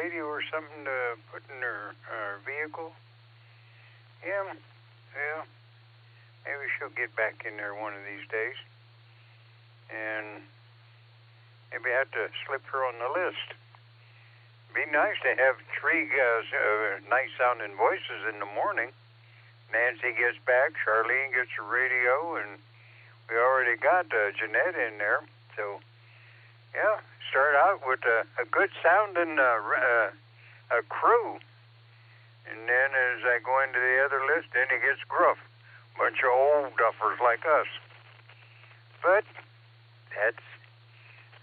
radio or something to put in her vehicle? Yeah, maybe she'll get back in there one of these days. And maybe I have to slip her on the list. Be nice to have three nice-sounding voices in the morning. Nancy gets back, Charlene gets a radio, and we already got Jeanette in there. So, yeah, start out with a good-sounding a crew. And then as I go into the other list, then it gets gruff. Bunch of old duffers like us. But that's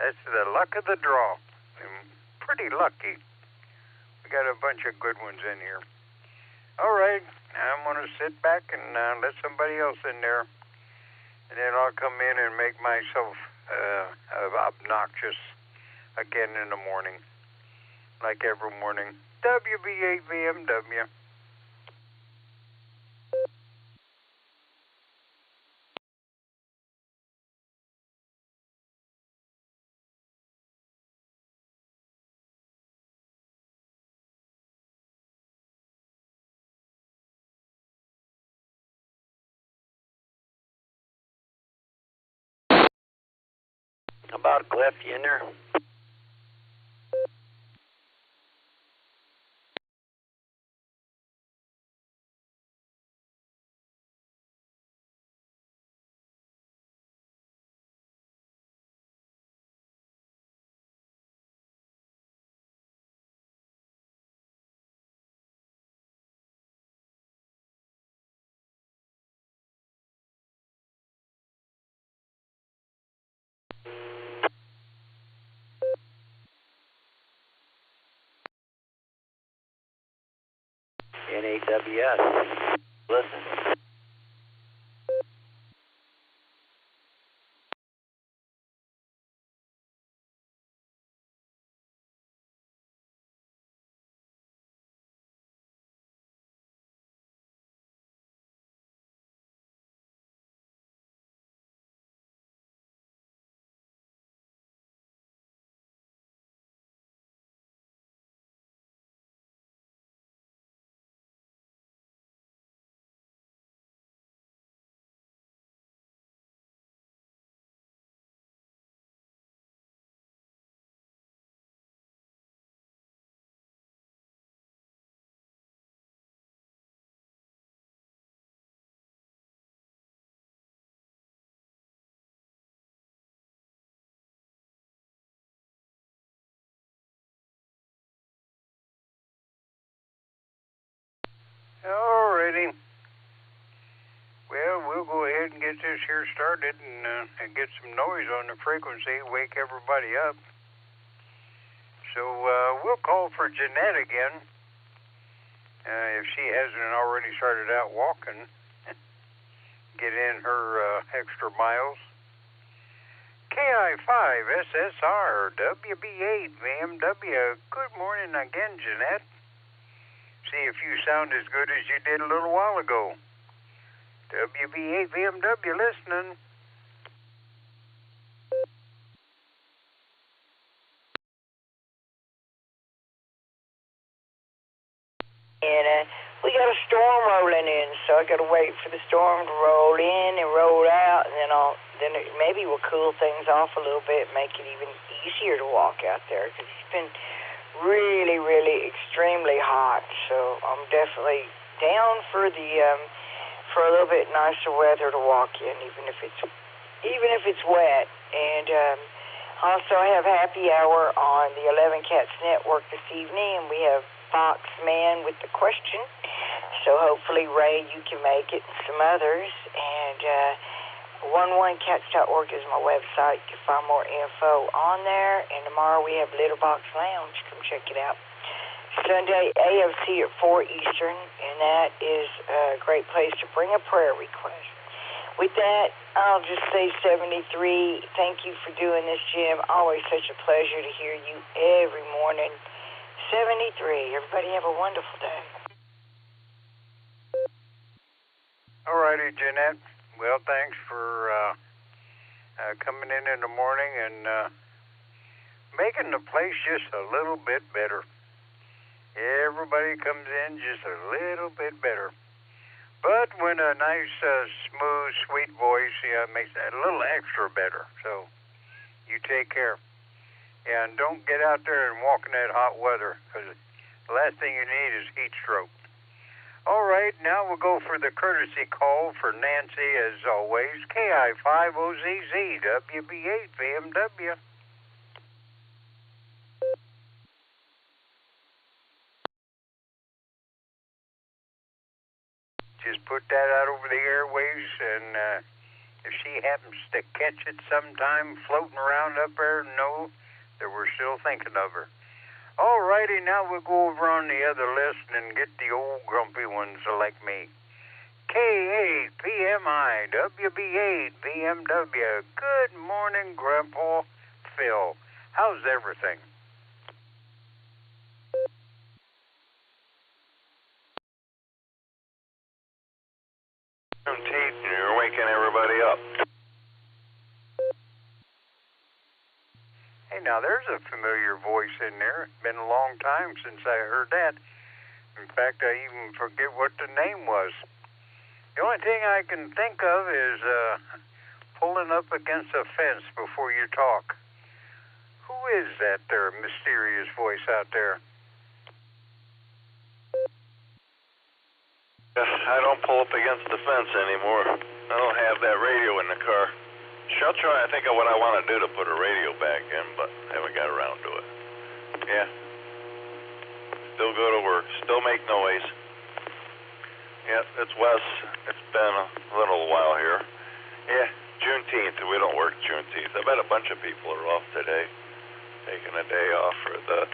the luck of the draw. I'm pretty lucky. We got a bunch of good ones in here. All right, I'm going to sit back and let somebody else in there. And then I'll come in and make myself obnoxious again in the morning. Like every morning. WB8VMW. About Cliff, you in there? NAWS. Listen. Alrighty. Well, we'll go ahead and get this here started and get some noise on the frequency, wake everybody up. So we'll call for Jeanette again, if she hasn't already started out walking. Get in her extra miles. KI5SSR WB8 VMW. Good morning again, Jeanette. See if you sound as good as you did a little while ago. WB8 VMW listening. And we got a storm rolling in, so I got to wait for the storm to roll in and roll out, and then it maybe will cool things off a little bit, make it even easier to walk out there, because it's been really, really extremely hot. So I'm definitely down for for a little bit nicer weather to walk in, even if it's wet. And also I have happy hour on the 11 Cats Network this evening, and we have Foxman with the question. So hopefully, Ray, you can make it, and some others. And 11cats.org is my website. You can find more info on there. And tomorrow we have Little Box Lounge. Come check it out. Sunday, AFC at 4 Eastern, and that is a great place to bring a prayer request. With that, I'll just say 73. Thank you for doing this, Jim. Always such a pleasure to hear you every morning. 73. Everybody have a wonderful day. All righty, Jeanette. Well, thanks for coming in the morning and making the place just a little bit better. everybody comes in just a little bit better. But when a nice, smooth, sweet voice makes that a little extra better. So you take care. And don't get out there and walk in that hot weather, because the last thing you need is heat stroke. All right, now we'll go for the courtesy call for Nancy, as always. KI5OZZ, WB8, BMW. Just put that out over the airwaves, and if she happens to catch it sometime floating around up there, know that we're still thinking of her. All righty, now we'll go over on the other list and get the old grumpy ones like me. K8PMI, WB8, BMW. Good morning, Grandpa Phil. How's everything? Tate, you're waking everybody up. Hey, now there's a familiar voice in there. It's been a long time since I heard that. In fact, I even forget what the name was. The only thing I can think of is pulling up against a fence before you talk. Who is that there mysterious voice out there? I don't pull up against the fence anymore. I don't have that radio in the car. I'll try to think of what I want to do to put a radio back in, but haven't got around to it. Yeah. Still go to work. Still make noise. Yeah, it's Wes. It's been a little while here. Yeah, Juneteenth. We don't work Juneteenth. I bet a bunch of people are off today, taking a day off for the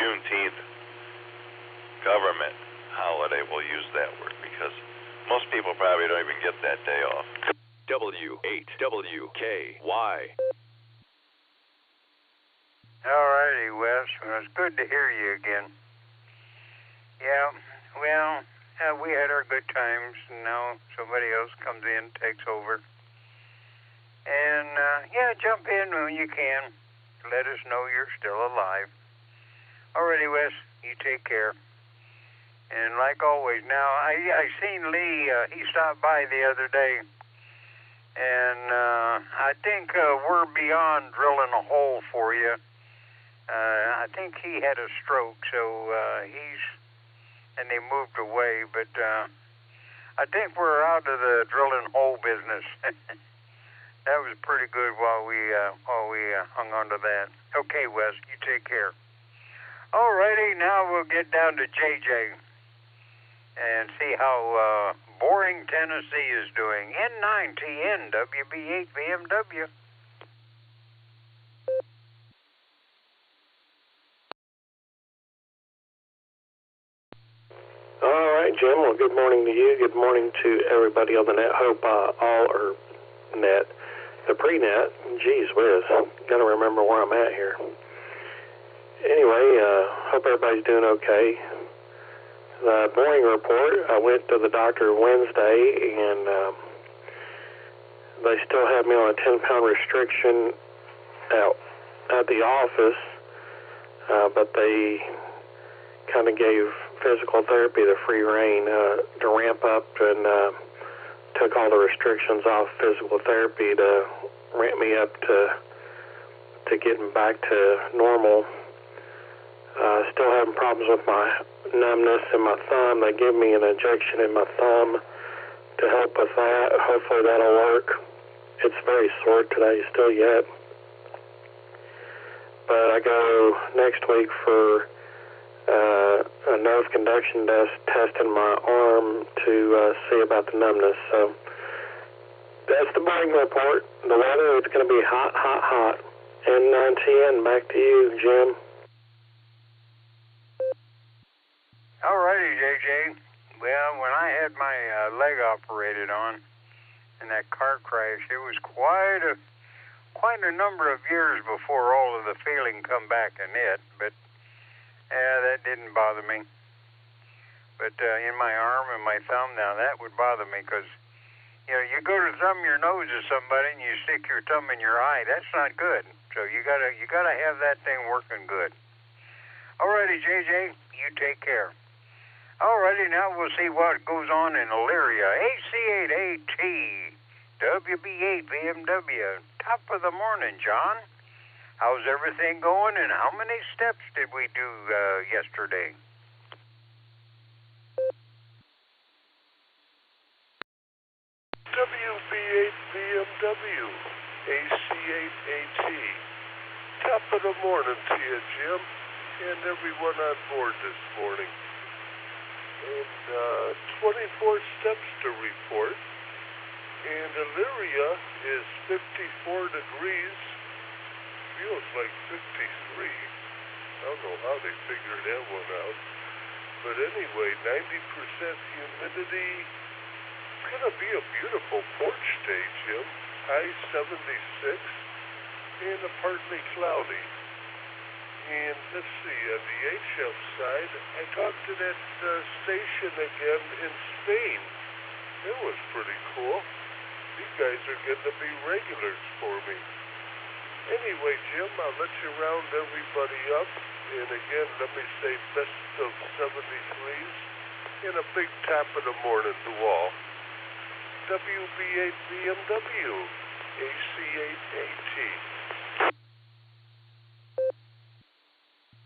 Juneteenth government holiday. We'll use that word because most people probably don't even get that day off. W8WKY. All righty, Wes. Well, it's good to hear you again. Yeah, well, we had our good times, and now somebody else comes in, takes over. And, yeah, jump in when you can. Let us know you're still alive. All righty, Wes. You take care. And like always, now, I seen Lee, he stopped by the other day. And I think we're beyond drilling a hole for you. I think he had a stroke, so and they moved away. But I think we're out of the drilling hole business. That was pretty good while we hung on to that. Okay, Wes, you take care. All righty, now we'll get down to JJ and see how boring Tennessee is doing. N9TN, WB8, BMW. All right, Jim. Well, good morning to you. Good morning to everybody on the net. Hope all are net. The pre-net, geez whiz, got to remember where I'm at here. Anyway, hope everybody's doing okay. The boring report, I went to the doctor Wednesday, and they still have me on a 10-pound restriction at the office, but they kind of gave physical therapy the free rein to ramp up, and took all the restrictions off physical therapy to ramp me up to getting back to normal. Still having problems with my numbness in my thumb. They give me an injection in my thumb to help with that. Hopefully that'll work. It's very sore today still yet. But I go next week for a nerve conduction test in my arm to see about the numbness. So that's the boring report. The weather, it's going to be hot, hot, hot. N9TN, back to you, Jim. All righty, JJ. Well, when I had my leg operated on in that car crash, it was quite a number of years before all of the feeling come back in it, but that didn't bother me. But in my arm and my thumb now, that would bother me because, you know, you go to thumb your nose at somebody and you stick your thumb in your eye. That's not good. So you gotta have that thing working good. Alrighty, JJ, you take care. Alrighty, now we'll see what goes on in Elyria. AC8AT, WB8 BMW. Top of the morning, John. How's everything going, and how many steps did we do yesterday? WB8 BMW, AC8AT. Top of the morning to you, Jim, and everyone on board this morning. And 24 steps to report. And Elyria is 54 degrees. Feels like 53. I don't know how they figured that one out. But anyway, 90% humidity. It's going to be a beautiful porch day, Jim. High 76 and a partly cloudy. And let's see, on the HF side, I talked to that station again in Spain. It was pretty cool. These guys are getting to be regulars for me. Anyway, Jim, I'll let you round everybody up. And again, let me say best of 73s and a big top of the morning to all. WB8 BMW, AC8AT.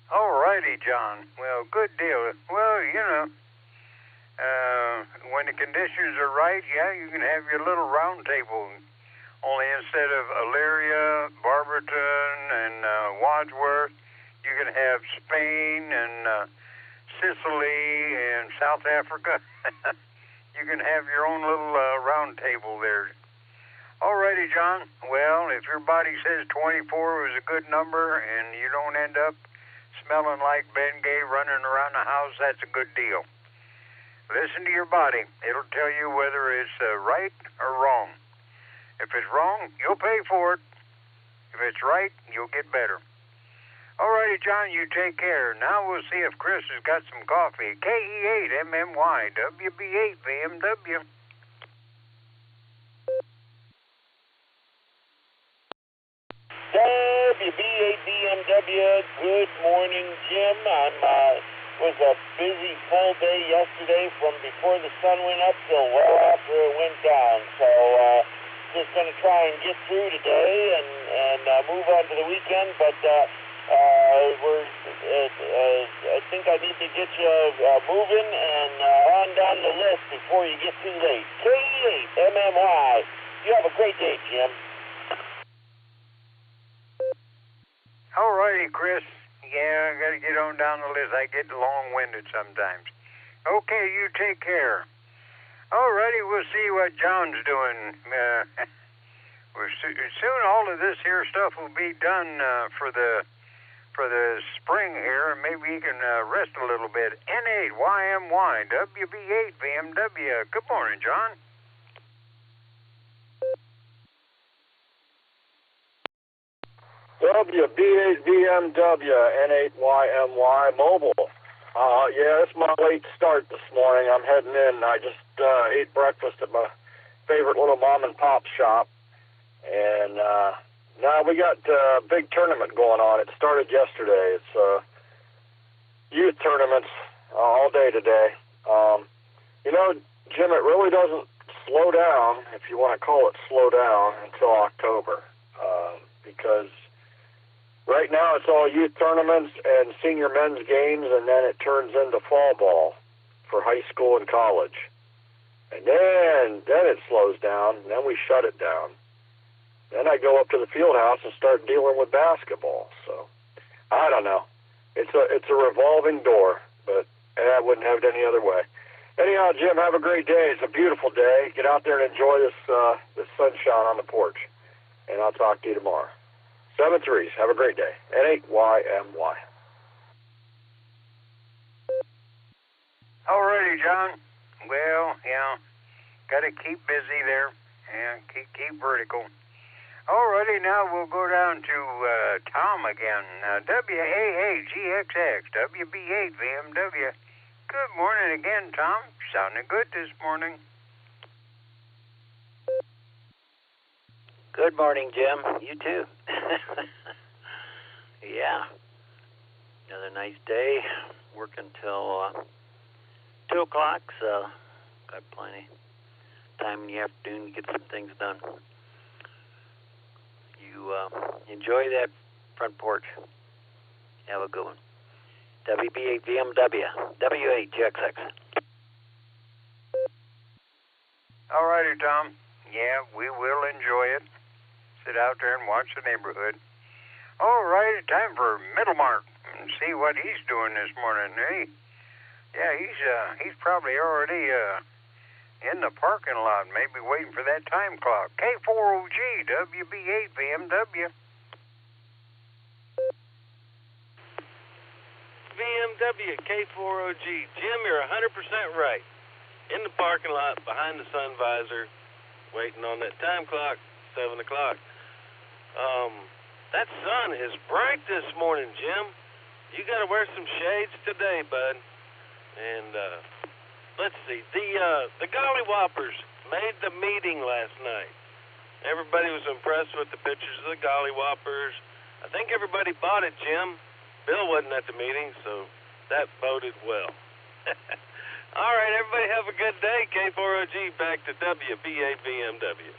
Alrighty, John. Well, good deal. Well, you know, when the conditions are right, yeah, you can have your little round table. Only instead of Elyria, Barberton, and Wadsworth, you can have Spain and Sicily and South Africa. You can have your own little round table there. Alrighty, John. Well, if your body says 24 is a good number and you don't end up smelling like Bengay running around the house, that's a good deal. Listen to your body. It'll tell you whether it's right or wrong. If it's wrong, you'll pay for it. If it's right, you'll get better. Alrighty, John, you take care. Now we'll see if Chris has got some coffee. KE8MMY, WB8 BMW. WB8 BMW, good morning, Jim. Was a busy full day yesterday from before the sun went up till well after it went down. So just going to try and get through today and move on to the weekend. But I think I need to get you moving and on down the list before you get too late. KE8MMY, you have a great day, Jim. Alrighty, Chris. Yeah, I got to get on down the list. I get long-winded sometimes. Okay, you take care. Alrighty, we'll see what John's doing. Soon all of this here stuff will be done for the spring here, and maybe he can rest a little bit. N8YMY, WB8 BMW. Good morning, John. WB8 BMW, N8YMY Mobile. Yeah, it's my late start this morning. I'm heading in. I just ate breakfast at my favorite little mom and pop shop. And now we got a big tournament going on. It started yesterday. It's youth tournaments all day today. You know, Jim, it really doesn't slow down, if you want to call it slow down, until October. Because right now it's all youth tournaments and senior men's games, and then it turns into fall ball for high school and college. And then it slows down, and then we shut it down. Then I go up to the field house and start dealing with basketball. So I don't know. It's a revolving door, but I wouldn't have it any other way. Anyhow, Jim, have a great day. It's a beautiful day. Get out there and enjoy this sunshine on the porch. And I'll talk to you tomorrow. 7-3s. Have a great day. N8YMY. Alrighty, John. Well, yeah, got to keep busy there and keep vertical. Alrighty, now we'll go down to Tom again. WAAGXX, WB8 BMW. Good morning again, Tom. Sounding good this morning. Good morning, Jim. You too. Yeah. Another nice day. working till 2 o'clock, so got plenty time in the afternoon to get some things done. You enjoy that front porch. Have a good one. WB8VMW, W8GXX. All righty, Tom. Yeah, we will enjoy it. Sit out there and watch the neighborhood. All right, time for Middlemark and see what he's doing this morning. Hey, yeah, he's probably already in the parking lot, maybe waiting for that time clock. K4OG, WB8 VMW. VMW, K4OG. Jim, you're 100% right. In the parking lot, behind the sun visor, waiting on that time clock, 7 o'clock. That sun is bright this morning, Jim. You got to wear some shades today, bud. And let's see, the Gollywoppers made the meeting last night. Everybody was impressed with the pictures of the Gollywoppers. I think everybody bought it, Jim. Bill wasn't at the meeting, so that boded well. All right, everybody have a good day. K4OG back to WB8VMW.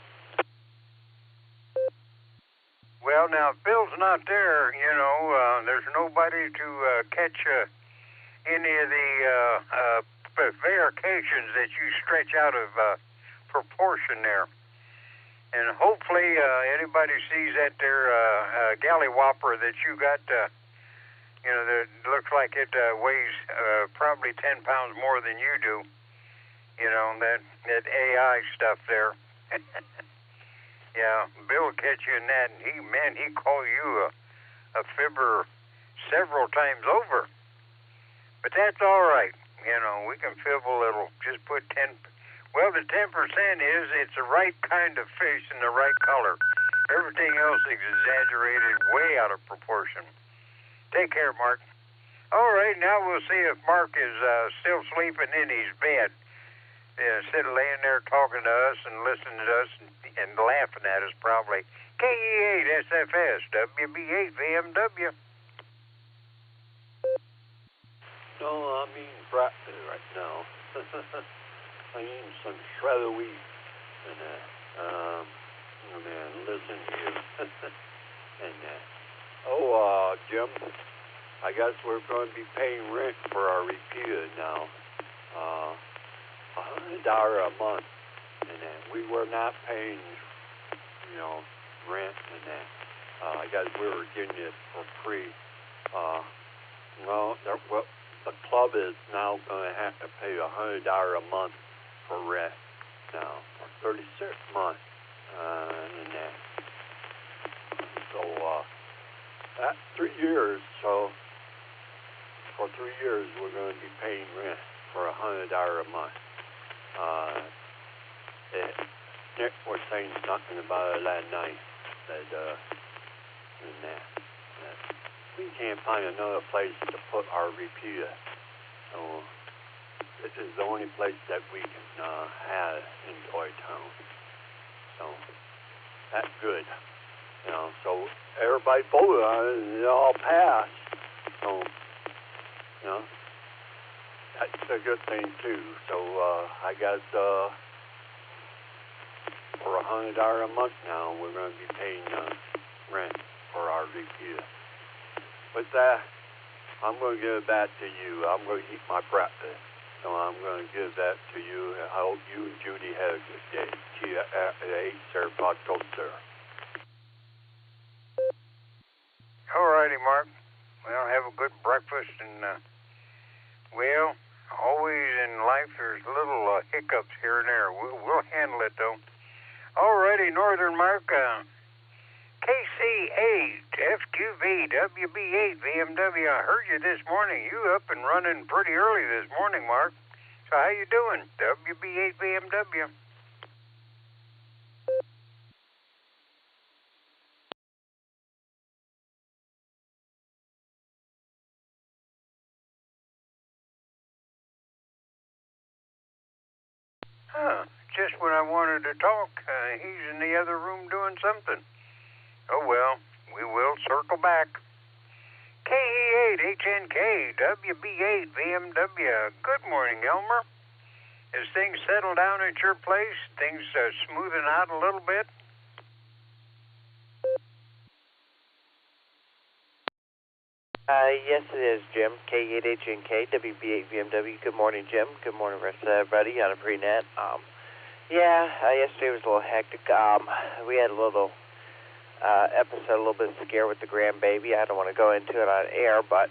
Well, now, if Bill's not there, there's nobody to catch any of the variations that you stretch out of proportion there. And hopefully anybody sees that there Gollywhopper that you got, that looks like it weighs probably 10 pounds more than you do. That AI stuff there. Yeah, Bill will catch you in that, and he call you a fibber several times over. But that's all right. We can fib a little. Just put 10. Well, the 10% is it's the right kind of fish in the right color. Everything else is exaggerated, way out of proportion. Take care, Mark. All right, now we'll see if Mark is still sleeping in his bed. Sitting laying there talking to us and listening to us and laughing at us probably. KE8SFS, WB8VMW. No, I'm eating breakfast right now. I'm eating some shredded wheat and listen to you. And Jim, I guess we're going to be paying rent for our repeater now. $100 a month, and we were not paying, rent and that. I guess we were getting it for free. The club is now going to have to pay $100 a month for rent now for 36 months, and that. So that's 3 years. So for 3 years, we're going to be paying rent for $100 a month. Nick was saying something about it last night that we can't find another place to put our repeater. So this is the only place that we can have in Toytown. So that's good. So everybody voted on it and it all passed. So, that's a good thing too. So I guess for $100 a month now, we're going to be paying rent for our repeater. With that, I'm going to give it back to you. I'm going to eat my breakfast, so I'm going to give that to you. I hope you and Judy have a good day. T8 Servbot Toaster. All righty, Mark. Well, have a good breakfast, and always in life there's little hiccups here and there. We'll handle it, though. Alrighty, Northern Mark, KC8, FQV, WB8, VMW. I heard you this morning. You up and running pretty early this morning, Mark. So how you doing, WB8, VMW? Just when I wanted to talk, he's in the other room doing something. Oh, well, we will circle back. KE8HNK WB8 VMW. Good morning, Elmer. Is things settled down at your place? Things smoothing out a little bit? Yes, it is, Jim. K8HNK, WB8 VMW. Good morning, Jim. Good morning, rest of everybody on a pre-net. Yesterday was a little hectic. We had a little episode, a little bit scare with the grandbaby. I don't want to go into it on air, but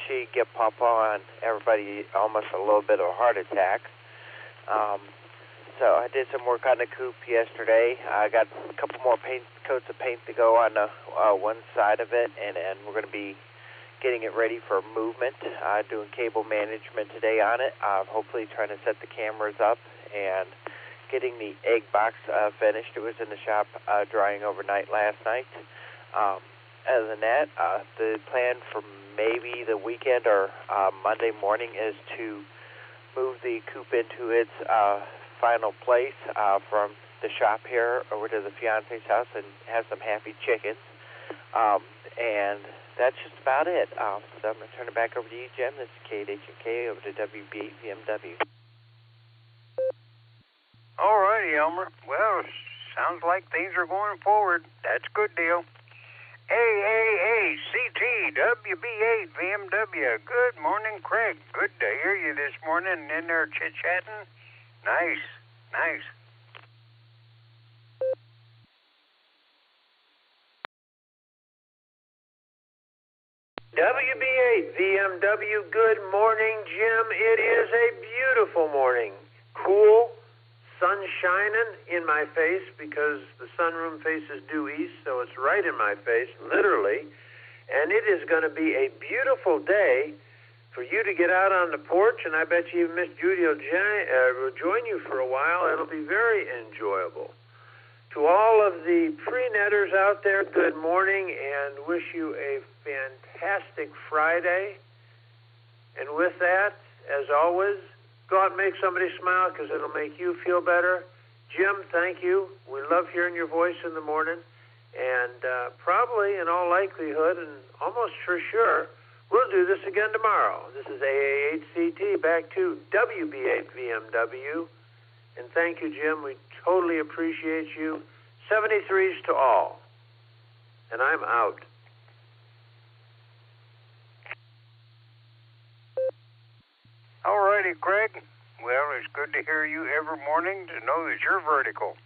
she get Papa on everybody almost a little bit of a heart attack. So I did some work on the coop yesterday. I got a couple more coats of paint to go on the one side of it, and we're going to be getting it ready for movement. Doing cable management today on it. Hopefully trying to set the cameras up and getting the egg box finished. It was in the shop drying overnight last night. Other than that, the plan for maybe the weekend or Monday morning is to move the coop into its final place from the shop here over to the fiance's house and have some happy chickens. And that's just about it. So I'm going to turn it back over to you, Jim. This is K8HNK over to WB8 VMW. All righty, Elmer. Well, sounds like things are going forward. That's a good deal. AAACT WB8 VMW. Good morning, Craig. Good to hear you this morning in there chit-chatting. Nice, nice. WB8 VMW, good morning, Jim. It is a beautiful morning. Cool, sun shining in my face because the sunroom faces due east, so it's right in my face, literally. And it is going to be a beautiful day for you to get out on the porch, and I bet you Miss Judy will join you for a while. It'll be very enjoyable. To all of the pre-netters out there, good morning, and wish you a fantastic Friday. And with that, as always, go out and make somebody smile because it'll make you feel better. Jim, thank you. We love hearing your voice in the morning. And probably, in all likelihood, and almost for sure, we'll do this again tomorrow. This is AAHCT back to WB8 VMW. And thank you, Jim. We totally appreciate you. 73s to all. And I'm out. All righty, Craig. Well, it's good to hear you every morning to know that you're vertical.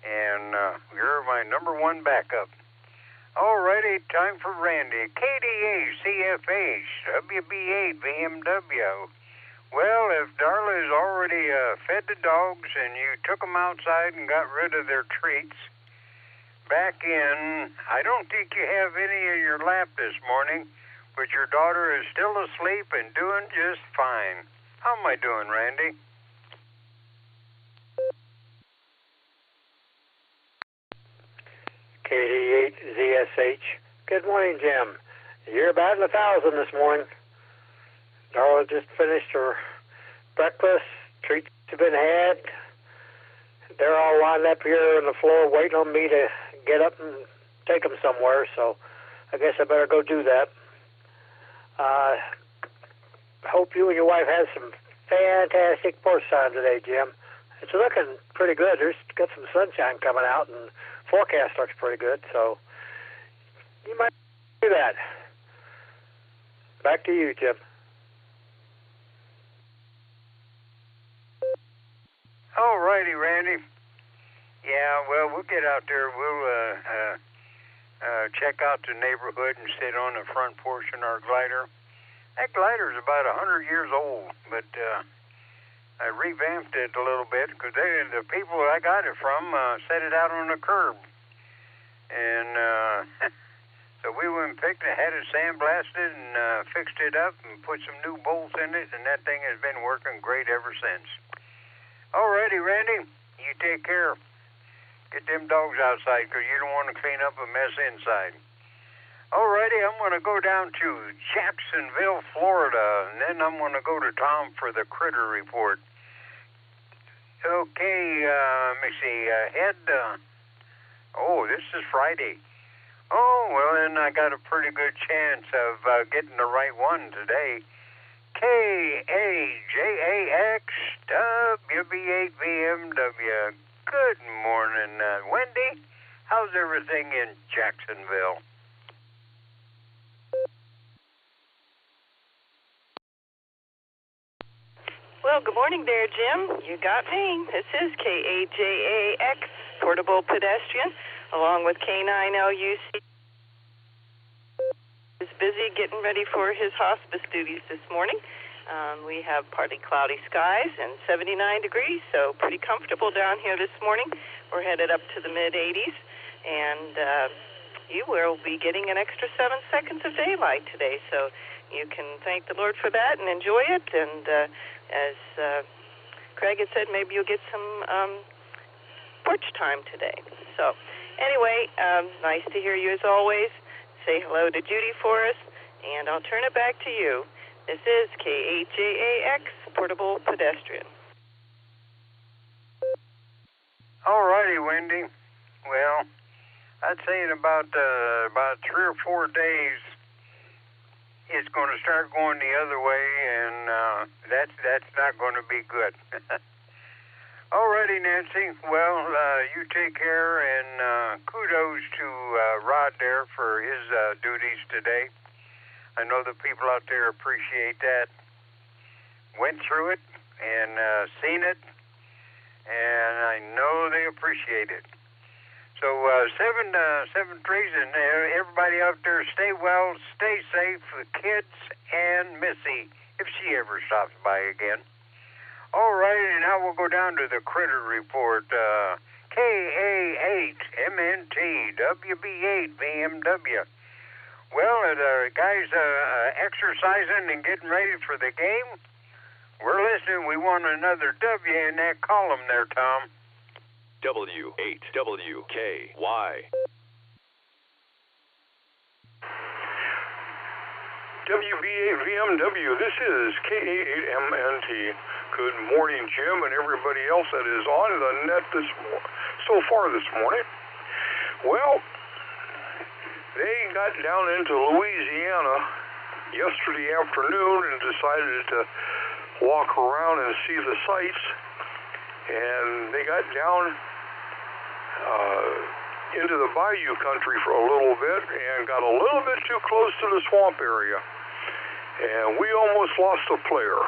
And you're my number one backup. All righty, time for Randy. KDA, CFH, WB8, VMW. Well, if Darla's already fed the dogs and you took them outside and got rid of their treats, back in, I don't think you have any in your lap this morning, but your daughter is still asleep and doing just fine. How am I doing, Randy? KD8ZSH. Good morning, Jim. You're about 1,000 this morning. Darla just finished her breakfast. Treats have been had. They're all lined up here on the floor waiting on me to get up and take them somewhere, so I guess I better go do that. Hope you and your wife had some fantastic porch time today, Jim. It's looking pretty good. There's got some sunshine coming out, and forecast looks pretty good, so you might do that. Back to you, Jim. All righty, Randy. Yeah, well, we'll get out there. We'll check out the neighborhood and sit on the front porch in our glider. That glider's about 100 years old, but I revamped it a little bit because the people I got it from set it out on the curb. And so we went and picked it, had it sandblasted and fixed it up and put some new bolts in it, and that thing has been working great ever since. All righty, Randy, you take care. Get them dogs outside because you don't want to clean up a mess inside. All righty, I'm going to go down to Jacksonville, Florida, and then I'm going to go to Tom for the critter report. Okay, let me see. Ed, this is Friday. Oh, well, then I got a pretty good chance of getting the right one today. KAJAX WB8VMW. Good morning, Wendy. How's everything in Jacksonville? Well, good morning there, Jim. You got me. This is KAJAX, Portable Pedestrian, along with K9LUC. Is busy getting ready for his hospice duties this morning. We have partly cloudy skies and 79 degrees, so pretty comfortable down here this morning. We're headed up to the mid-80s, and you will be getting an extra 7 seconds of daylight today, so you can thank the Lord for that and enjoy it. And as Craig had said, maybe you'll get some porch time today. So anyway, nice to hear you as always. Say hello to Judy for us, and I'll turn it back to you. This is KAJAX, Portable Pedestrian. All righty, Wendy. Well, I'd say in about 3 or 4 days, it's going to start going the other way, and that's not going to be good. All righty, Nancy. Well, you take care, and kudos to Rod there for his duties today. I know the people out there appreciate that. Went through it and seen it, and I know they appreciate it. So 7 trees, and everybody out there, stay well, stay safe, the kids and Missy, if she ever stops by again. All right, and now we'll go down to the critter report. KA8MNT WB8VMW. Well, the guys exercising and getting ready for the game. We're listening. We want another W in that column there, Tom. W8WKY. WB8VMW, this is KA8MNT. Good morning, Jim, and everybody else that is on the net so far this morning. Well, they got down into Louisiana yesterday afternoon and decided to walk around and see the sights, and they got down into the bayou country for a little bit and got a little bit too close to the swamp area, and we almost lost a player.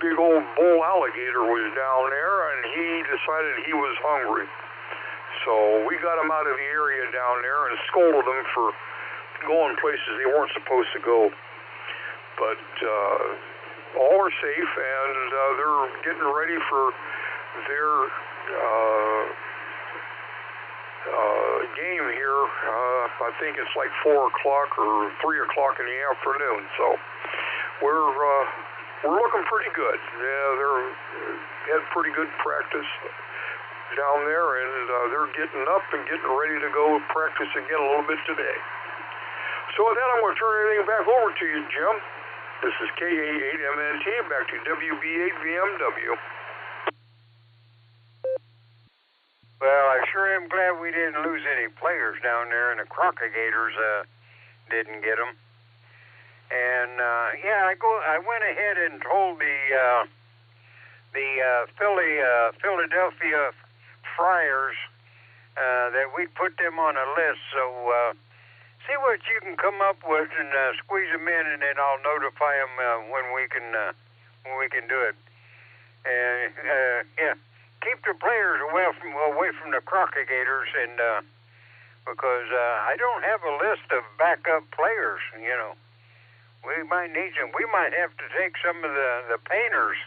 Big old bull alligator was down there, and he decided he was hungry. So we got him out of the area down there and scolded him for going places they weren't supposed to go. But all are safe, and they're getting ready for their game here. I think it's like 4 o'clock or 3 o'clock in the afternoon. So we're looking pretty good. Yeah, they had pretty good practice down there, and they're getting up and getting ready to go practice again a little bit today. So with that, I'm going to turn everything back over to you, Jim. This is KA8MNT, back to WB8VMW. Well, I sure am glad we didn't lose any players down there, and the Crocodigators didn't get them. And yeah, I went ahead and told the Philadelphia Friars that we'd put them on a list. So see what you can come up with and squeeze them in, and then I'll notify them when we can do it. And yeah, keep the players away from the Crocodigators, and because I don't have a list of backup players. You know, we might need some. We might have to take some of the painters,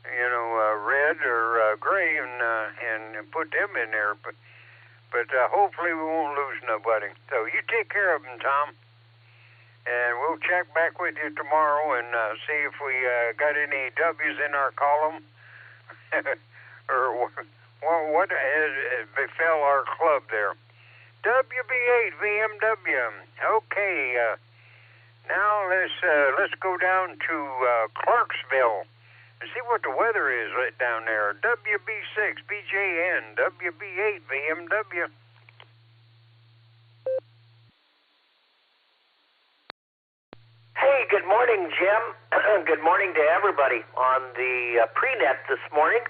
you know, red or gray, and put them in there. But hopefully we won't lose nobody. So you take care of them, Tom, and we'll check back with you tomorrow and see if we got any W's in our column or what has befell our club there. WB8VMW. Okay. Now let's go down to Clarksville, and see what the weather is right down there. WB6, BJN, WB8, VMW. Hey, good morning, Jim. Good morning to everybody on the pre-net this morning.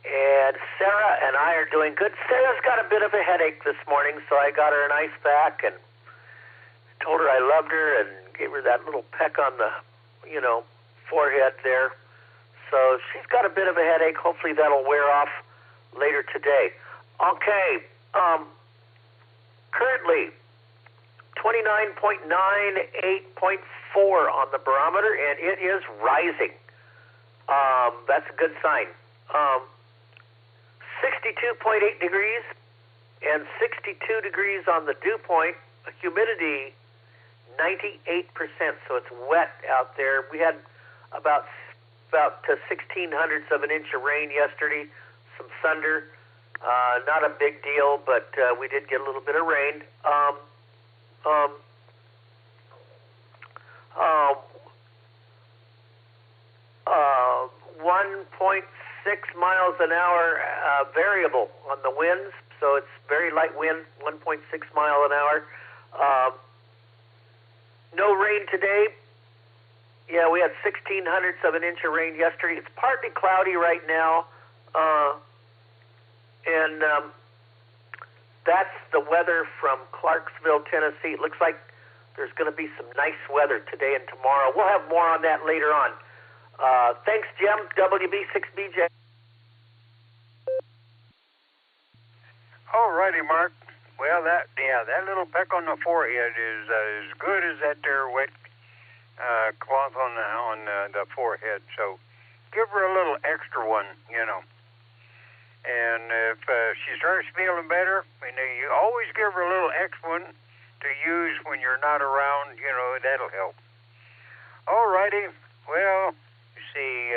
And Sarah and I are doing good. Sarah's got a bit of a headache this morning, so I got her an ice pack and told her I loved her and gave her that little peck on the, forehead there. So she's got a bit of a headache. Hopefully that'll wear off later today. Okay, currently 29.9, 8.4 on the barometer, and it is rising. That's a good sign. 62.8 degrees and 62 degrees on the dew point. Humidity 98%, so it's wet out there. We had about 1600ths of an inch of rain yesterday, some thunder. Not a big deal, but we did get a little bit of rain. 1.6 miles an hour variable on the winds, so it's very light wind, 1.6 mile an hour. No rain today. Yeah, we had 1600ths of an inch of rain yesterday. It's partly cloudy right now, and that's the weather from Clarksville, Tennessee. It looks like there's going to be some nice weather today and tomorrow. We'll have more on that later on. Thanks, Jim. WB6BJ. All righty, Mark. Well, that little peck on the forehead is as good as that there wet cloth on the forehead. So give her a little extra one, And if she starts feeling better, you always give her a little extra one to use when you're not around. That'll help. All righty. Well, see.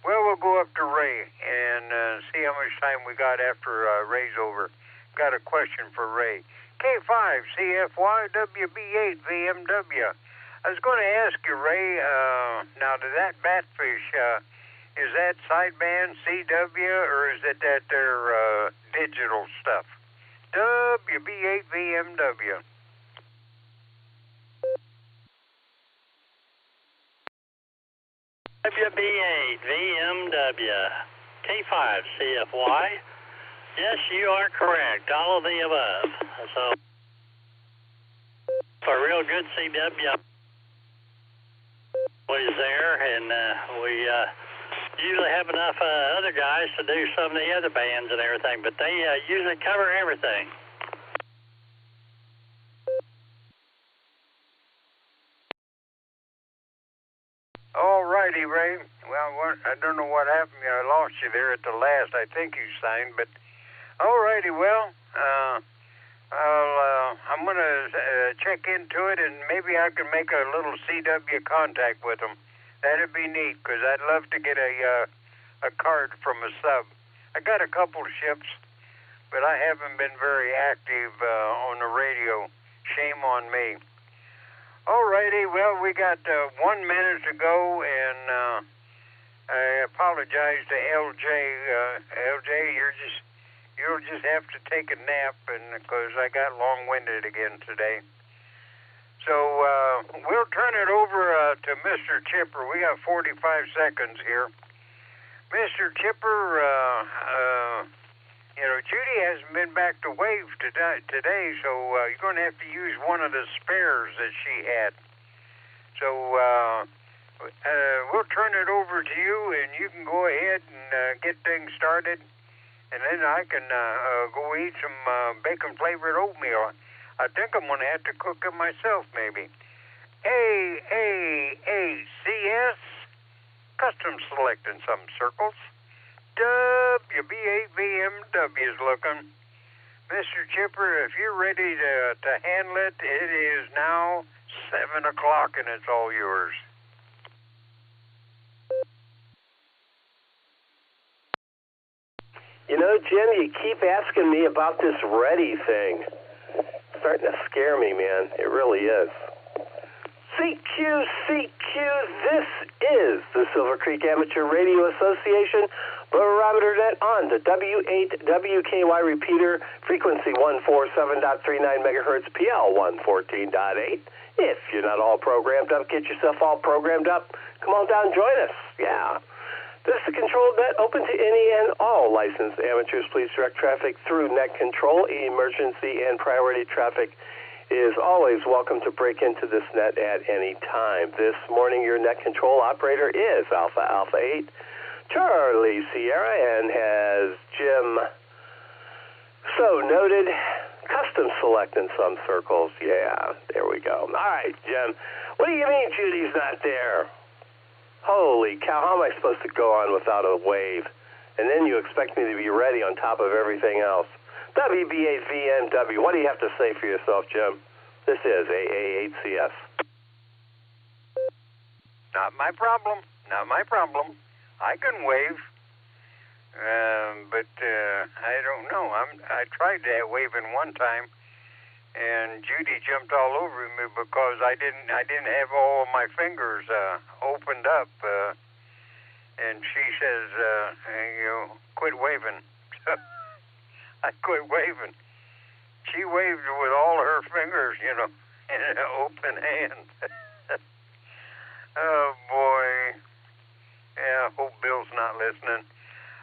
We'll go up to Ray and see how much time we got after Ray's over. Got a question for Ray. K5, CFY, WB8, VMW. I was going to ask you, Ray, now to that batfish, is that sideband CW or is it that their digital stuff? WB8, VMW. WB8 VMW K5 CFY. Yes, you are correct. All of the above. So, for a real good CW was there, and we usually have enough other guys to do some of the other bands and everything, but they usually cover everything. All righty, Ray. Well, I don't know what happened. I lost you there at the last. I think you signed, but all righty. Well, I'm going to check into it, and maybe I can make a little CW contact with them. That'd be neat, because I'd love to get a card from a sub. I got a couple of ships, but I haven't been very active on the radio. Shame on me. All righty, well, we got 1 minute to go, and I apologize to LJ. LJ, you'll just have to take a nap, and because I got long-winded again today. So we'll turn it over to Mr. Chipper. We got 45 seconds here. Mr. Chipper, Judy hasn't been back to Wave today, so you're going to have to use one of the spares that she had. So we'll turn it over to you, and you can go ahead and get things started, and then I can go eat some bacon-flavored oatmeal. I think I'm going to have to cook it myself, maybe. AAACS, custom select in some circles. WB8VMW is looking. Mr. Chipper, if you're ready to handle it, it is now 7 o'clock and it's all yours. Jim, you keep asking me about this ready thing. It's starting to scare me, man. It really is. CQ, this is the Silvercreek Amateur Radio Association, Barometer Net on the W8WKY repeater, frequency 147.39 megahertz, PL 114.8. If you're not all programmed up, get yourself all programmed up. Come on down, join us. Yeah. This is the controlled net, open to any and all licensed amateurs. Please direct traffic through net control. Emergency and priority traffic is always welcome to break into this net at any time. This morning, your net control operator is Alpha 8, Charlie Sierra, and has Jim so noted. Custom select in some circles. Yeah, there we go. All right, Jim. What do you mean Judy's not there? Holy cow, how am I supposed to go on without a wave? And then you expect me to be ready on top of everything else. WB8VMW, what do you have to say for yourself, Jim? This is AA8CS. Not my problem. Not my problem. I can wave. But I don't know. I tried that waving one time, and Judy jumped all over me because I didn't have all of my fingers opened up. And she says, quit waving. I quit waving. She waved with all her fingers, in an open hand. Oh boy. Yeah, I hope Bill's not listening.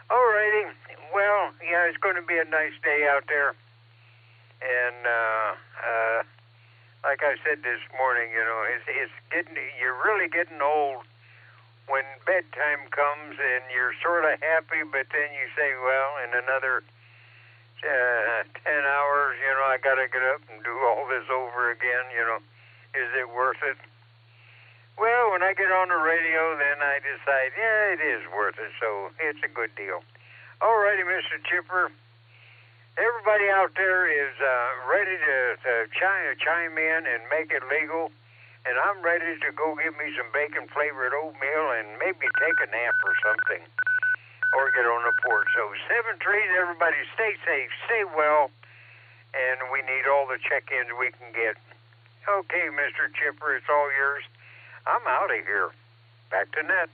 Alrighty. Well, yeah, it's going to be a nice day out there. And like I said this morning, it's you're really getting old when bedtime comes and you're sort of happy, but then you say, well, in another 10 hours, I got to get up and do all this over again, is it worth it? Well, when I get on the radio, then I decide, yeah, it is worth it, so it's a good deal. All righty, Mr. Chipper. Everybody out there is ready to chime in and make it legal, and I'm ready to go get me some bacon-flavored oatmeal and maybe take a nap or something, or get on the porch. So 7 trees, everybody stay safe, stay well, and we need all the check-ins we can get. Okay, Mr. Chipper, it's all yours. I'm out of here. Back to net.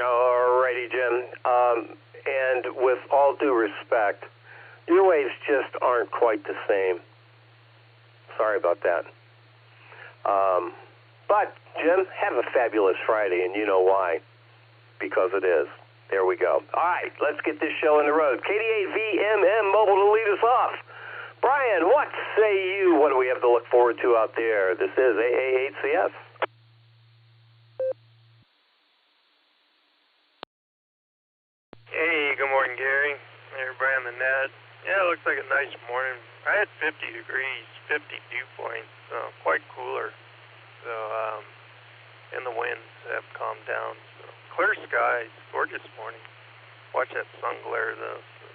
All righty, Jim. And with all due respect, your waves just aren't quite the same. Sorry about that. But, Jim, have a fabulous Friday, and you know why. Because it is. There we go. All right, let's get this show on the road. KD8VMM Mobile to lead us off. Brian, what say you? What do we have to look forward to out there? This is AA8CS. Hey, good morning, Gary. Everybody on the net. Yeah, it looks like a nice morning. I had 50 degrees, 50 dew points, quite cooler. So, and the winds have calmed down. So, clear skies, gorgeous morning. Watch that sun glare, though. So,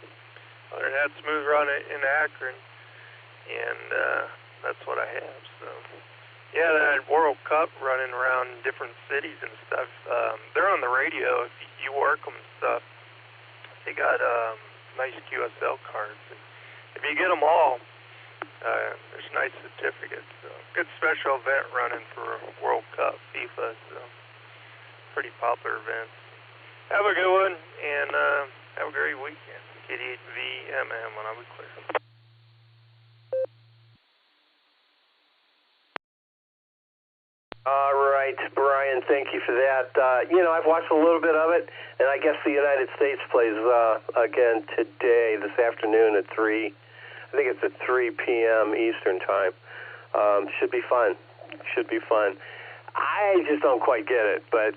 other than that, smooth run in Akron. And that's what I have. So, yeah, that World Cup running around different cities and stuff. They're on the radio. If you work them and stuff, they got nice QSL cards. And if you get them all, there's nice certificates. So, good special event running for World Cup FIFA. So, pretty popular event. Have a good one, and have a great weekend. KD8VMM when I be clear. All right, Brian, thank you for that. I've watched a little bit of it, and I guess the United States plays again today, this afternoon at 3. I think it's at 3 p.m. Eastern time. Should be fun. Should be fun. I just don't quite get it, but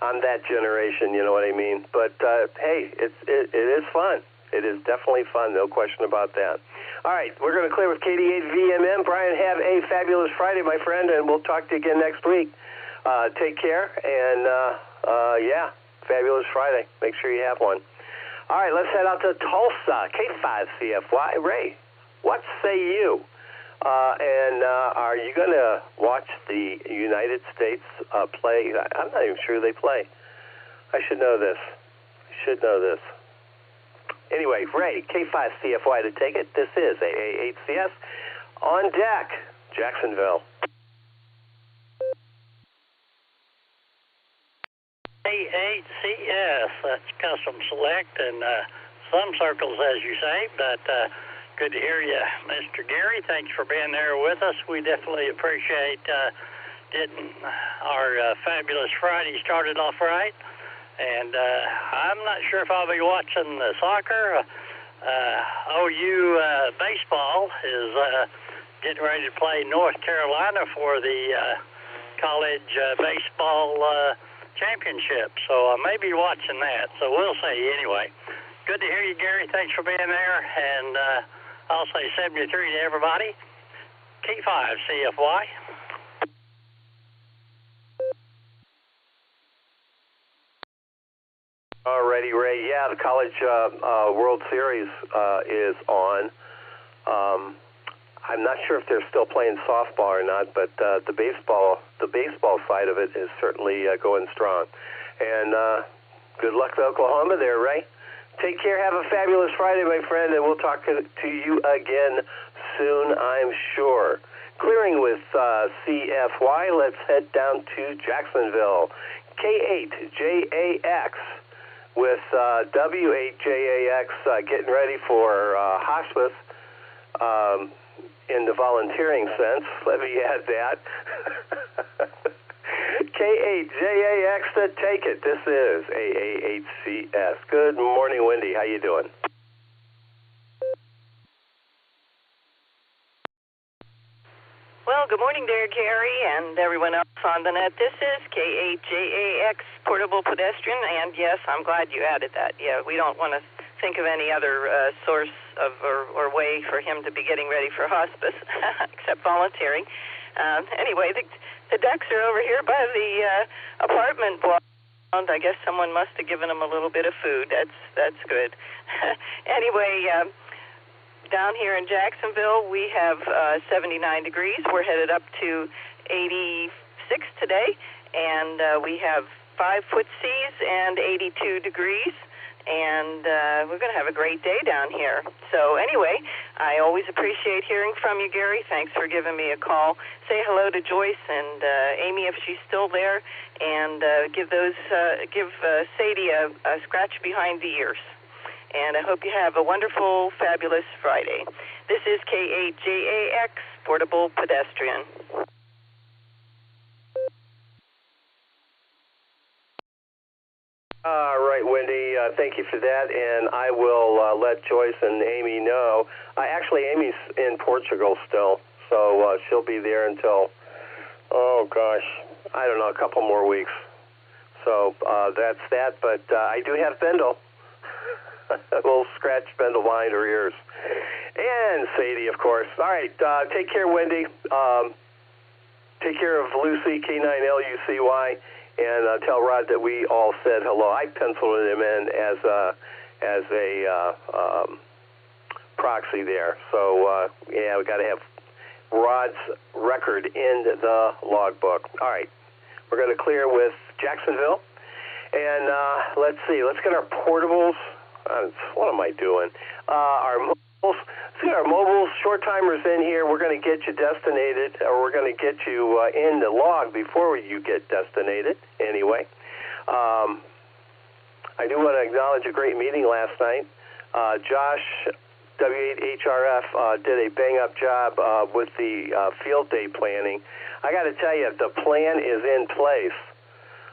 I'm that generation, you know what I mean? But, hey, it is fun. It is definitely fun, no question about that. All right, we're going to clear with KD8VMM. Brian, have a fabulous Friday, my friend, and we'll talk to you again next week. Take care, and, yeah, fabulous Friday. Make sure you have one. All right, let's head out to Tulsa, K5CFY. Ray, what say you? And are you going to watch the United States play? I'm not even sure they play. I should know this. Anyway, Ray, K5CFY to take it. This is AA8CS. On deck, Jacksonville. A8CS, that's custom select in some circles, as you say, but good to hear you, Mr. Gary. Thanks for being there with us. We definitely appreciate getting our fabulous Friday started off right. And I'm not sure if I'll be watching the soccer. OU baseball is getting ready to play North Carolina for the college baseball championship. So I may be watching that. So we'll see anyway. Good to hear you, Gary. Thanks for being there. And I'll say 73 to everybody. K5 CFY. Alrighty, Ray. Yeah, the College World Series is on. I'm not sure if they're still playing softball or not, but the baseball side of it is certainly going strong. And good luck to Oklahoma there, Ray. Take care. Have a fabulous Friday, my friend, and we'll talk to you again soon, I'm sure. Clearing with CFY. Let's head down to Jacksonville. K8JAX. With W8JAX getting ready for hospice in the volunteering sense. Let me add that. K8JAX to take it. This is AA8CS. Good morning, Wendy. How you doing? Well, good morning there, Gary, and everyone else on the net. This is K8JAX Portable Pedestrian, and yes, I'm glad you added that. Yeah, we don't want to think of any other source of or way for him to be getting ready for hospice except volunteering. Anyway, the ducks are over here by the apartment block. I guess someone must have given them a little bit of food. That's good. Anyway, down here in Jacksonville, we have 79 degrees. We're headed up to 86 today, and we have 5-foot seas and 82 degrees, and we're going to have a great day down here. So anyway, I always appreciate hearing from you, Gary. Thanks for giving me a call. Say hello to Joyce and Amy if she's still there, and give Sadie a scratch behind the ears. And I hope you have a wonderful, fabulous Friday. This is K8JAX, Portable Pedestrian. All right, Wendy, thank you for that, and I will let Joyce and Amy know. Actually, Amy's in Portugal still, so she'll be there until, I don't know, a couple more weeks. So that's that, but I do have Bendel. We'll scratch Bendel behind her ears. And Sadie, of course. All right, take care, Wendy. Take care of Lucy, K9LUCY, and tell Rod that we all said hello. I penciled him in as a proxy there. So, yeah, we got to have Rod's record in the logbook. All right, we're going to clear with Jacksonville. And let's see, let's get our portables. What am I doing? Our mobiles. Let's get our mobiles, short timers in here. We're going to get you destinated, or we're going to get you in the log before you get destinated. Anyway, I do want to acknowledge a great meeting last night. Josh, W8HRF, did a bang-up job with the field day planning. I got to tell you, the plan is in place.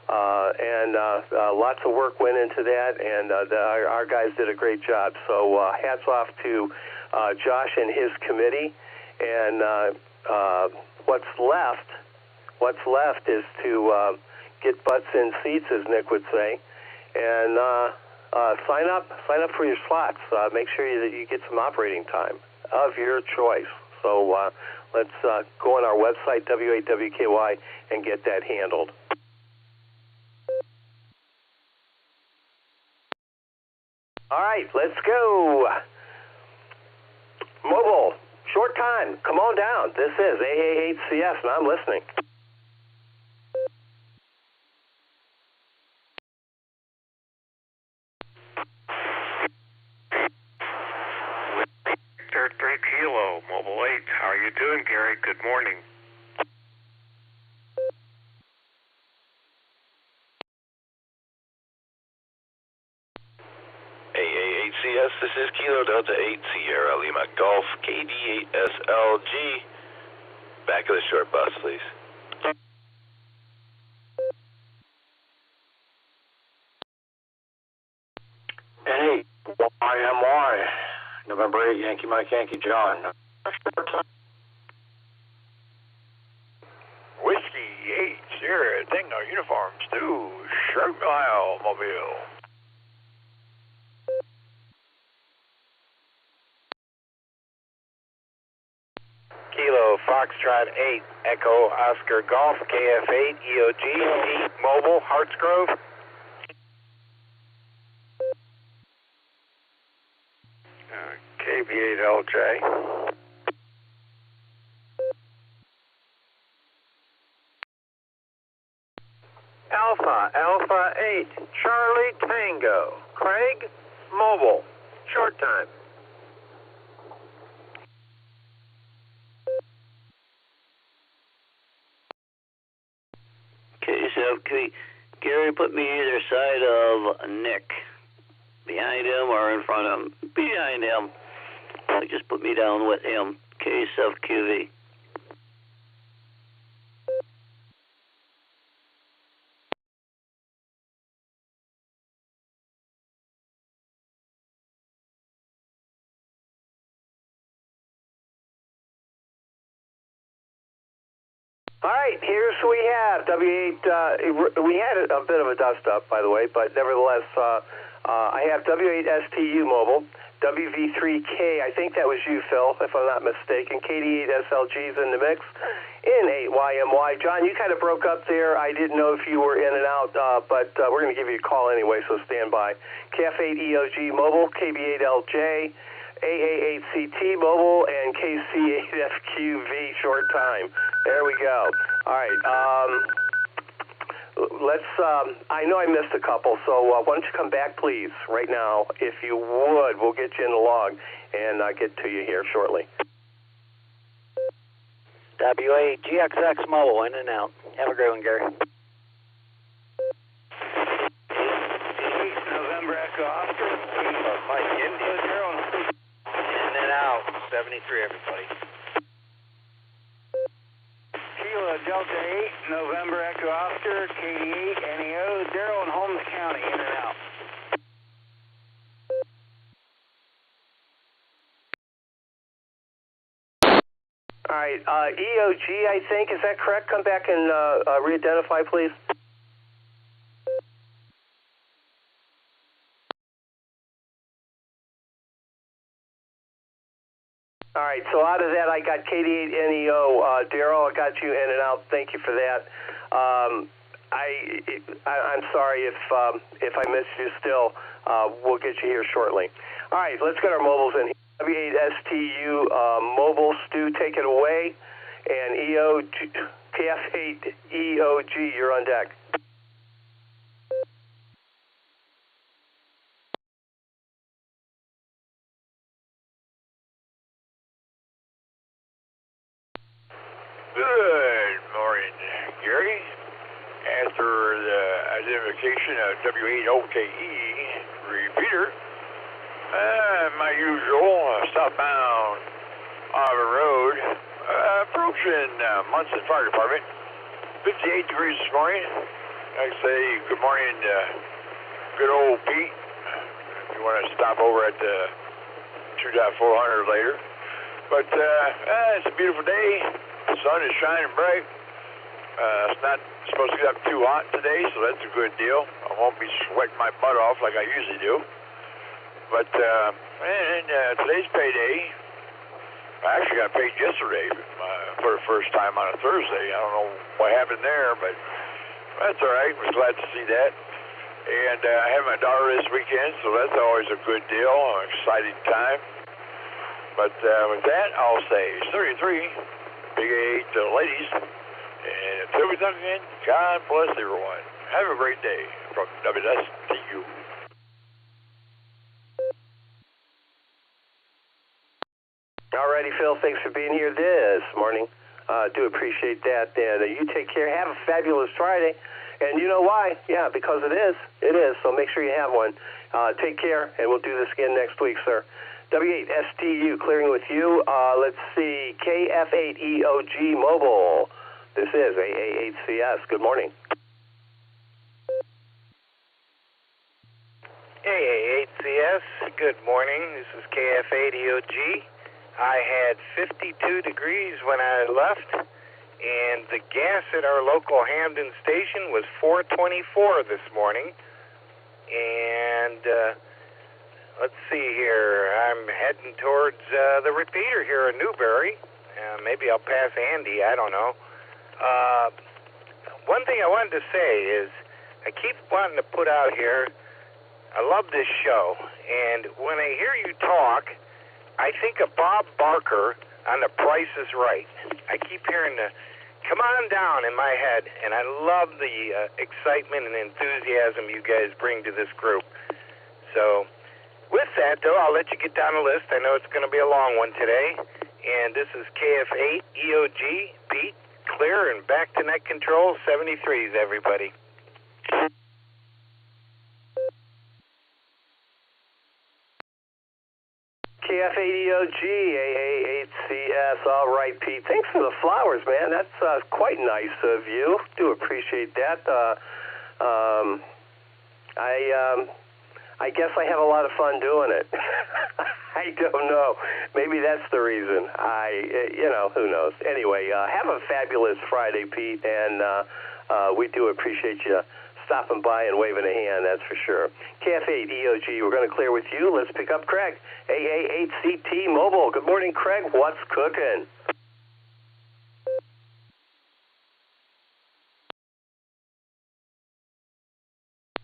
And lots of work went into that, and our guys did a great job. So hats off to Josh and his committee. And what's left is to get butts in seats, as Nick would say, and sign up for your slots. Make sure that you get some operating time of your choice. So let's go on our website, W8WKY, and get that handled. All right, let's go. Mobile, short time, come on down. This is AA8CS, and I'm listening. Kilo, Mobile 8. How are you doing, Gary? Good morning. AAHCS, this is Kilo Delta 8 Sierra Lima Golf KD8SLG. Back of the short bus, please. Hey, YMY, November 8, Yankee Mike, Yankee John. Whiskey 8, Sierra, Dingo, Uniforms 2, Sharp Mile Mobile. Kilo Foxtrot 8, Echo Oscar Golf, KF8, EOG, 8 Mobile, Hartsgrove. KB8LJ. Alpha 8, Charlie Tango, Craig, Mobile, short time. Okay, so Gary, put me either side of Nick. Behind him or in front of him? Behind him. Just put me down with him. Case of QV. All right, here's who we have. W8, we had a bit of a dust-up, by the way, but nevertheless, I have W8STU Mobile, WV3K, I think that was you, Phil, if I'm not mistaken. KD8SLG's in the mix, in 8YMY. John, you kind of broke up there. I didn't know if you were in and out, but we're going to give you a call anyway, so stand by. KF8EOG Mobile, KB8LJ, AA8CT Mobile, and KC8FQV short time. There we go. All right. Let's, I know I missed a couple, so why don't you come back, please, right now. If you would, we'll get you in the log and get to you here shortly. WA GXX Mobile, in and out. Have a great one, Gary. November Echo Oscar, Mike India, in and out. 73, everybody. Kilo Delta 8, November Echo Oscar, KD8, NEO, Daryl in Holmes County, in and out. All right, EOG, I think, is that correct? Come back and re-identify, please. All right, so out of that, I got KD8NEO. Daryl, I got you in and out. Thank you for that. I'm sorry if I missed you still. We'll get you here shortly. All right, let's get our mobiles in here. W8STU Mobile, Stu, take it away. And KF8EOG, you're on deck. Good morning, Gary. After the identification of W8OKE repeater, my usual southbound Auburn Road, approaching Munson Fire Department, 58 degrees this morning. I say good morning to good old Pete. If you want to stop over at the 2.400 later. But it's a beautiful day. The sun is shining bright. It's not supposed to get up too hot today, so that's a good deal. I won't be sweating my butt off like I usually do. But today's payday. I actually got paid yesterday for the first time on a Thursday. I don't know what happened there, but that's all right. We're glad to see that. And I have my daughter this weekend, so that's always a good deal, an exciting time. But with that, I'll say 33, Big 8 to the ladies. And until we talk again, God bless everyone. Have a great day from WSTU. All righty, Phil. Thanks for being here this morning. Do appreciate that. And you take care. Have a fabulous Friday. And you know why? Yeah, because it is. It is. So make sure you have one. Take care, and we'll do this again next week, sir. W8STU, clearing with you. Let's see, KF8EOG Mobile. This is AA8CS. Good morning. AA8CS, good morning. This is KF8EOG. I had 52 degrees when I left, and the gas at our local Hamden station was $4.24 this morning. And let's see here. I'm heading towards the repeater here in Newberry. Maybe I'll pass Andy. I don't know. One thing I wanted to say is I keep wanting to put out here, I love this show, and when I hear you talk, I think of Bob Barker on The Price is Right. I keep hearing the come on down in my head, and I love the excitement and enthusiasm you guys bring to this group. So with that, though, I'll let you get down the list. I know it's going to be a long one today. And this is KF8EOG, beat, clear, and back to net control, 73s, everybody. KF8EOG, AA8CS. All right, Pete. Thanks for the flowers, man. That's quite nice of you. Do appreciate that. I guess I have a lot of fun doing it. I don't know. Maybe that's the reason. Who knows? Anyway, have a fabulous Friday, Pete, and we do appreciate you stopping by and waving a hand, that's for sure. KF8EOG, we're going to clear with you. Let's pick up Craig, AA8CT Mobile. Good morning, Craig. What's cooking?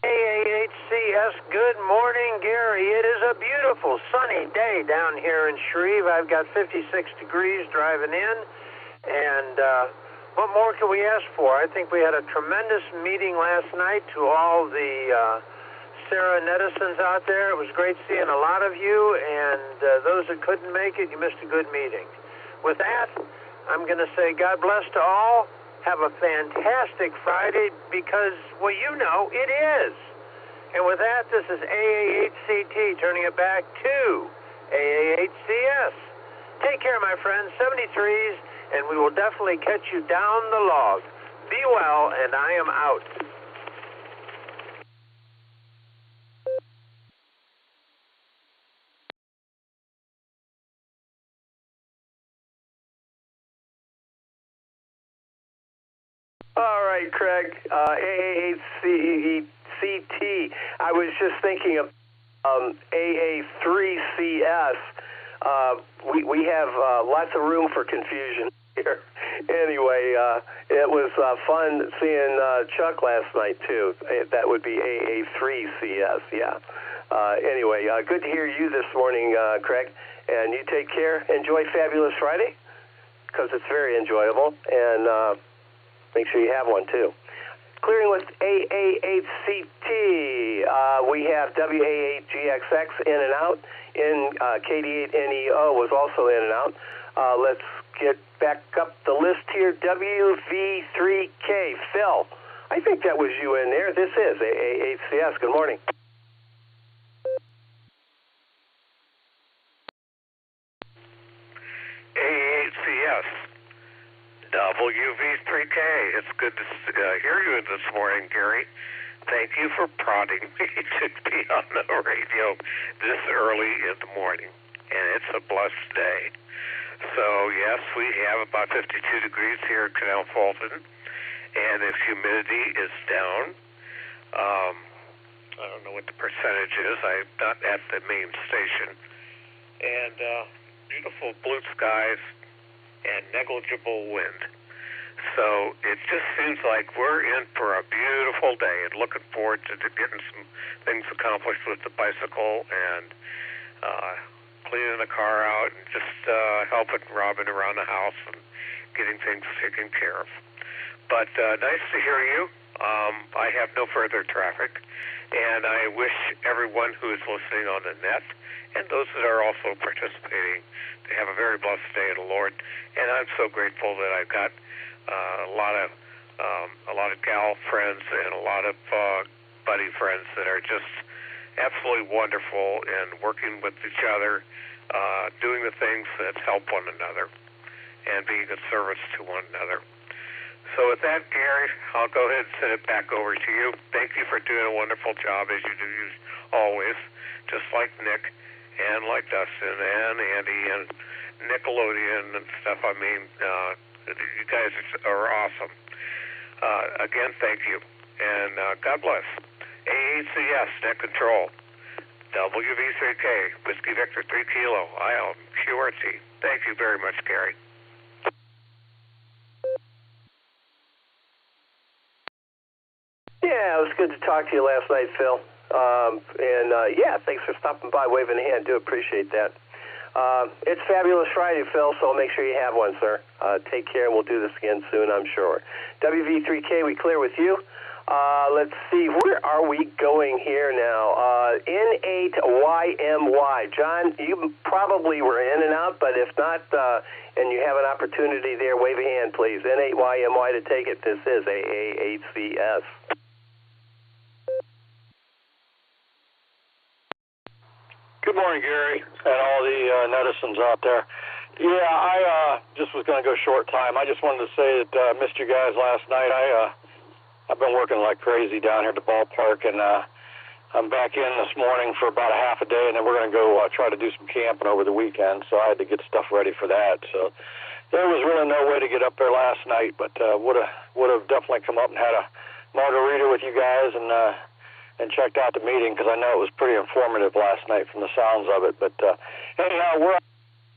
AA8CS, good morning, Gary. It is a beautiful sunny day down here in Shreve. I've got 56 degrees driving in, and what more can we ask for? I think we had a tremendous meeting last night to all the Sarah Nettisons out there. It was great seeing a lot of you, and those that couldn't make it, you missed a good meeting. With that, I'm going to say God bless to all. Have a fantastic Friday because, well, you know, it is. And with that, this is AA8CT turning it back to AA8CS. Take care, my friends. 73s, and we will definitely catch you down the log. Be well, and I am out. All right, Craig, AA8CT. I was just thinking of AA3CS. We have lots of room for confusion here. Anyway, it was fun seeing Chuck last night, too. That would be AA3CS, yeah. Anyway, good to hear you this morning, Craig. And you take care. Enjoy Fabulous Friday, because it's very enjoyable. And make sure you have one, too. Clearing with AA8CT. We have WA8GXX in and out. KD8NEO was also in and out. Let's get back up the list here. WV3K. Phil, I think that was you in there. This is AA8CS. Good morning. AA8CS. WV3K. It's good to hear you this morning, Gary. Thank you for prodding me to be on the radio this early in the morning. And it's a blessed day. So, yes, we have about 52 degrees here in Canal Fulton. And the humidity is down. I don't know what the percentage is. I'm not at the main station. And beautiful blue skies and negligible wind. So it just seems like we're in for a beautiful day and looking forward to getting some things accomplished with the bicycle and cleaning the car out and just helping Robin around the house and getting things taken care of. But nice to hear you. I have no further traffic, and I wish everyone who is listening on the net and those that are also participating to have a very blessed day of the Lord. And I'm so grateful that I've got a lot of gal friends and a lot of buddy friends that are just absolutely wonderful in working with each other, doing the things that help one another, and being of service to one another. So with that, Gary, I'll go ahead and send it back over to you. Thank you for doing a wonderful job, as you do always, just like Nick and like Dustin and Andy and Nickelodeon and stuff. I mean, you guys are awesome. Again, thank you. And God bless. AHCS, Net Control. WV3K, Whiskey Victor 3 Kilo, IL, QRT. Thank you very much, Gary. Yeah, it was good to talk to you last night, Phil. Yeah, thanks for stopping by, waving a hand. Do appreciate that. It's Fabulous Friday, Phil, so make sure you have one, sir. Take care, and we'll do this again soon, I'm sure. WV3K, we clear with you. Let's see, where are we going here now? N8YMY. John, you probably were in and out, but if not, and you have an opportunity there, wave a hand, please. N8YMY to take it. This is AAHCS. Good morning, Gary, and all the netizens out there. Yeah, I just was going to go short time. I just wanted to say that I missed you guys last night. I've been working like crazy down here at the ballpark, and I'm back in this morning for about a half a day, and then we're going to go try to do some camping over the weekend, so I had to get stuff ready for that. So there was really no way to get up there last night, but would have definitely come up and had a margarita with you guys and checked out the meeting, because I know it was pretty informative last night from the sounds of it. But anyhow, we're at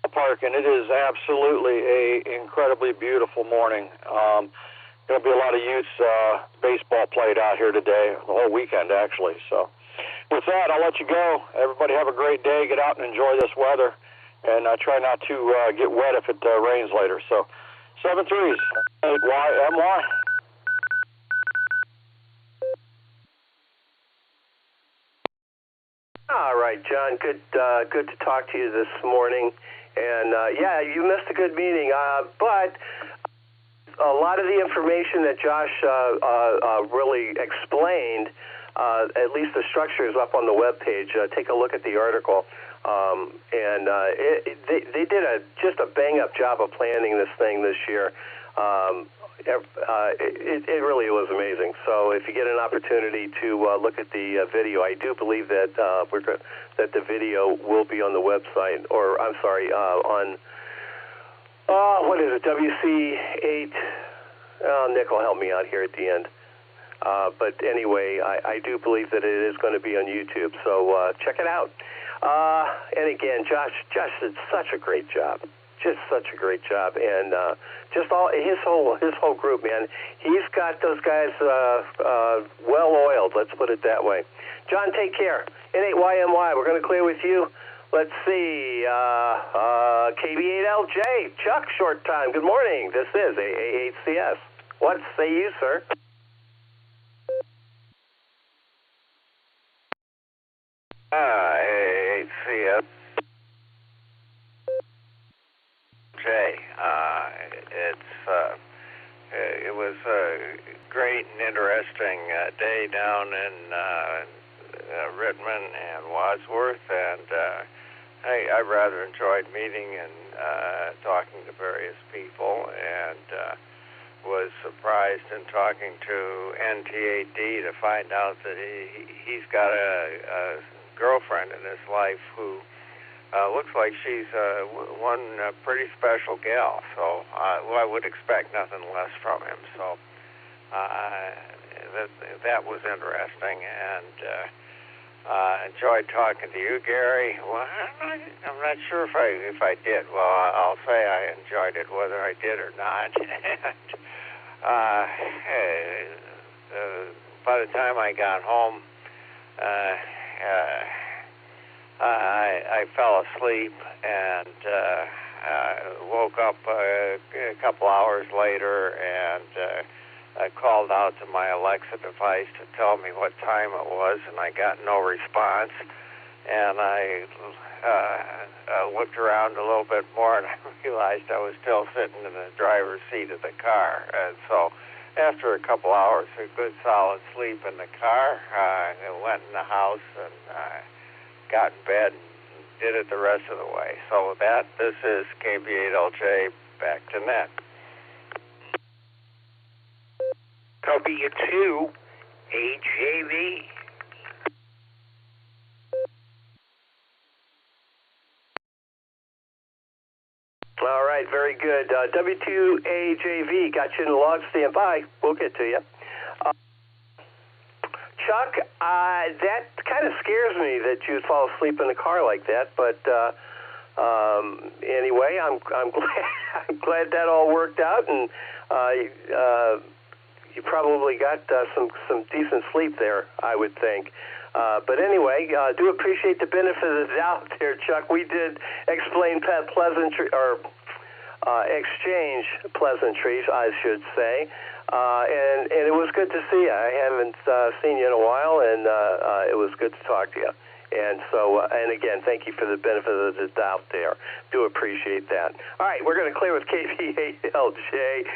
the park, and it is absolutely a incredibly beautiful morning. Going to be a lot of youth baseball played out here today, the whole weekend actually. So with that, I'll let you go. Everybody have a great day. Get out and enjoy this weather, and try not to get wet if it rains later. So 7-3s, 8YMY. All right, John. Good to talk to you this morning. And yeah, you missed a good meeting, but a lot of the information that Josh really explained, at least the structure is up on the web page. Take a look at the article, and they did just a bang up job of planning this thing this year. It really was amazing. So if you get an opportunity to look at the video, I do believe that that the video will be on the website, or I'm sorry, on what is it, WC8? Nick will help me out here at the end. But anyway, I do believe that it is going to be on YouTube. So check it out. And again, Josh did such a great job. Just such a great job, and just all his whole group, man. He's got those guys well oiled. Let's put it that way. John, take care. N8YMY. We're going to clear with you. Let's see. KB8LJ. Chuck, short time. Good morning. This is AAHCS. What say you, sir? AAHCS. It was a great and interesting day down in Rittman and Wadsworth, and I rather enjoyed meeting and talking to various people, and was surprised in talking to NTAD to find out that he's got a girlfriend in his life who looks like she's one pretty special gal, so I would expect nothing less from him. So that was interesting, and enjoyed talking to you, Gary. Well, I'm not sure if I did. Well, I'll say I enjoyed it, whether I did or not. By the time I got home, I fell asleep and woke up a couple hours later, and I called out to my Alexa device to tell me what time it was, and I got no response. and I looked around a little bit more, and I realized I was still sitting in the driver's seat of the car. And so after a couple hours of good solid sleep in the car, I went in the house and got in bed and did it the rest of the way. So with that, this is KB8LJ, back to net. W2 AJV. All right, very good. W2AJV, got you in the log, stand by. We'll get to you. Chuck, that kind of scares me that you'd fall asleep in the car like that, but anyway, I'm glad that all worked out, and you probably got some decent sleep there, I would think. But anyway, do appreciate the benefit of the doubt there, Chuck. We did explain pleasantry or exchange pleasantries, I should say, and it was good to see you. I haven't seen you in a while, and it was good to talk to you. And so, and again, thank you for the benefit of the doubt there. Do appreciate that. All right, we're going to clear with KB8LJ.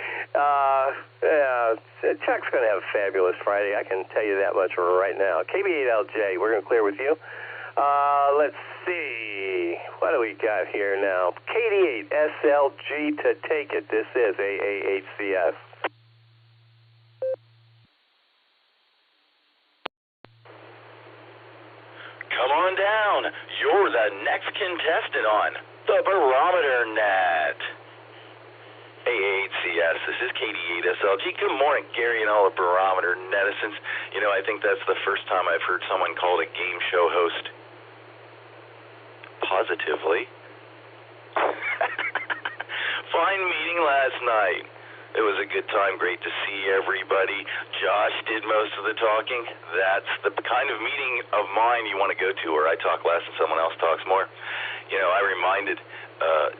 Chuck's going to have a fabulous Friday. I can tell you that much right now. KB8LJ, we're going to clear with you. Let's see. What do we got here now? KD8SLG to take it. This is AAHCS. Come on down. You're the next contestant on the Barometer Net. AAHCS, this is KD8SLG. Good morning, Gary and all the Barometer Netizens. You know, I think that's the first time I've heard someone called a game show host positively. Fine meeting last night. It was a good time. Great to see everybody. Josh did most of the talking. That's the kind of meeting of mine you want to go to, where I talk less and someone else talks more. You know, I reminded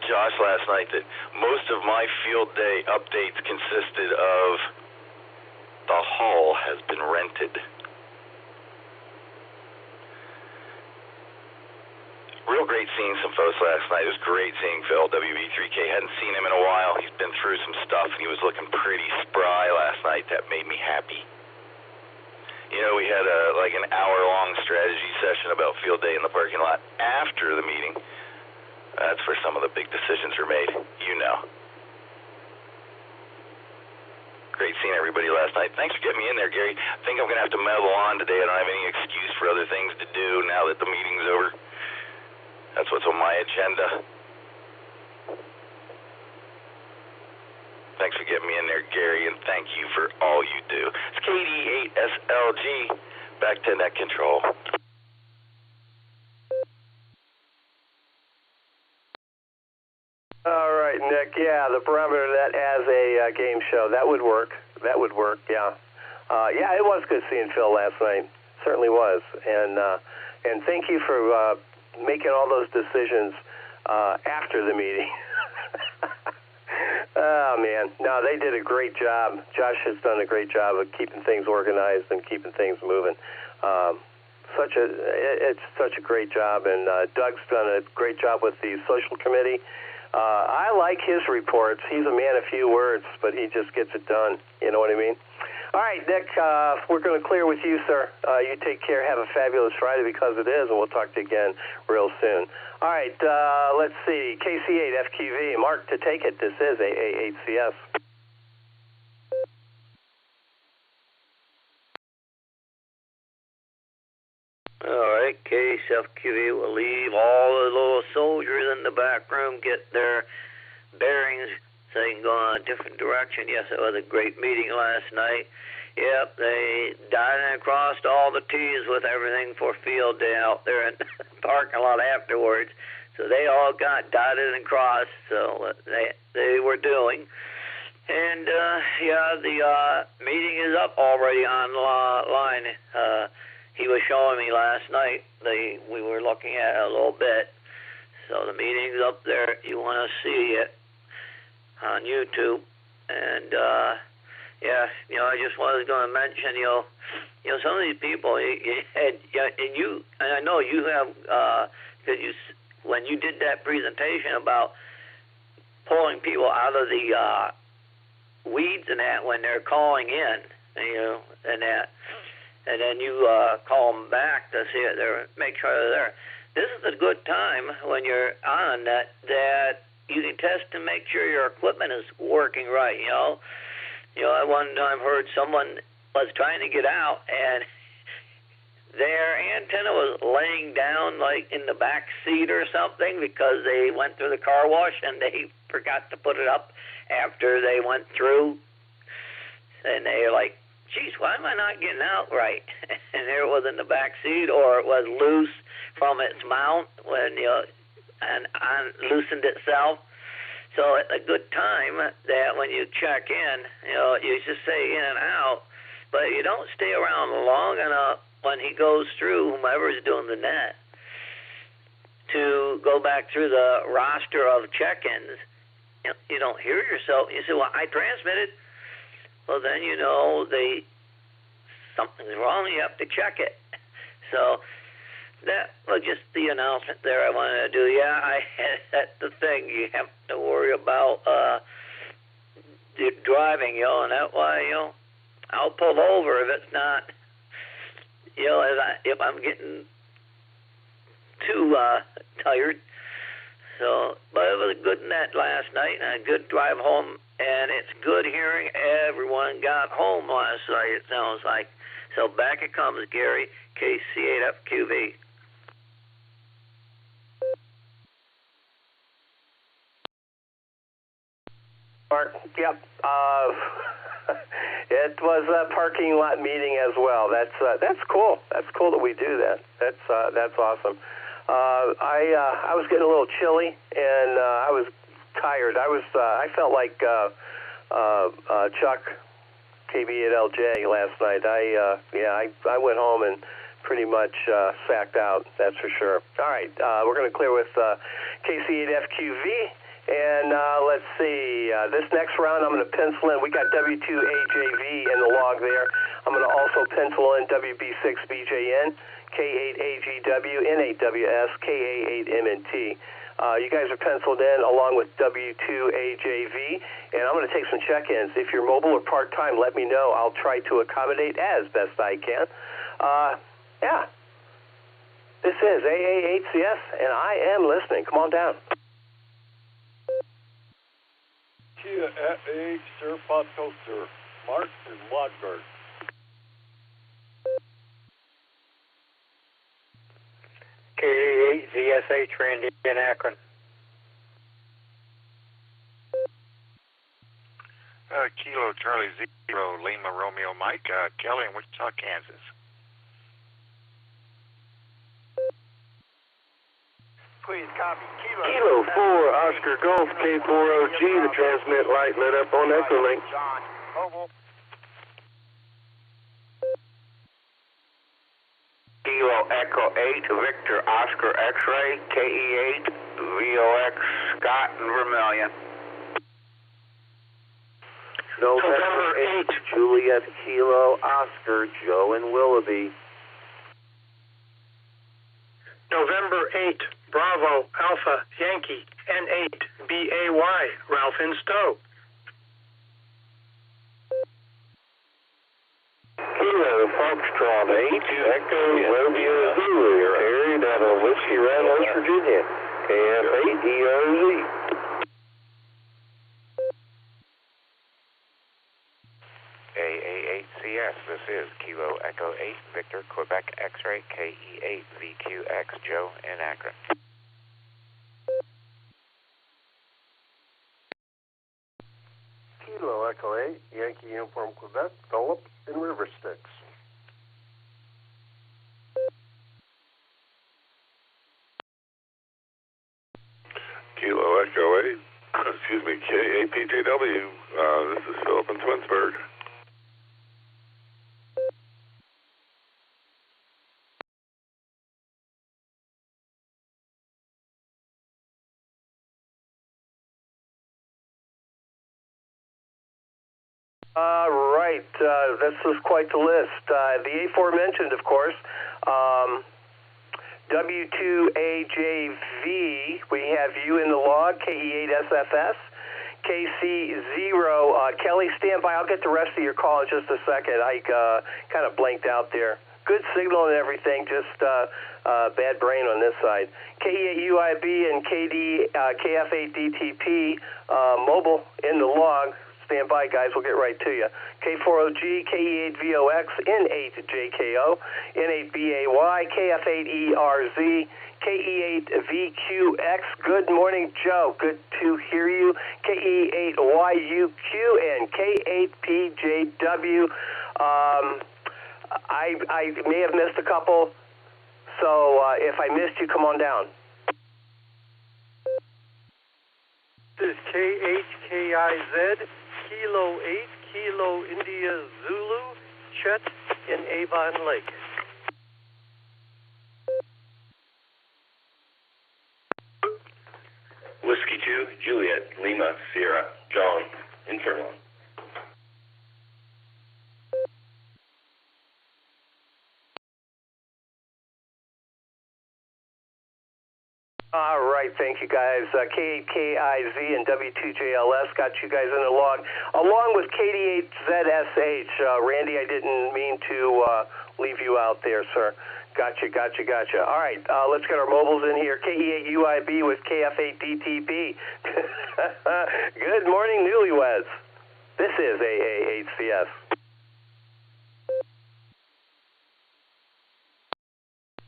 Josh last night that most of my field day updates consisted of the hall has been rented. Real great seeing some folks last night. It was great seeing Phil, WB3K. Hadn't seen him in a while. He's been through some stuff, and he was looking pretty spry last night. That made me happy. You know, we had like an hour-long strategy session about field day in the parking lot after the meeting. That's where some of the big decisions are made, you know. Great seeing everybody last night. Thanks for getting me in there, Gary. I think I'm going to have to meddle on today. I don't have any excuse for other things to do now that the meeting's over. That's what's on my agenda. Thanks for getting me in there, Gary, and thank you for all you do. It's KD8SLG, back to net control. All right, Nick. Yeah, the Barometer Net as a game show. That would work. That would work, yeah. Yeah, it was good seeing Phil last night. Certainly was. And thank you for making all those decisions after the meeting. Oh, man. No, they did a great job. Josh has done a great job of keeping things organized and keeping things moving. It's such a great job, and Doug's done a great job with the social committee. I like his reports. He's a man of few words, but he just gets it done. You know what I mean? All right, Nick, we're going to clear with you, sir. You take care. Have a fabulous Friday, because it is, and we'll talk to you again real soon. All right, let's see. KC8FQV, Mark to take it. This is AAHCS. All right, KCFQV will leave all the little soldiers in the back room, get their bearings so they can go in a different direction. Yes, it was a great meeting last night. Yep, they dotted and crossed all the T's with everything for field day out there in the parking lot afterwards. So they all got dotted and crossed, so they were doing. And, yeah, the meeting is up already online. He was showing me last night. We were looking at it a little bit. So the meeting's up there. You want to see it on YouTube. And, yeah, you know, I just was going to mention, you know, some of these people, and I know you have, because when you did that presentation about pulling people out of the weeds and that when they're calling in, and that, and then you call them back to see it there, make sure they're there. This is a good time when you're on that you can test to make sure your equipment is working right. I one time heard someone was trying to get out and their antenna was laying down like in the back seat or something because they went through the car wash and they forgot to put it up after they went through, and they were like, geez, why am I not getting out right? And there it was in the back seat, or it was loose from its mount when and loosened itself. So it's a good time that when you check in, you just say in and out, but you don't stay around long enough when he goes through, whomever's doing the net, to go back through the roster of check-ins. You don't hear yourself. You say, well, I transmitted. Well, then something's wrong. You have to check it. So that was just the announcement there I wanted to do. Yeah, that's the thing. You have to worry about driving, and that's why, I'll pull over if it's not, if I'm getting too tired. So, but it was a good net last night and a good drive home, and it's good hearing everyone got home last night, it sounds like. So back it comes, Gary, KC8FQV. Mark, yep. It was a parking lot meeting as well. That's cool. That's cool that we do that. That's awesome. I was getting a little chilly and I was tired. I felt like Chuck KB at LJ last night. I went home and pretty much sacked out. That's for sure. All right, we're going to clear with KC8FQV. And let's see, this next round I'm going to pencil in, we got W2AJV in the log there. I'm going to also pencil in WB6BJN, K8AGW, N8WS, KA8MNT. You guys are penciled in along with W2AJV, and I'm going to take some check-ins. If you're mobile or part-time, let me know. I'll try to accommodate as best I can. This is AA8CS, and I am listening. Come on down. Kia FA, Sir Pato, Sir Mark and Wadberg. KA8 ZSH, Randy in Akron. Kilo Charlie 0 Lima Romeo Mike, Kelly in Wichita, Kansas. Please copy. Kilo 4 Oscar Golf K4OG, the transmit light lit up on EchoLink. Kilo Echo 8 Victor Oscar X-Ray KE8 VOX Scott and Vermilion. November 8 Juliet Kilo Oscar Joe and Willoughby. November 8 Bravo Alpha Yankee N8 BAY Ralph in Stowe. Kilo Foxtrot 8 Echo Romeo Zulu, area out of Whiskey Red, West Virginia. KF8 ERZ. AA8CS, this is Kilo Echo 8 Victor Quebec X-Ray KE8 VQX Joe in Akron. Kilo Echo 8 Yankee Uniform Quebec Philip in River Styx. Kilo Echo 8, excuse me, KAPJW, this is Philip in Twinsburg. Right. This was quite the list. The aforementioned, of course. W2AJV, we have you in the log, KE8SFS. KC0, Kelly, stand by. I'll get the rest of your call in just a second. I kind of blanked out there. Good signal and everything, just bad brain on this side. KE8UIB and KF8DTP, mobile in the log. Stand by, guys. We'll get right to you. K4OG, KE8VOX, N8JKO, N8BAY, KF8ERZ, KE8VQX. Good morning, Joe. Good to hear you. KE8YUQ and K8PJW. I may have missed a couple, so if I missed you, come on down. This is KHKIZ, Kilo 8, Kilo India Zulu, Chet in Avon Lake. Whiskey 2, Juliet, Lima, Sierra, John, internal. All right, thank you guys. K8KIZ and W2JLS got you guys in the log, along with KD8ZSH. Randy, I didn't mean to leave you out there, sir. Gotcha. All right, let's get our mobiles in here. KE8UIB with KF8DTP. Good morning, newlyweds. This is AA8CS.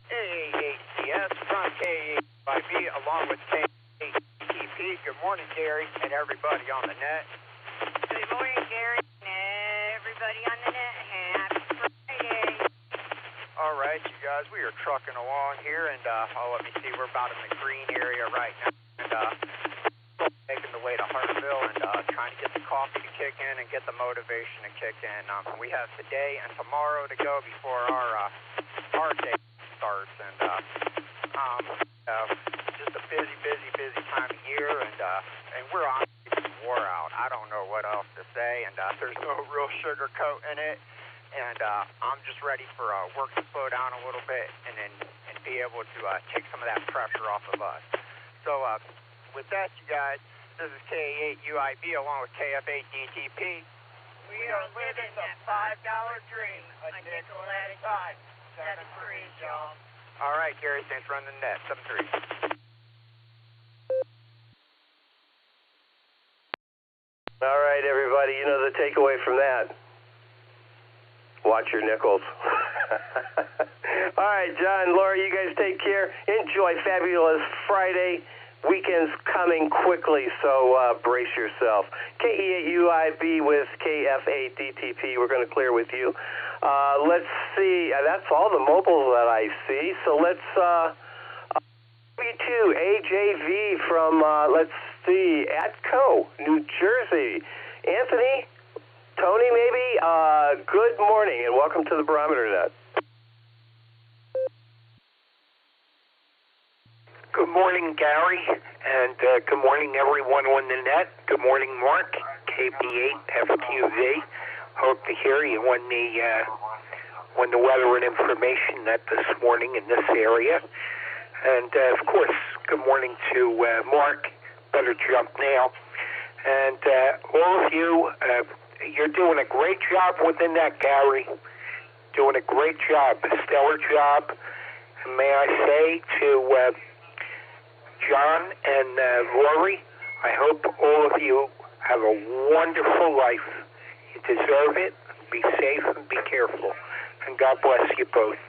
AA8CS from KE8UIB along with KF8DTP. Good morning, Gary, and everybody on the net. Good morning, Gary, and everybody on the net. Happy Friday. All right, you guys, we are trucking along here, and let me see, we're about in the green area right now, and making the way to Hartville, and trying to get the coffee to kick in and get the motivation to kick in. We have today and tomorrow to go before our day starts, and just a busy time of year, and we're honestly wore out. I don't know what else to say, and there's no real sugarcoat in it. And I'm just ready for work to slow down a little bit and be able to take some of that pressure off of us. So with that, you guys, this is KE8UIB along with KF8DTP. We are living that $5 dream, a nickel at a time. 7-3, y'all. All right, Gary, thanks for running the net. 7-3. All right, everybody, you know the takeaway from that. Watch your nickels. All right, John, Laura, you guys take care. Enjoy fabulous Friday. Weekend's coming quickly, so brace yourself. KE8UIB with KF8DTP. We're going to clear with you. Let's see. That's all the mobiles that I see. So let's W2AJV from, let's see, Atco, New Jersey. Anthony? Tony, maybe? Good morning, and welcome to the Barometer Net. Good morning, Gary, and good morning, everyone on the net. Good morning, Mark, KB8FQV. Hope to hear you on the weather and information net this morning in this area. And, of course, good morning to Mark. Better jump now. And all of you... you're doing a great job with the net, Gary. Doing a great job, a stellar job. And may I say to John and Lori, I hope all of you have a wonderful life. You deserve it. Be safe and be careful. And God bless you both.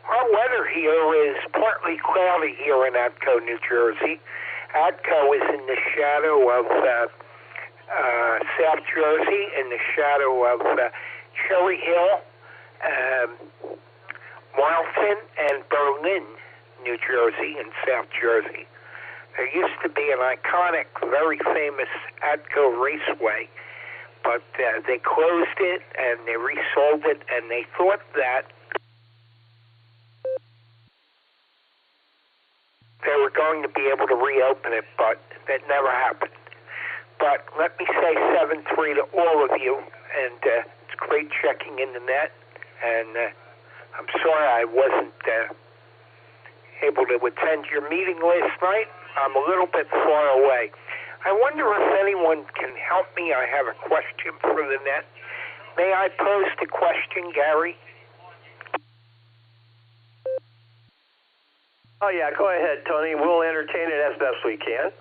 Our weather here is partly cloudy here in Atco, New Jersey. Atco is in the shadow of South Jersey, in the shadow of Cherry Hill, Marlton, and Berlin, New Jersey, and South Jersey. There used to be an iconic, very famous Atco Raceway, but they closed it and they resold it, and they thought that they were going to be able to reopen it, but that never happened. But let me say 7-3 to all of you, and it's great checking in the net. And I'm sorry I wasn't able to attend your meeting last night. I'm a little bit far away. I wonder if anyone can help me. I have a question for the net. May I pose the question, Gary? Oh, yeah, go ahead, Tony. We'll entertain it as best we can.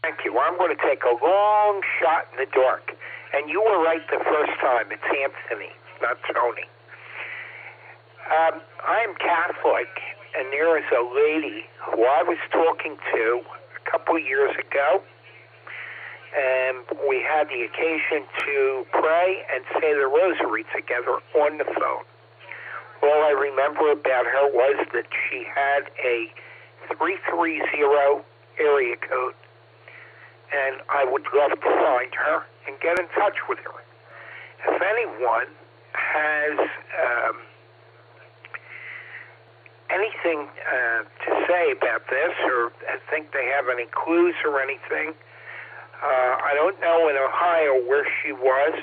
Thank you. Well, I'm going to take a long shot in the dark. And you were right the first time. It's Anthony, not Tony. I'm Catholic, and there is a lady who I was talking to a couple of years ago, and we had the occasion to pray and say the rosary together on the phone. All I remember about her was that she had a 330 area code, and I would love to find her and get in touch with her. If anyone has anything to say about this, or think they have any clues or anything, I don't know in Ohio where she was,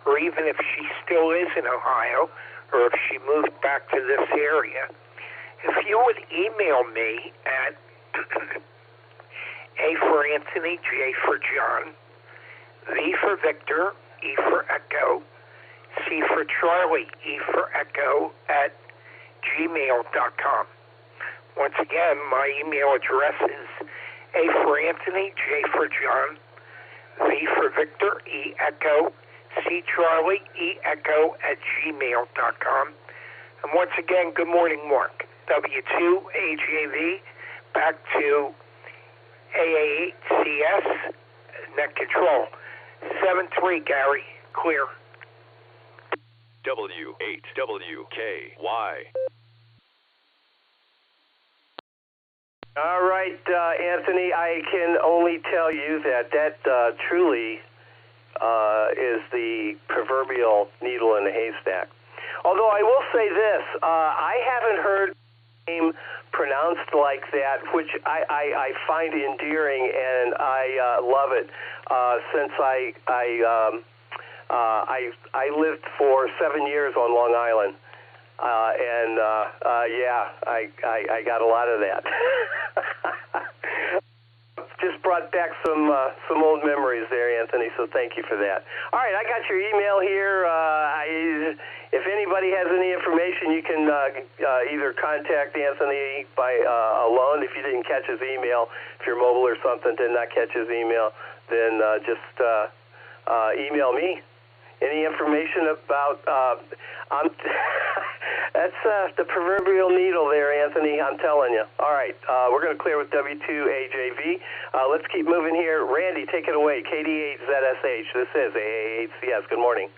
or even if she still is in Ohio, or if she moved back to this area. If you would email me at A for Anthony, J for John, V for Victor, E for Echo, C for Charlie, E for Echo, at gmail.com. Once again, my email address is A for Anthony, J for John, V for Victor, E Echo, C Charlie, E Echo, at gmail.com. And once again, good morning, Mark. W2AJV, back to AA8CS, net control. 7-3, Gary, clear. W8WKY. All right, Anthony, I can only tell you that truly is the proverbial needle in the haystack. Although I will say this, I haven't heard the name pronounced like that, which I find endearing, and I love it. Since I lived for 7 years on Long Island, I got a lot of that. Just brought back some old memories there, Anthony, so thank you for that. All right, I got your email here. If anybody has any information, you can either contact Anthony by alone if you didn't catch his email. If you're mobile or something, did not catch his email, then just email me. Any information about... that's the proverbial needle there, Anthony, I'm telling you. All right, we're going to clear with W2AJV. Let's keep moving here. Randy, take it away. KD8ZSH. This is AA8CS. Good morning.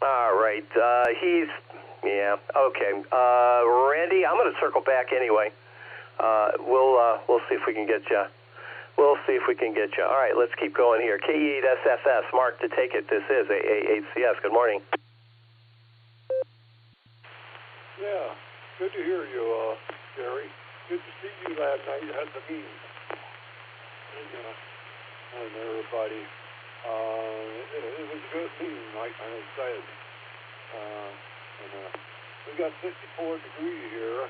All right, okay. Randy, I'm going to circle back anyway. We'll see if we can get you. All right, let's keep going here. KE8SFS, Mark to take it. This is AA8CS. Good morning. Yeah, good to hear you, Gary. Good to see you last night at the meeting. And everybody. It was a good meeting, like I said. We got 54 degrees here.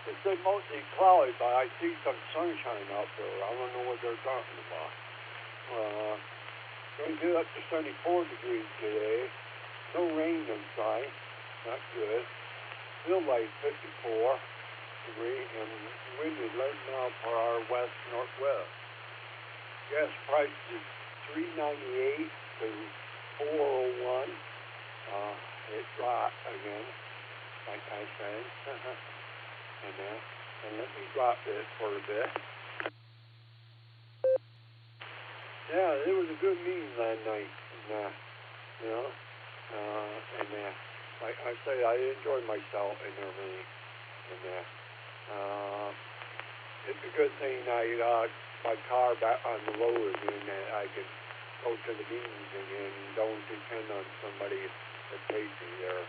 It said mostly cloudy, but I see some sunshine out there. I don't know what they're talking about. Going to get up to 74 degrees today. No rain inside. Not good. Still like 54 degrees, and wind is letting out for our west-northwest. Gas price is $3.98 to $4.01. It dropped again, like I said. And let me drop this for a bit. Yeah, it was a good meeting that night. And like I say, I enjoyed myself in their meeting. And it's a good thing I my car back on the road, and I can go to the meetings and don't depend on somebody that takes me there.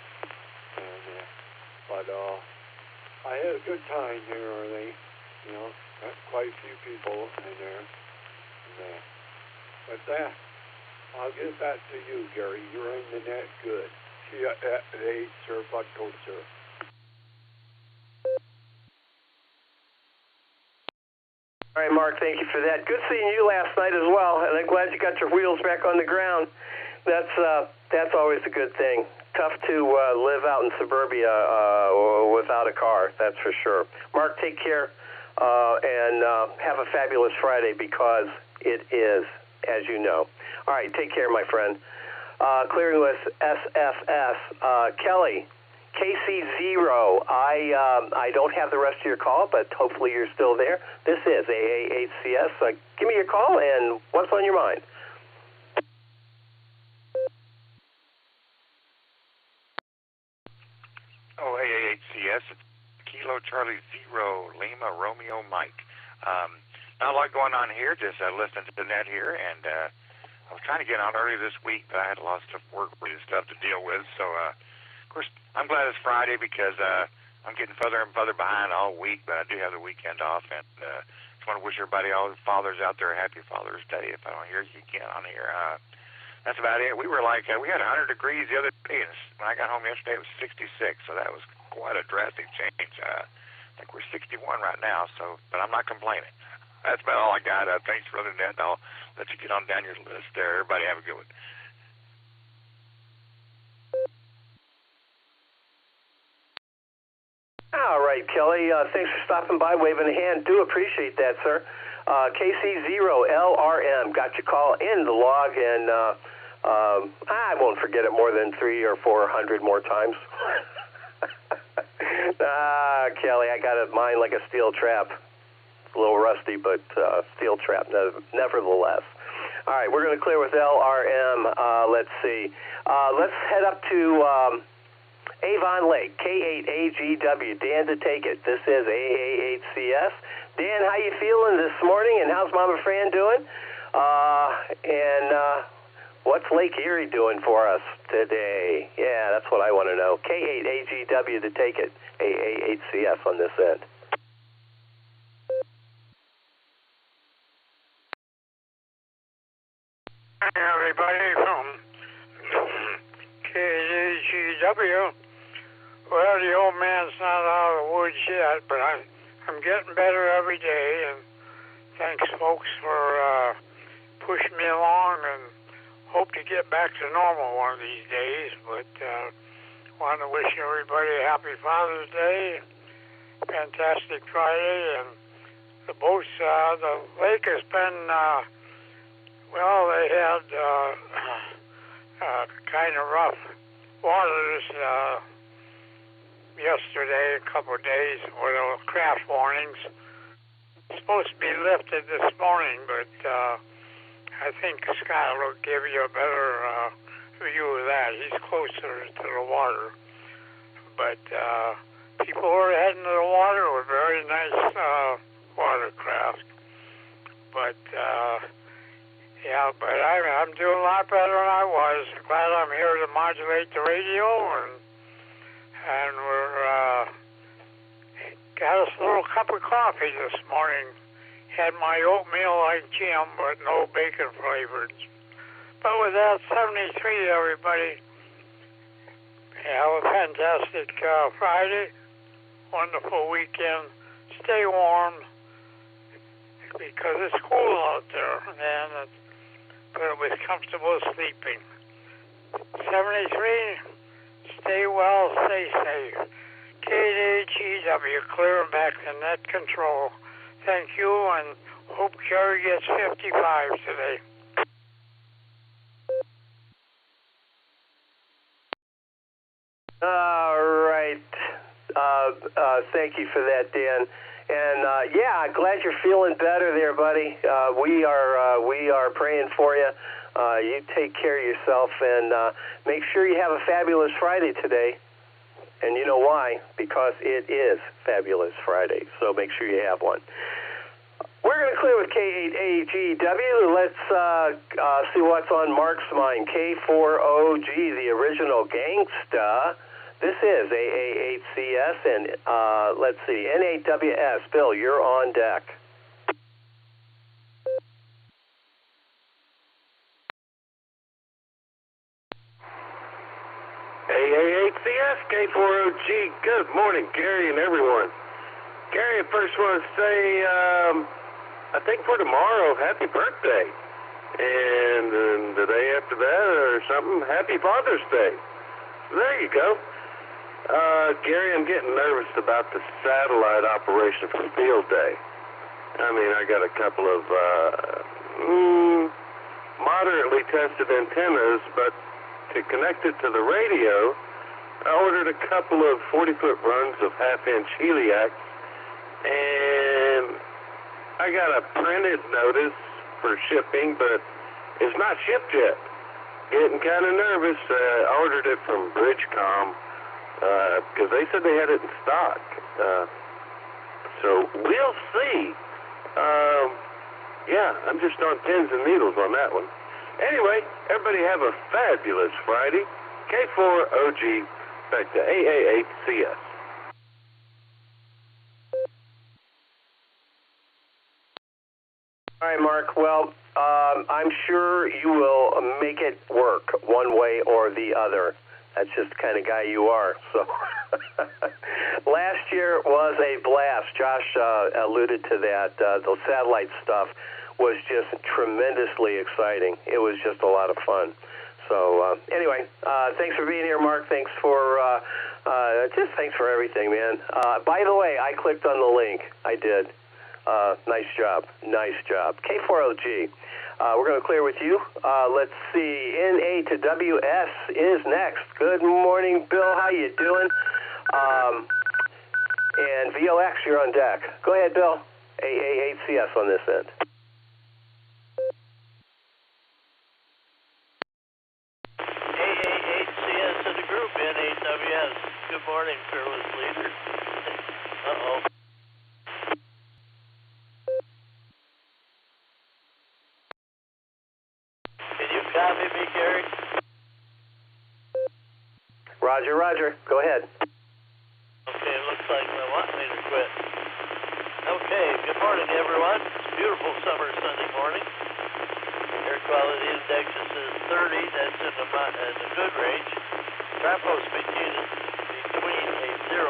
And, but I had a good time here, Arlie. You know, got quite a few people in there. And, but that, I'll get back to you, Gary. You're in the net good. See you at 8, sir. But go, sir. All right, Mark, thank you for that. Good seeing you last night as well, and I'm glad you got your wheels back on the ground. That's always a good thing. Tough to live out in suburbia without a car, that's for sure. Mark, take care, and have a fabulous Friday, because it is, as you know. All right, take care, my friend. Clearing with SFS, Kelly. KC0, I don't have the rest of your call, but hopefully you're still there. This is AAHCS. Give me your call, and what's on your mind? Oh, AAHCS, it's Kilo Charlie 0, Lima Romeo Mike. Not a lot going on here, just listening to the net here, and I was trying to get on early this week, but I had lots of work-related stuff to deal with, so of course, I'm glad it's Friday, because I'm getting further and further behind all week, but I do have the weekend off, and just want to wish everybody, all the fathers out there, happy Father's Day. If I don't hear you again on here, that's about it. We were we had 100 degrees the other day, and when I got home yesterday, it was 66, so that was quite a drastic change. I think we're 61 right now, but I'm not complaining. That's about all I got. Thanks for the net, and I'll let you get on down your list there. Everybody have a good one. All right, Kelly, thanks for stopping by, waving a hand. Do appreciate that, sir. KC0LRM, got your call in the log, and I won't forget it more than 300 or 400 more times. Kelly, I got mine like a steel trap. A little rusty, but steel trap nevertheless. All right, we're going to clear with LRM. Let's see. Let's head up to Avon Lake, K8AGW. Dan to take it. This is AAHCS. Dan, how you feeling this morning, and how's Mama Fran doing? And what's Lake Erie doing for us today? Yeah, that's what I want to know. K8AGW to take it. AAHCS on this end. Hi, everybody from KAGW. Well, the old man's not out of the woods yet, but I'm getting better every day, and thanks, folks, for pushing me along, and hope to get back to normal one of these days. But want to wish everybody a happy Father's Day, fantastic Friday, and the boats, the lake has been, well, they had kind of rough waters yesterday, a couple of days, with craft warnings. It's supposed to be lifted this morning, but I think Scott will give you a better view of that. He's closer to the water. But people who are heading to the water with very nice watercraft. But yeah, but I'm doing a lot better than I was. Glad I'm here to modulate the radio, and we're got us a little cup of coffee this morning. Had my oatmeal like Jim, but no bacon flavored. But with that, 73, everybody. Have a fantastic Friday, wonderful weekend. Stay warm, because it's cool out there, and but it was comfortable sleeping. 73, stay well, stay safe. KAGW, clearing back the net control. Thank you, and hope Jerry gets 55 today. All right. Thank you for that, Dan. And yeah, glad you're feeling better there, buddy. We are praying for you. You take care of yourself, and make sure you have a fabulous Friday today. And you know why? Because it is Fabulous Friday. So make sure you have one. We're going to clear with K8AGW. Let's see what's on Mark's mind. K4OG, the original gangsta. This is AA8CS, and let's see, N8WS. Bill, you're on deck. AA8CS, K4OG. Good morning, Gary and everyone. Gary, I first want to say, I think for tomorrow, happy birthday. And then the day after that or something, happy Father's Day. So there you go. Gary, I'm getting nervous about the satellite operation for Field Day. I mean, I got a couple of moderately tested antennas, but to connect it to the radio, I ordered a couple of 40-foot runs of half-inch heliacs, and I got a printed notice for shipping, but it's not shipped yet. Getting kind of nervous. I ordered it from Bridgecom because they said they had it in stock. So we'll see. Yeah, I'm just on pins and needles on that one. Anyway, everybody have a fabulous Friday. K4OG, back to AA8CS. All right, Mark. Well, I'm sure you will make it work one way or the other. That's just the kind of guy you are. So, last year was a blast. Josh alluded to that. The satellite stuff was just tremendously exciting. It was just a lot of fun. So, anyway, thanks for being here, Mark. Thanks for thanks for everything, man. By the way, I clicked on the link. I did. Nice job. Nice job. K4OG. We're going to clear with you. Let's see. NA to WS is next. Good morning, Bill. How you doing? And VOX, you're on deck. Go ahead, Bill. AA8CS on this end. AA8CS to the group, NAWS. Good morning, fearless leader. Uh-oh. Can you copy me, Gary? Roger, Roger. Go ahead. Okay, it looks like they want me to quit. Okay, good morning, everyone. It's a beautiful summer Sunday morning. Air quality index is 30. That's in the good range. Trapo's between a 0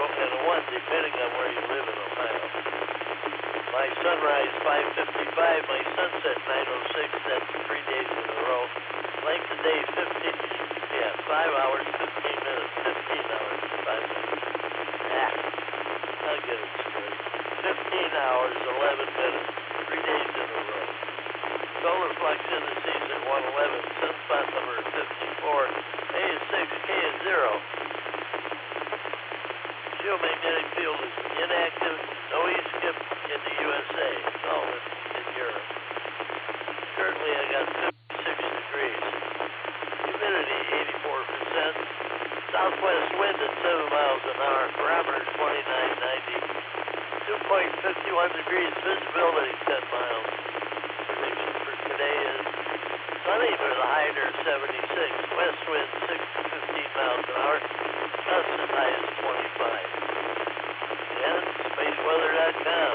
and a 1, depending on where you live in Ohio. My sunrise 5:55, my sunset 9:06. That's 3 days in a row. Length of day 5 hours, 15 minutes, 15 hours, 5 minutes. I'll get it straight. 15 hours, 11 minutes, 3 days in a row. Solar flux indices at 111, sunspot number 54, A is 6, K is 0. Geomagnetic field is inactive, no E-skip in the USA, it's all in Europe. Currently I got 56 degrees. Humidity 84%. Southwest wind at 7 miles an hour. Barometer 2990. 2.51 degrees. Visibility 10 miles. Prediction for today is sunny with a high near 76. West wind 6 to 15 miles an hour. Gusts as high as 25. And spaceweather.com.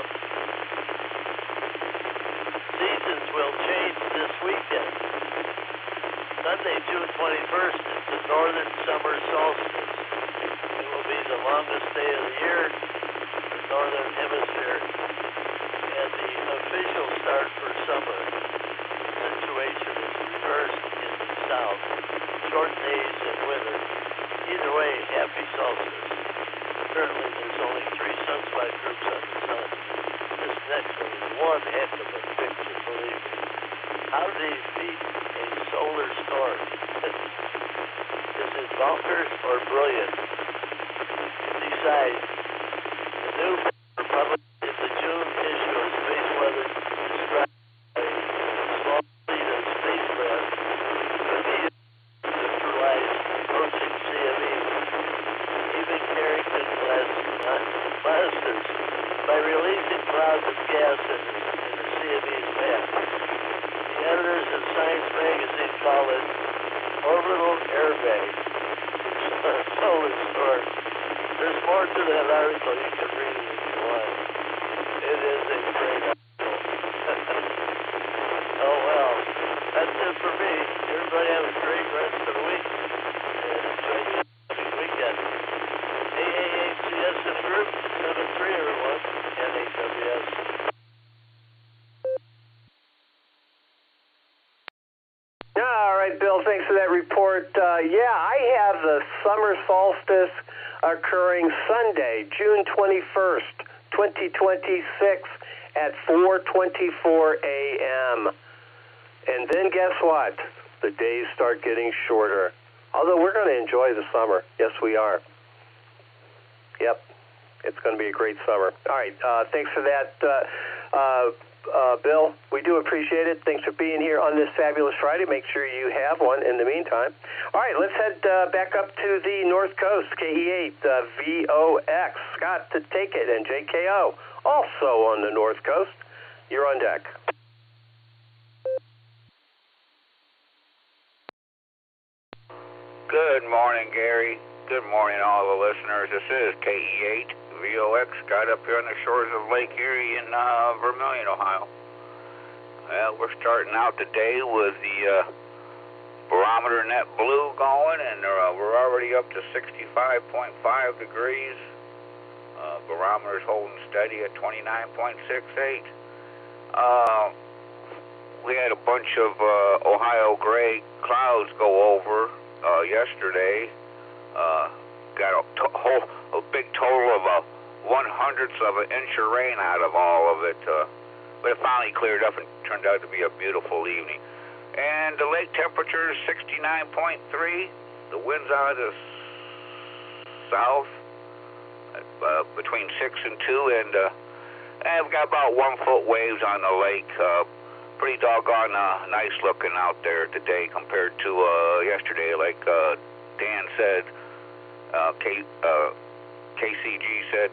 Seasons will change this weekend. Sunday, June 21st, is the northern summer solstice. It will be the longest day of the year in the northern hemisphere and the official start for summer. The situation is reversed in the south. Short days in winter. Either way, happy solstice. Currently, there's only 3 sunspot groups on the sun. This next one is one heck of a picture, believe me. How do they beat a solar storm? Is it bonkers or brilliant? You decide. The new Republic in the June issue of Space Weather described a small fleet of spacecraft needed to neutralize approaching CME. Even Carrington-class monsters by releasing clouds of gas in the Siamese man. The editors of Science magazine call it orbital airbag. Solar storage. There's more to that article. You can read it if you want. It is a great article. Oh well, that's it for me. Everybody have a great rest of the week and enjoy the upcoming weekend. AAHCS and group 7-3 everyone. NAWS. All right, Bill, thanks for that report. I have the summer solstice occurring Sunday, June 21st, 2026 at 4:24 a.m. And then guess what? The days start getting shorter. Although we're going to enjoy the summer. Yes, we are. Yep. It's going to be a great summer. All right. Thanks for that, Bill. We do appreciate it. Thanks for being here on this fabulous Friday. Make sure you have one in the meantime. All right. Let's head back up to the North Coast, KE8, VOX. Scott to take it, and JKO also on the North Coast. You're on deck. Good morning, Gary. Good morning, all the listeners. This is KE8 VOX, got up here on the shores of Lake Erie in Vermilion, Ohio. Well, we're starting out the day with the Barometer Net blue going, and we're already up to 65.5 degrees. Barometer's holding steady at 29.68. We had a bunch of Ohio gray clouds go over yesterday. Got a big total of 1/100th of an inch of rain out of all of it. But it finally cleared up and turned out to be a beautiful evening. And the lake temperature is 69.3. The wind's out of the south between 6 and 2, and we've got about 1 foot waves on the lake. Pretty doggone nice looking out there today compared to yesterday. Like Dan said, KCG said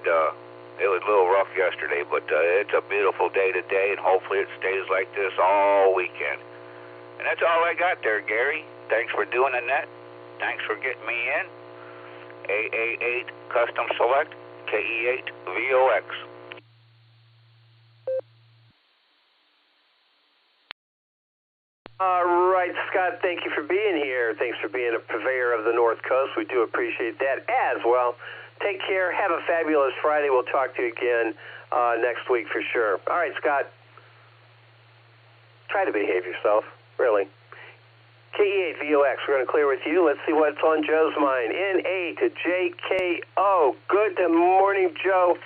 it was a little rough yesterday, but it's a beautiful day today, and hopefully it stays like this all weekend. And that's all I got there, Gary. Thanks for doing the net. Thanks for getting me in. AA8 Custom Select, KE8 VOX. All right, Scott, thank you for being here. Thanks for being a purveyor of the North Coast. We do appreciate that as well. Take care. Have a fabulous Friday. We'll talk to you again next week for sure. All right, Scott. Try to behave yourself, really. KE8 VOX, we're going to clear with you. Let's see what's on Joe's mind. NA to JKO. Good morning, Joe.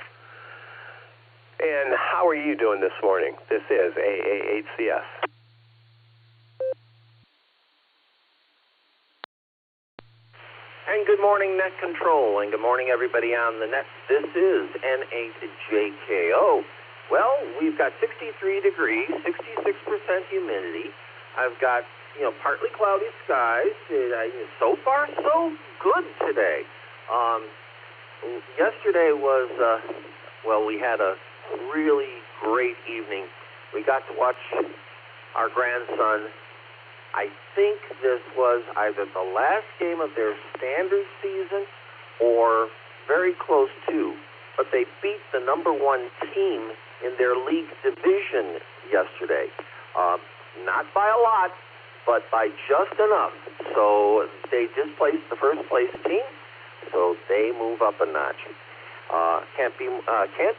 And how are you doing this morning? This is AA8CS. And good morning, Net Control, and good morning, everybody on the net. This is NA to JKO. Well, we've got 63 degrees, 66% humidity. I've got, partly cloudy skies. So far, so good today. Yesterday was, we had a really great evening. We got to watch our grandson. I think this was either the last game of their standard season or very close to, but they beat the number 1 team in their league division yesterday. Not by a lot, but by just enough. So they displaced the first place team, so they move up a notch. Can't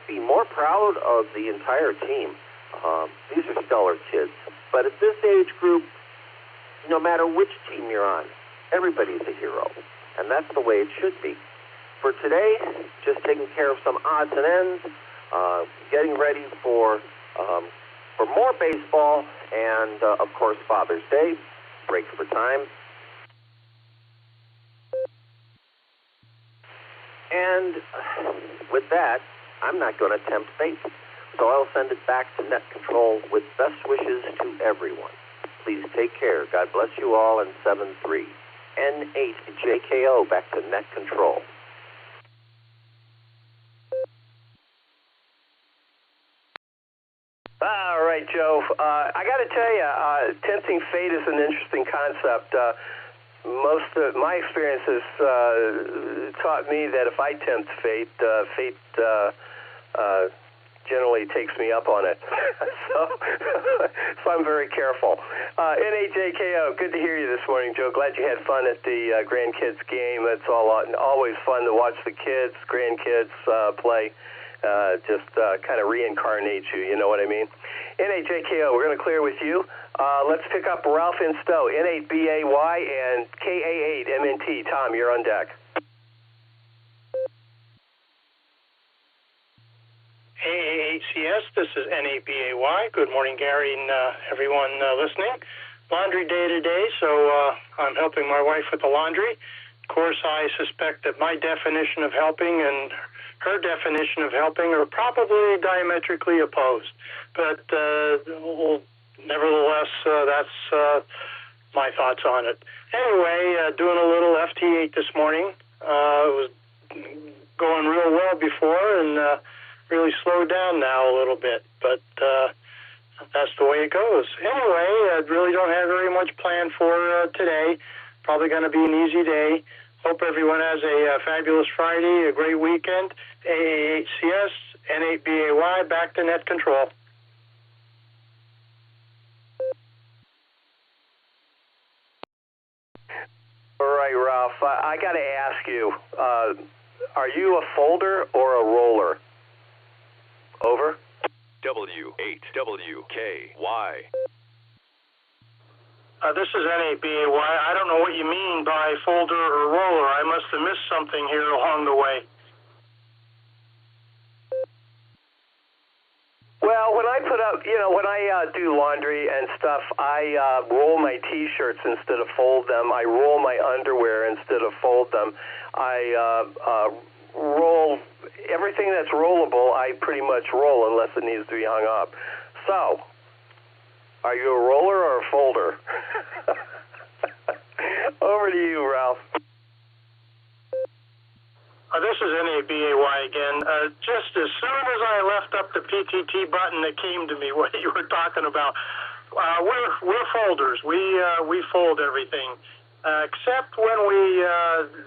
be more proud of the entire team. These are stellar kids. But at this age group, no matter which team you're on, everybody's a hero. And that's the way it should be. For today, just taking care of some odds and ends, getting ready for more baseball, and, of course, Father's Day, break for time. And with that, I'm not going to tempt fate. So I'll send it back to Net Control with best wishes to everyone. Please take care. God bless you all, and 7-3. N8JKO, back to Net Control. All right, right, Joe. I got to tell you, tempting fate is an interesting concept. Most of my experiences taught me that if I tempt fate, fate generally takes me up on it. so I'm very careful. NAJKO, good to hear you this morning, Joe. Glad you had fun at the grandkids game. It's always fun to watch the kids, grandkids play. Just kind of reincarnate you, you know what I mean? NAJKO, we're going to clear with you. Let's pick up Ralph in Stowe, N8BAY and KA8MNT. Tom, you're on deck. AAHCS, this is N8BAY. Good morning, Gary, and everyone listening. Laundry day today, so I'm helping my wife with the laundry. Of course, I suspect that my definition of helping and her definition of helping are probably diametrically opposed. But nevertheless, that's my thoughts on it. Anyway, doing a little FT8 this morning. It was going real well before and really slowed down now a little bit. But that's the way it goes. Anyway, I really don't have very much planned for today. Probably going to be an easy day. Hope everyone has a fabulous Friday, a great weekend. AAHCS, N8BAY, back to net control. All right, Ralph, I got to ask you, are you a folder or a roller? Over. W8WKY. This is N8BAY. I don't know what you mean by folder or roller. I must have missed something here along the way. Well, when I put up, when I do laundry and stuff, I roll my T-shirts instead of fold them. I roll my underwear instead of fold them. I roll everything that's rollable. I pretty much roll unless it needs to be hung up. So, are you a roller or a folder? Over to you, Ralph. This is N8BAY again. Just as soon as I left up the PTT button, it came to me what you were talking about. We're folders. We fold everything, except when we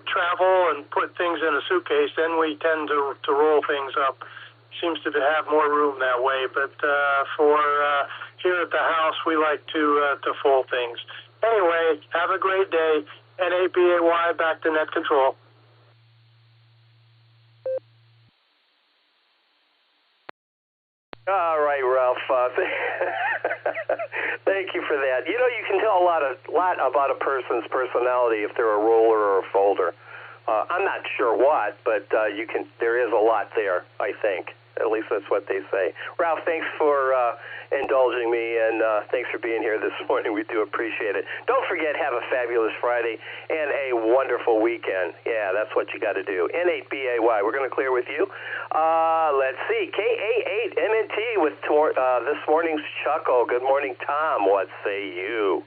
travel and put things in a suitcase. Then we tend to roll things up. Seems to have more room that way. But for here at the house, we like to fold things. Anyway, have a great day. N8BAY, back to net control. All right, Ralph. Thank you for that. You can tell a lot about a person's personality if they're a roller or a folder. I'm not sure what, but there is a lot there, I think. At least that's what they say. Ralph, thanks for indulging me, and thanks for being here this morning. We do appreciate it. Don't forget, have a fabulous Friday and a wonderful weekend. Yeah, that's what you got to do. N8BAY, we're going to clear with you. Let's see, KA8MNT with this morning's chuckle. Good morning, Tom. What say you?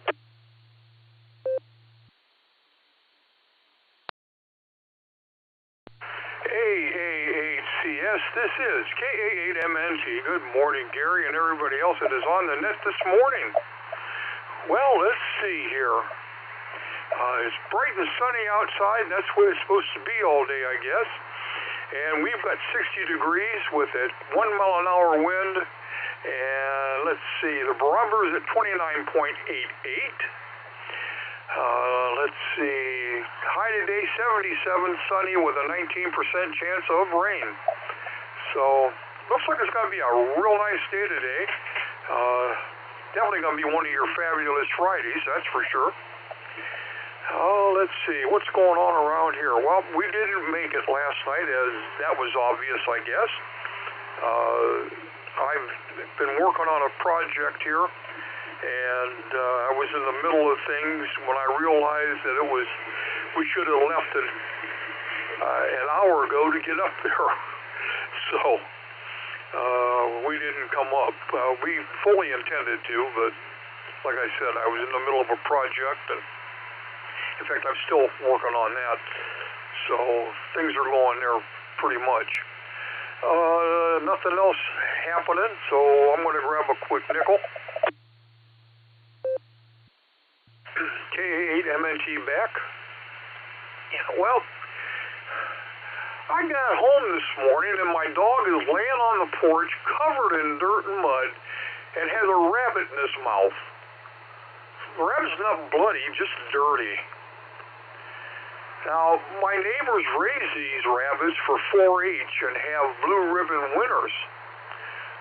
AAHCS, this is KA8MNT. Good morning, Gary, and everybody else that is on the net this morning. Well, let's see here. It's bright and sunny outside. That's where it's supposed to be all day, I guess. And we've got 60 degrees with a 1 mile an hour wind. And let's see, the barometer is at 29.88. Let's see, high today 77, sunny with a 19% chance of rain. So, looks like it's going to be a real nice day today. Definitely going to be one of your fabulous Fridays, that's for sure. Let's see, what's going on around here? Well, we didn't make it last night, as that was obvious, I guess. I've been working on a project here. And I was in the middle of things when I realized that we should have left it an hour ago to get up there. So we didn't come up. We fully intended to, but like I said, I was in the middle of a project. And in fact, I'm still working on that. So things are going there pretty much. Nothing else happening, so I'm going to grab a quick nickel. K8MNT back. Yeah, well, I got home this morning and my dog is laying on the porch covered in dirt and mud and has a rabbit in his mouth. The rabbit's not bloody, just dirty. Now, my neighbors raise these rabbits for 4-H and have blue ribbon winners.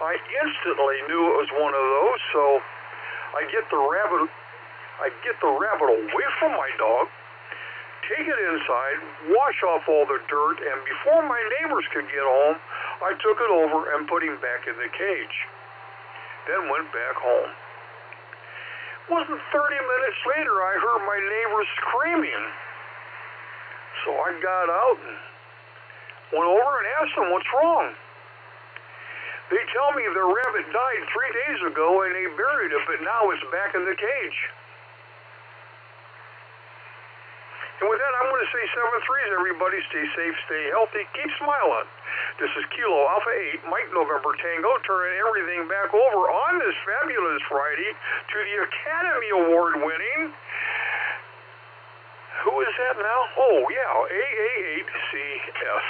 I instantly knew it was one of those, so I get the rabbit away from my dog, take it inside, wash off all the dirt, and before my neighbors could get home, I took it over and put him back in the cage. Then went back home. It wasn't 30 minutes later I heard my neighbors screaming. So I got out and went over and asked them what's wrong. They tell me their rabbit died 3 days ago and they buried it, but now it's back in the cage. And with that, I'm going to say 7-3s, everybody. Stay safe, stay healthy, keep smiling. This is Kilo Alpha 8, Mike November Tango, turning everything back over on this fabulous Friday to the Academy Award winning. Who is that now? Oh, yeah, AA8CS.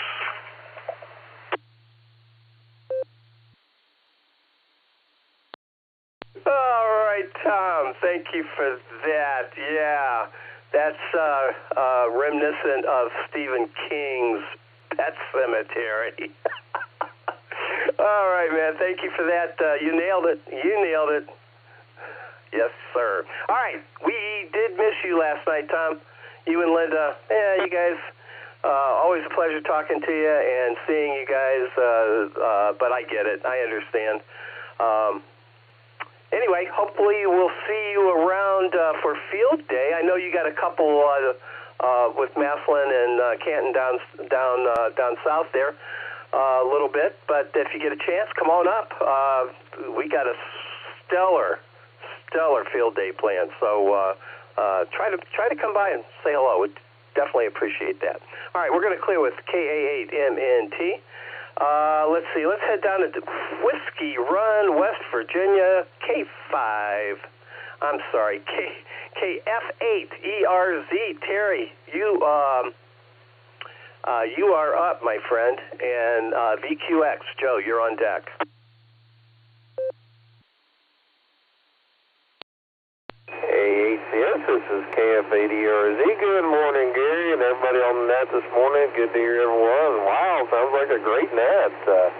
All right, Tom, thank you for that. Yeah, that's reminiscent of Stephen King's Pet Cemetery. All right, man, thank you for that. You nailed it. Yes, sir. All right, we did miss you last night, Tom. You and Linda, you guys, always a pleasure talking to you and seeing you guys, but I get it. I understand. Anyway, hopefully we'll see you around for Field Day. I know you got a couple with Maslin and Canton down south there a little bit, but if you get a chance, come on up. We got a stellar Field Day planned, so try to come by and say hello. We'd definitely appreciate that. All right, we're going to clear with KA8MNT. Let's see. Let's head down to Whiskey Run, West Virginia. KF8ERZ. Terry, you are up, my friend. And VQX, Joe, you're on deck. AACS, this is KF8ERZ. Good morning, Gary, and everybody on the net this morning. Good to hear everyone. Wow, sounds like a great net. A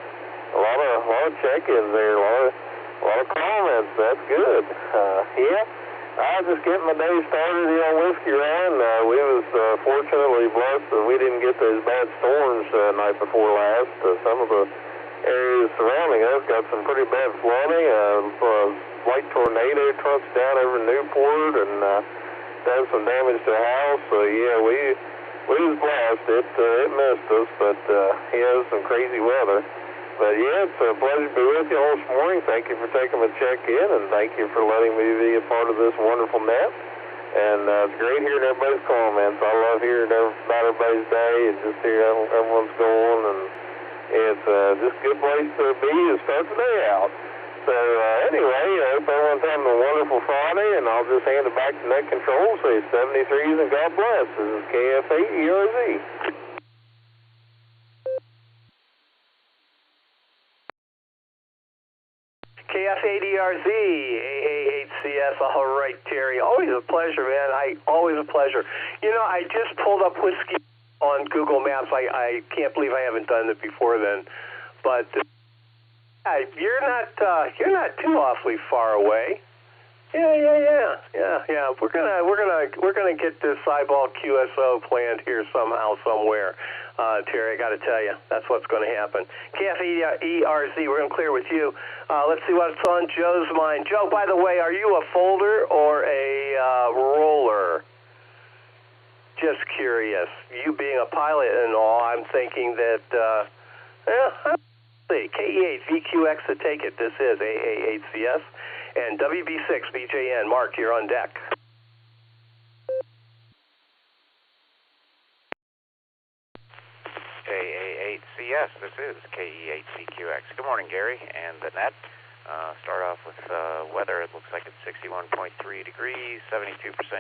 lot of check-ins there, a lot of comments. That's good. Yeah, I was just getting my day started here on Whiskey Run. We was fortunately blessed that we didn't get those bad storms the night before last. Some of the areas surrounding us got some pretty bad flooding. Light tornado trucks down over Newport and done some damage to the house. So yeah, we was blessed. It missed us, but yeah, it was some crazy weather. But yeah, it's a pleasure to be with you all this morning. Thank you for taking my check-in, and thank you for letting me be a part of this wonderful net. And it's great hearing everybody's comments. I love hearing about everybody's day and just hear how everyone's going. And it's just a good place to be to start the day out. So anyway, I hope everyone's having a wonderful Friday, and I'll just hand it back to Net Control. Say 73s and God bless. This is KF8ERZ. KF8ERZ, AA8CS. All right, Terry. Always a pleasure, man. Always a pleasure. You know, I just pulled up Whiskey on Google Maps. I can't believe I haven't done it before then, but. You're not too awfully far away. Yeah. We're gonna get this eyeball QSO planned here somehow, somewhere. Terry, I got to tell you, that's what's going to happen. KF8ERZ, we're going to clear with you. Let's see what's on Joe's mind. Joe, by the way, are you a folder or a roller? Just curious. You being a pilot and all, I'm thinking that. KE8VQX to take it. This is AA8CS and WB6BJN. Mark, you're on deck. KA8CS. This is KE8CQX. Good morning, Gary and the net. Start off with weather. It looks like it's 61.3 degrees, 72%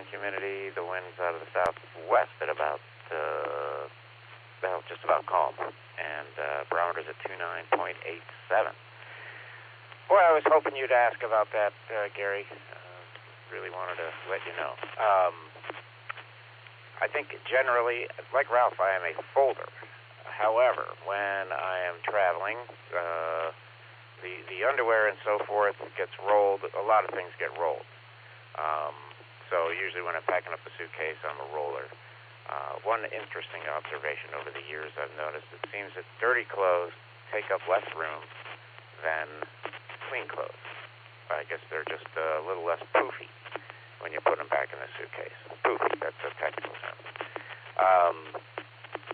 humidity. The wind's out of the southwest at about just about calm. And barometer's at 29.87. Boy, I was hoping you'd ask about that, Gary. Really wanted to let you know. I think generally, like Ralph, I am a folder. However, when I am traveling, the underwear and so forth gets rolled. A lot of things get rolled. So usually when I'm packing up a suitcase, I'm a roller. One interesting observation over the years I've noticed, it seems that dirty clothes take up less room than clean clothes. I guess they're just a little less poofy when you put them back in the suitcase. Poofy, that's a technical term.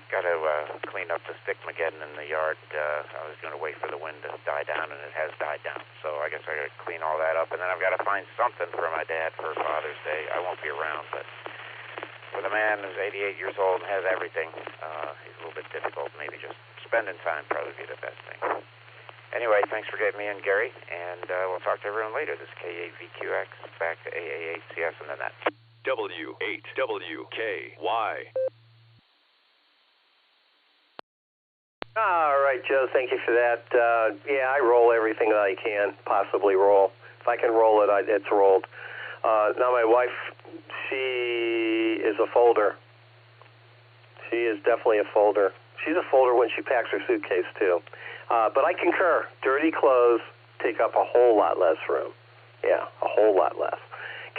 Got to clean up the stickmageddon in the yard. I was going to wait for the wind to die down, and it has died down. So I guess I got to clean all that up, and then I've got to find something for my dad for Father's Day. I won't be around, but with a man who's 88 years old and has everything, he's a little bit difficult. Maybe just spending time probably be the best thing. Anyway, thanks for getting me in, Gary, and we'll talk to everyone later. This is K8VQX, back to AA8CS, and then that. W8WKY. All right, Joe, thank you for that. Yeah, I roll everything that I can possibly roll. If I can roll it, it's rolled. Now, my wife, she is a folder. She is definitely a folder. She's a folder when she packs her suitcase, too. But I concur. Dirty clothes take up a whole lot less room. Yeah, a whole lot less.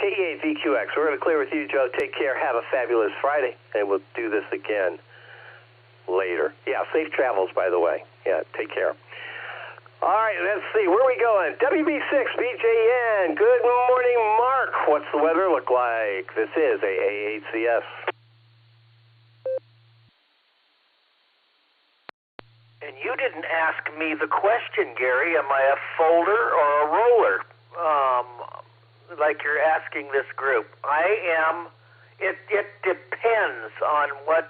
KE8VQX, we're going to clear with you, Joe. Take care. Have a fabulous Friday, and we'll do this again later. Yeah, safe travels, by the way. Yeah, take care. All right, let's see. Where are we going? WB6BJN. Good morning, Mark. What's the weather look like? This is AA8CS. And you didn't ask me the question, Gary. Am I a folder or a roller? Like you're asking this group. I am. It depends on what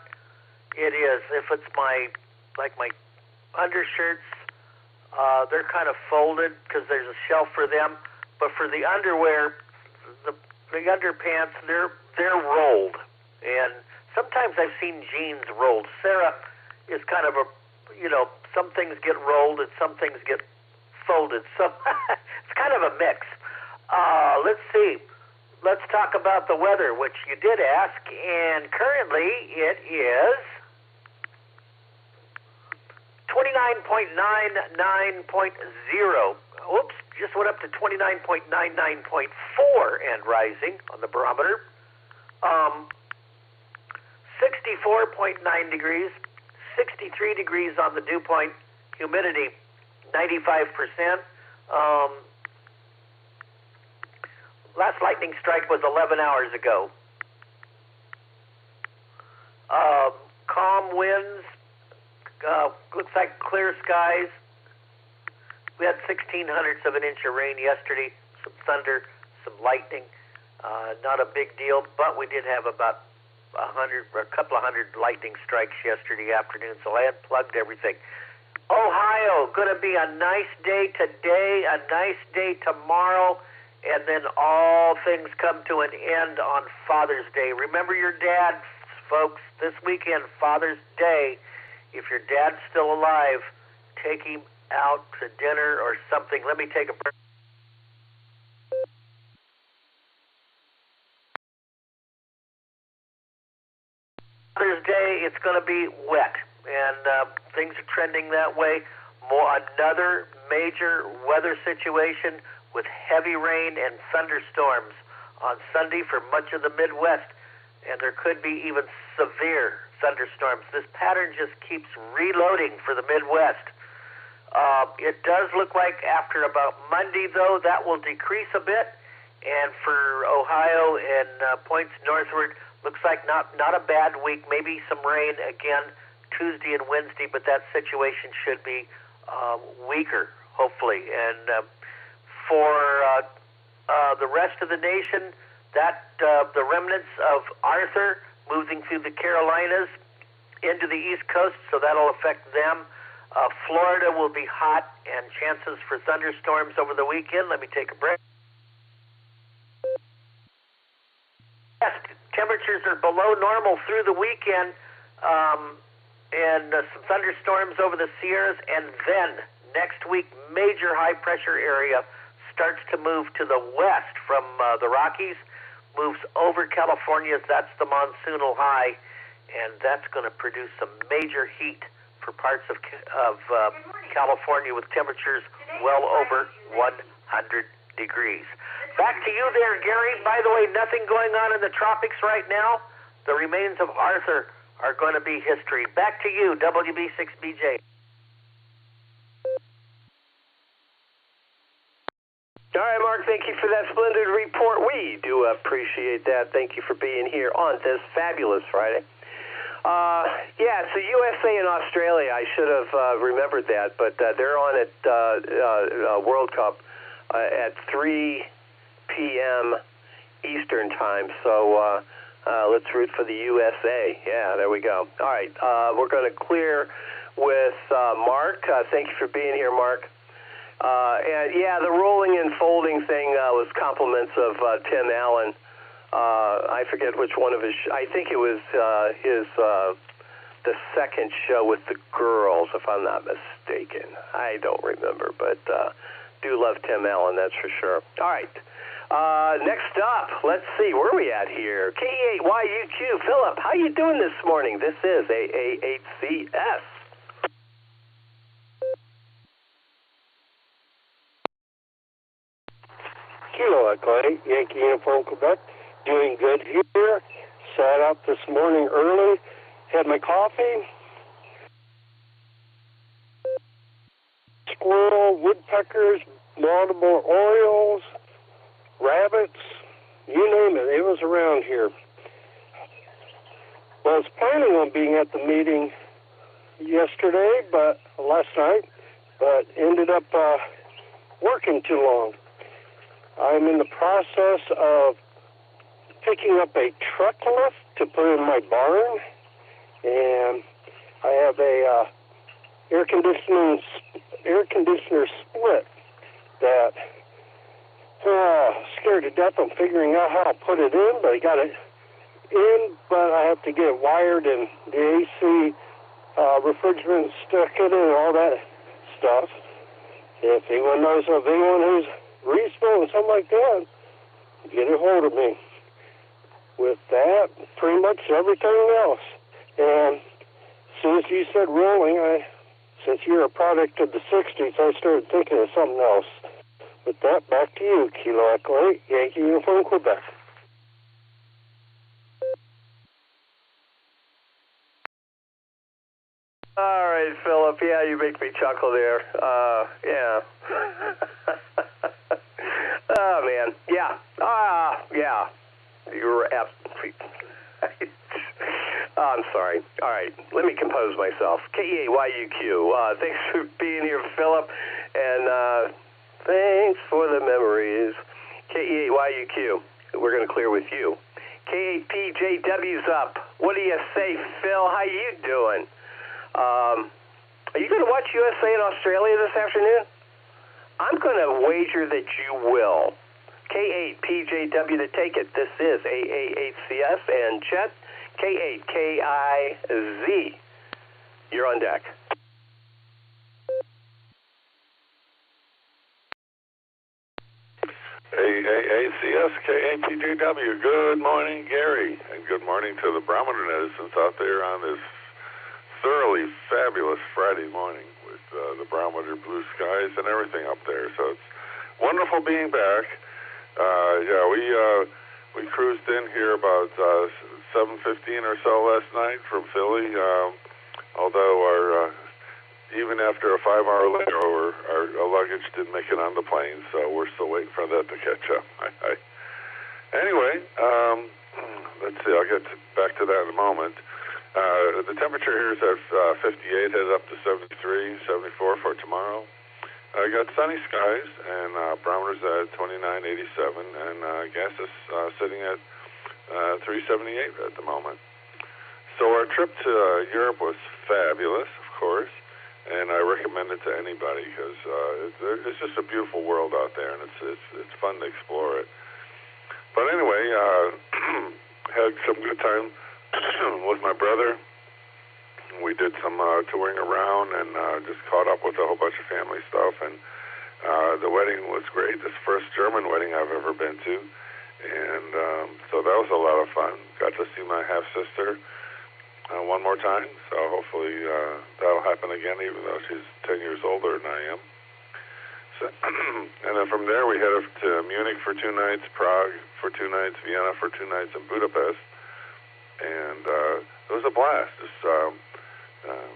it is. If it's my undershirts, they're kind of folded because there's a shelf for them. But for the underwear, the underpants, they're rolled. And sometimes I've seen jeans rolled. Sarah is kind of some things get rolled and some things get folded. So it's kind of a mix. Let's see. Let's talk about the weather, which you did ask. And currently it is 29.99.0. Oops, just went up to 29.99.4 and rising on the barometer. 64.9 degrees, 63 degrees on the dew point, humidity 95%. Last lightning strike was 11 hours ago. Calm winds. Looks like clear skies. We had 0.16 of an inch of rain yesterday, some thunder, some lightning. Not a big deal, but we did have about a couple of hundred lightning strikes yesterday afternoon, so I unplugged everything. Ohio, going to be a nice day today, a nice day tomorrow, and then all things come to an end on Father's Day. Remember your dad, folks. This weekend, Father's Day. If your dad's still alive, take him out to dinner or something. Let me take a break. Father's Day, it's going to be wet, and things are trending that way. Another major weather situation with heavy rain and thunderstorms on Sunday for much of the Midwest, and there could be even severe thunderstorms. This pattern just keeps reloading for the Midwest. It does look like after about Monday, though, that will decrease a bit, and for Ohio and points northward, looks like not a bad week. Maybe some rain again Tuesday and Wednesday, but that situation should be weaker, hopefully. And for the rest of the nation, that the remnants of Arthur moving through the Carolinas into the East Coast, so that'll affect them. Florida will be hot and chances for thunderstorms over the weekend. Let me take a break. Yes, temperatures are below normal through the weekend, and some thunderstorms over the Sierras, and then next week, major high-pressure area starts to move to the west from the Rockies, moves over California. That's the monsoonal high, and that's going to produce some major heat for parts of California with temperatures well over 100 degrees. Back to you there, Gary. By the way, nothing going on in the tropics right now. The remains of Arthur are going to be history. Back to you, WB6BJ. All right, Mark, thank you for that splendid report. We do appreciate that. Thank you for being here on this fabulous Friday. Yeah, so USA and Australia, I should have remembered that, but they're on at World Cup at 3 p.m. Eastern time, so let's root for the USA. Yeah, there we go. All right, we're going to clear with Mark. Thank you for being here, Mark. And yeah, the rolling and folding thing was compliments of Tim Allen. I forget which one of his. I think it was the second show with the girls, if I'm not mistaken. I don't remember, but do love Tim Allen, that's for sure. All right. Next up, let's see, where are we at here? K8YUQ. Philip, how you doing this morning? This is AA8CS. Kilo Echo 8, Yankee Uniform, Quebec. Doing good here. Sat up this morning early. Had my coffee. Squirrel, woodpeckers, Baltimore Orioles, rabbits, you name it. It was around here. Well, I was planning on being at the meeting last night, but ended up working too long. I'm in the process of picking up a truck lift to put in my barn, and I have a air conditioner split that scared to death. I'm figuring out how to put it in, but I got it in, but I have to get it wired and the AC refrigerant stuck in it and all that stuff. If anyone knows of anyone who's reasonable and something like that, get a hold of me. With that, pretty much everything else. And as soon as you said rolling, since you're a product of the 60s, I started thinking of something else. With that, back to you, Kilo Echo 8, Yankee Uniform, Quebec. All right, Philip. Yeah, you make me chuckle there. Yeah. Oh, man. Yeah. Yeah. You're absolutely... I'm sorry. All right. Let me compose myself. KAYUQ. Thanks for being here, Philip. And thanks for the memories. KAYUQ. We're going to clear with you. K8PJW's up. What do you say, Phil? How you doing? Are you going to watch USA and Australia this afternoon? I'm going to wager that you will. K8PJW to take it. This is AA8CS and Chet, K8KIZ. You're on deck. AACS, K8PJW. Good morning, Gary, and good morning to the Barometer Netizens out there on this thoroughly fabulous Friday morning with the barometer, blue skies, and everything up there. So it's wonderful being back. Yeah, we cruised in here about 7:15 or so last night from Philly. Although our even after a 5-hour layover, our luggage didn't make it on the plane, so we're still waiting for that to catch up. Anyway, let's see. I'll get back to that in a moment. The temperature here is at 58, headed up to 73, 74 for tomorrow. I got sunny skies, and barometer's at 2987, and gas is sitting at 378 at the moment. So our trip to Europe was fabulous, of course, and I recommend it to anybody because it's just a beautiful world out there, and it's fun to explore it. But anyway, had some good time with my brother. We did some touring around and just caught up with a whole bunch of family stuff, and the wedding was great. This first German wedding I've ever been to, and so that was a lot of fun. Got to see my half-sister one more time, so hopefully that'll happen again, even though she's 10 years older than I am. So, and then from there we headed to Munich for 2 nights, Prague for 2 nights, Vienna for 2 nights, and Budapest. And it was a blast. Just a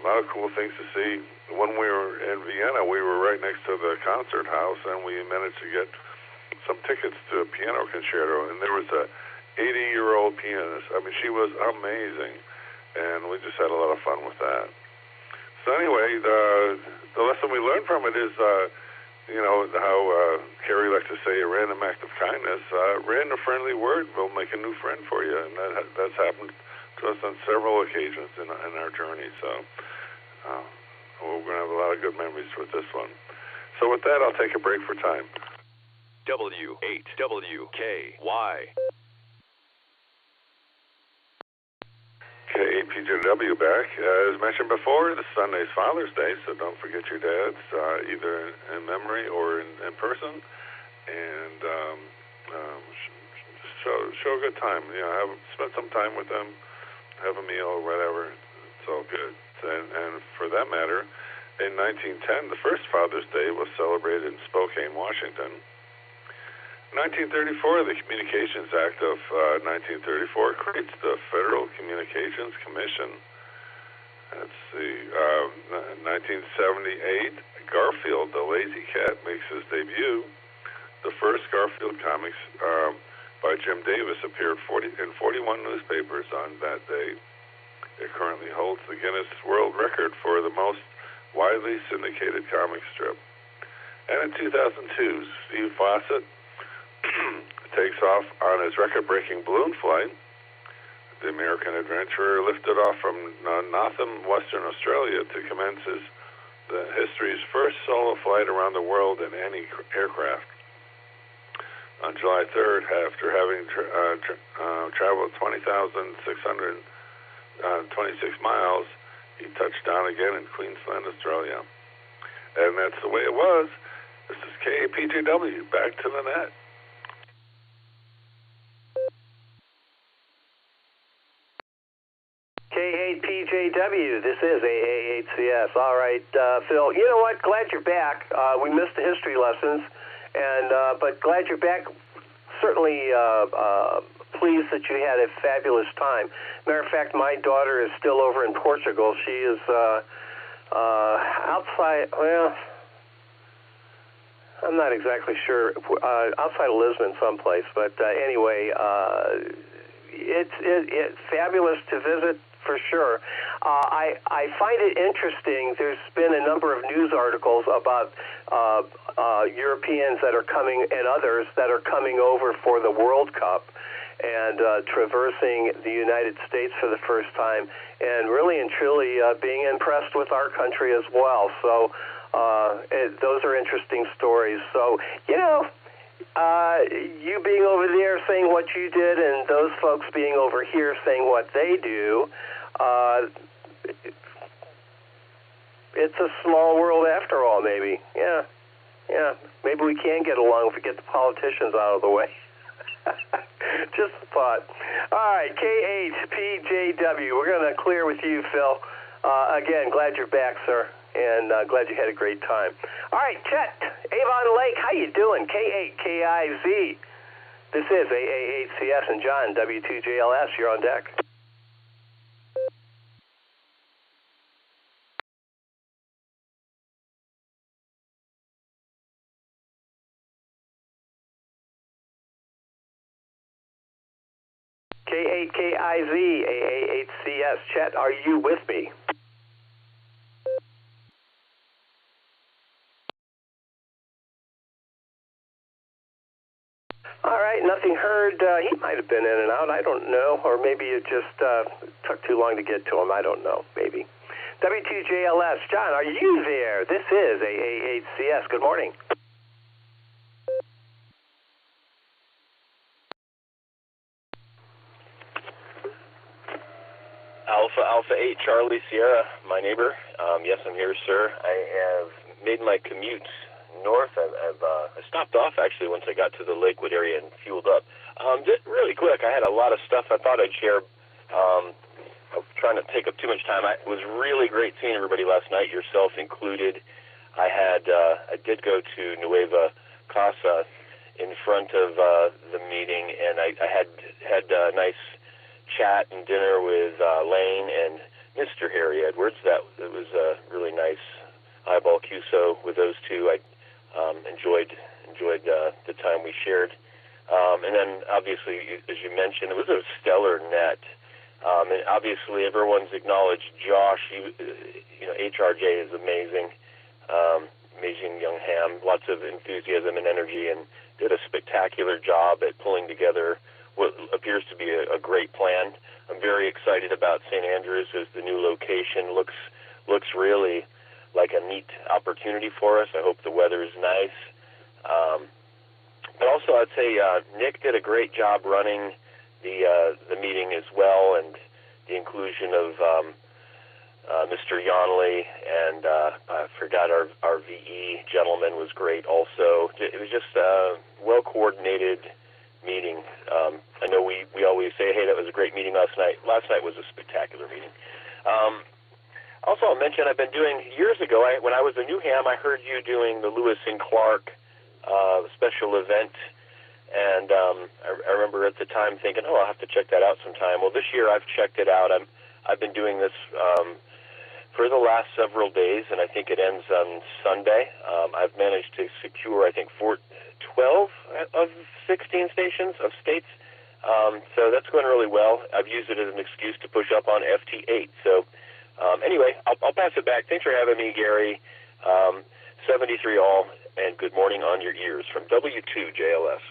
lot of cool things to see. When we were in Vienna, we were right next to the concert house, and we managed to get some tickets to a piano concerto. And there was a 80-year-old pianist. I mean, she was amazing. And we just had a lot of fun with that. So anyway, the lesson we learned from it is, you know, how Carrie likes to say, a random act of kindness. Random friendly word will make a new friend for you, and that's happened to us on several occasions in our journey. So we're going to have a lot of good memories with this one. So with that, I'll take a break for time. W8WKY. KAPJW back. As mentioned before, this Sunday's Father's Day, so don't forget your dads, either in memory or in person, and show a good time. You know, spend some time with them, have a meal or whatever. It's all good. And for that matter, in 1910, the first Father's Day was celebrated in Spokane, Washington. 1934, the Communications Act of 1934 creates the Federal Communications Commission. Let's see, 1978, Garfield, the Lazy Cat, makes his debut. The first Garfield comics by Jim Davis appeared in 41 newspapers on that day. It currently holds the Guinness World Record for the most widely syndicated comic strip. And in 2002, Steve Fawcett takes off on his record-breaking balloon flight. The American adventurer lifted off from Northam, Western Australia, to commence the history's first solo flight around the world in any aircraft. On July 3rd, after having traveled 20,626 miles, he touched down again in Queensland, Australia. And that's the way it was. This is KAPJW, back to the net. K8PJW, this is AA8CS. All right, Phil, you know what? Glad you're back. We missed the history lessons, but glad you're back. Certainly pleased that you had a fabulous time. Matter of fact, my daughter is still over in Portugal. She is outside, well, I'm not exactly sure, outside of Lisbon someplace, but anyway, it's fabulous to visit for sure. I find it interesting. There's been a number of news articles about Europeans that are coming and others that are coming over for the World Cup and traversing the United States for the first time, and really and truly being impressed with our country as well. So those are interesting stories. So, you know, you being over there saying what you did and those folks being over here saying what they do, it's a small world after all, maybe. Yeah. Maybe we can get along if we get the politicians out of the way. Just a thought. All right, KHPJW. We're going to clear with you, Phil. Again, glad you're back, sir, and glad you had a great time. All right, Chet, Avon Lake, how you doing? K8KIZ. This is AA8CS, and John, W2JLS. You're on deck. K8KIZ, AA8CS. Chet, are you with me? All right, nothing heard. He might have been in and out. I don't know. Or maybe it just took too long to get to him. I don't know. Maybe. W2JLS. John, are you there? This is AAHCS. Good morning. Alpha 8 Charlie Sierra, my neighbor. Yes, I'm here, sir. I have made my commute north. I stopped off actually once I got to the Lakewood area and fueled up. Just really quick, I had a lot of stuff I thought I'd share. I'm trying to take up too much time. It was really great seeing everybody last night, yourself included. I did go to Nueva Casa in front of the meeting, and I had a nice chat and dinner with Lane and Mr. Harry Edwards. It was a really nice eyeball QSO with those two. I enjoyed the time we shared. And then, obviously, as you mentioned, it was a stellar net. And obviously, everyone's acknowledged Josh. HRJ is amazing. Amazing young ham. Lots of enthusiasm and energy, and did a spectacular job at pulling together what appears to be a great plan. I'm very excited about St. Andrews as the new location. Looks really like a neat opportunity for us. I hope the weather is nice. But also, I'd say Nick did a great job running the meeting as well, and the inclusion of Mr. Yonley, and I forgot our VE gentleman was great also. It was just a well-coordinated meeting. I know we always say, hey, that was a great meeting last night. Last night was a spectacular meeting. Also, I'll mention I've been doing, years ago, when I was a new ham, I heard you doing the Lewis and Clark special event, and I remember at the time thinking, I'll have to check that out sometime. Well, this year I've checked it out. I've been doing this for the last several days, and I think it ends on Sunday. I've managed to secure, I think, 12 of 16 stations of states. So that's going really well. I've used it as an excuse to push up on FT8. So anyway, I'll pass it back. Thanks for having me, Gary. 73 all, and good morning on your ears from W2JLS.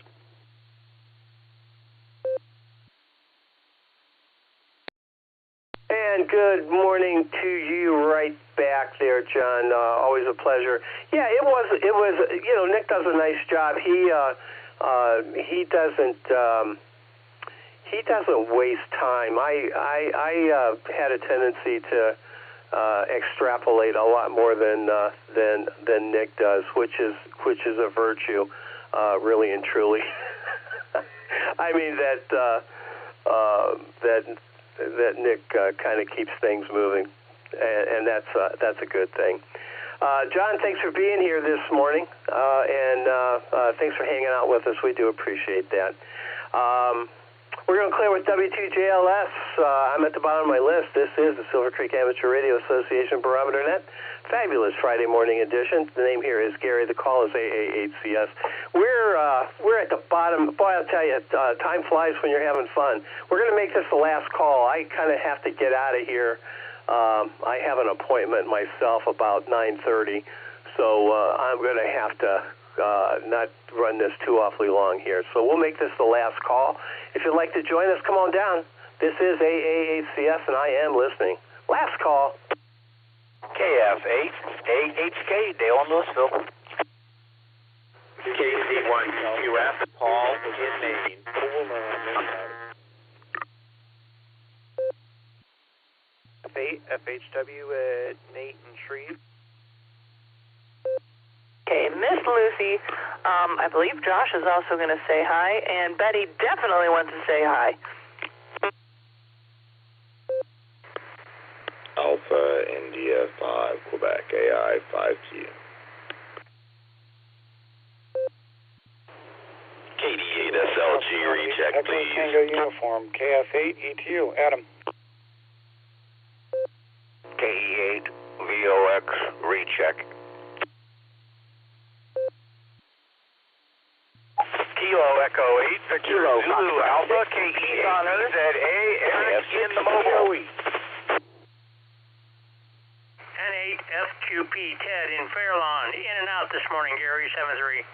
And good morning to you right back there, John. Always a pleasure. Yeah, it was. Nick does a nice job. He doesn't waste time. I had a tendency to extrapolate a lot more than Nick does, which is a virtue, really and truly. I mean that Nick kind of keeps things moving, and that's a good thing. John, thanks for being here this morning, and thanks for hanging out with us. We do appreciate that. We're going to clear with W2JLS. I'm at the bottom of my list. This is the Silvercreek Amateur Radio Association Barometer Net. Fabulous Friday morning edition. The name here is Gary. The call is AAHCS. We're at the bottom. Boy, I'll tell you, time flies when you're having fun. We're going to make this the last call. I kind of have to get out of here. I have an appointment myself about 9:30, so I'm going to have to not run this too awfully long here. So we'll make this the last call. If you'd like to join us, come on down. This is AAHCS, and I am listening. Last call. KF8, AHK, Dale in Louisville. KC1, QF, Paul in Maine. FHW, Nate and Shreve. Okay, Miss Lucy, I believe Josh is also going to say hi, and Betty definitely wants to say hi. Alpha India 5, Quebec, AI 5Q. KD8SLG, recheck, please. Tango Uniform, KF8, ETU, Adam. KE8, VOX, recheck. Kilo Echo 8, Victor Zulu Alpha, KE8ZA, Eric in the mobile. N8FQP, Ted in Fairlawn, in and out this morning, Gary, 7-3.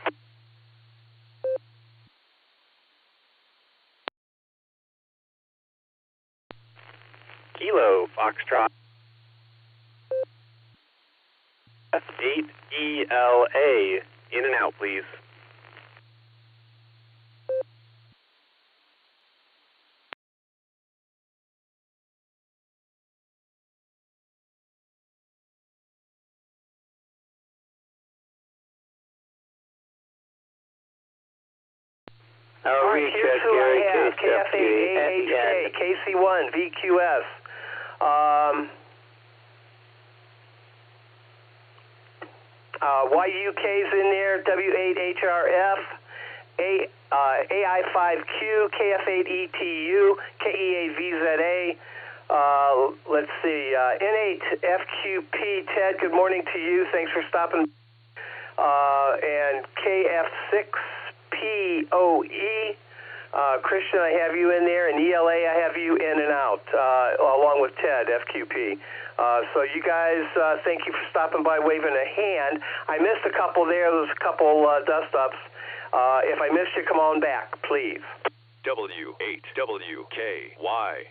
Kilo Foxtrot. F8ELA. In and out, please. Recheck, Gary. KF8AHK, KC1, VQS. YUK's in there, W8HRF, AI5Q, KF8ETU, KE8VZA. Let's see, N8FQP, Ted, good morning to you. Thanks for stopping. And KF6POE, Christian, I have you in there, and ELA, I have you in and out, along with Ted, FQP. So you guys, thank you for stopping by, waving a hand. I missed a couple there. There's a couple dust-ups. If I missed you, come on back, please. W8WKY.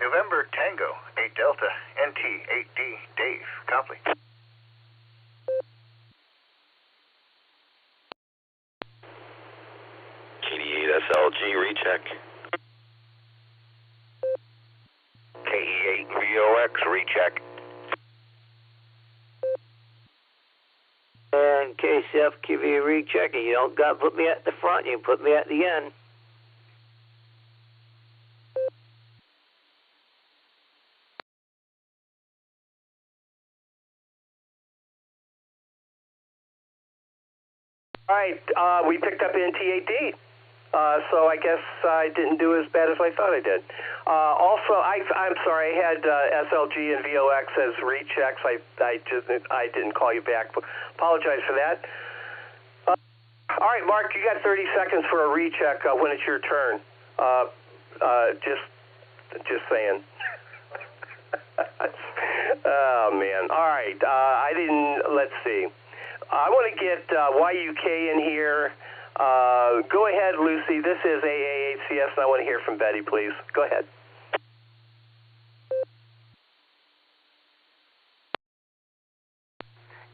November Tango, 8 Delta, NT, 8D, Dave, copy. KD8SLG, recheck. KE8VOX, recheck. And KCFQV, recheck. You don't got to put me at the front, you can put me at the end. All right, we picked up NT8D, so I guess I didn't do as bad as I thought I did. Also, I'm sorry, I had SLG and VOX as rechecks. I didn't call you back. Apologize for that. All right, Mark, you got 30 seconds for a recheck when it's your turn. Just saying. Oh man. All right, I didn't. Let's see. I want to get YUK in here. Go ahead, Lucy. This is AAHCS, and I want to hear from Betty, please. Go ahead.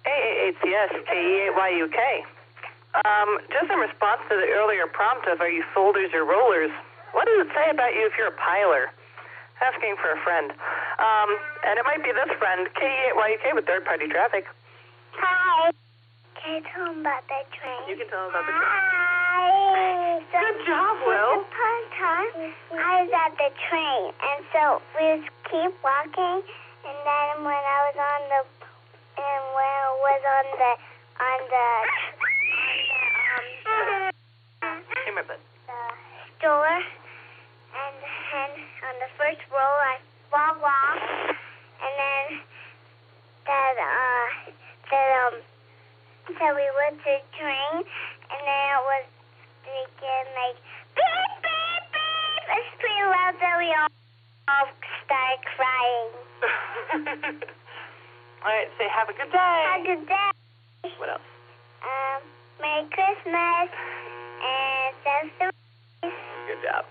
AAHCS, KE8YUK. Just in response to the earlier prompt of are you folders or rollers, what does it say about you if you're a piler? Asking for a friend. And it might be this friend, KE8YUK with third-party traffic. Hi. Can I tell them about the train? You can tell them about the train. Hi. So good job, Will. Upon time, I was at the train, and so we just keep walking, and then when I was on the store, and then on the first row I fall off, and then so we went to the train, and then it was speaking like beep beep beep. It's pretty loud that we all started crying. All right, say have a good day. Have a good day. What else? Merry Christmas and good job.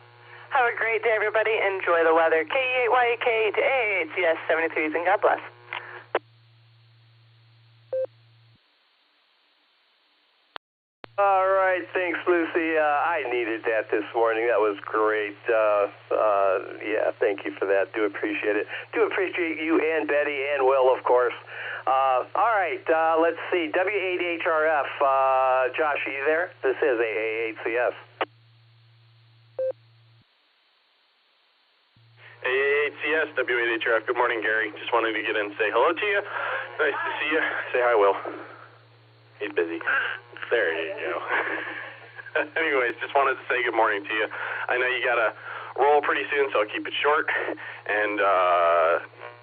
Have a great day, everybody. Enjoy the weather. KE8YK to AAHCS 73s, and God bless. All right, thanks, Lucy. I needed that this morning. That was great. Yeah, thank you for that. Do appreciate it. Do appreciate you and Betty and Will, of course. All right, let's see. W8HRF. Josh, are you there? This is AAHCS. AAHCS, W8HRF. Good morning, Gary. Just wanted to get in and say hello to you. Nice to see you. Say hi, Will. He's busy. There you go. Anyways, just wanted to say good morning to you. I know you got to roll pretty soon, so I'll keep it short. And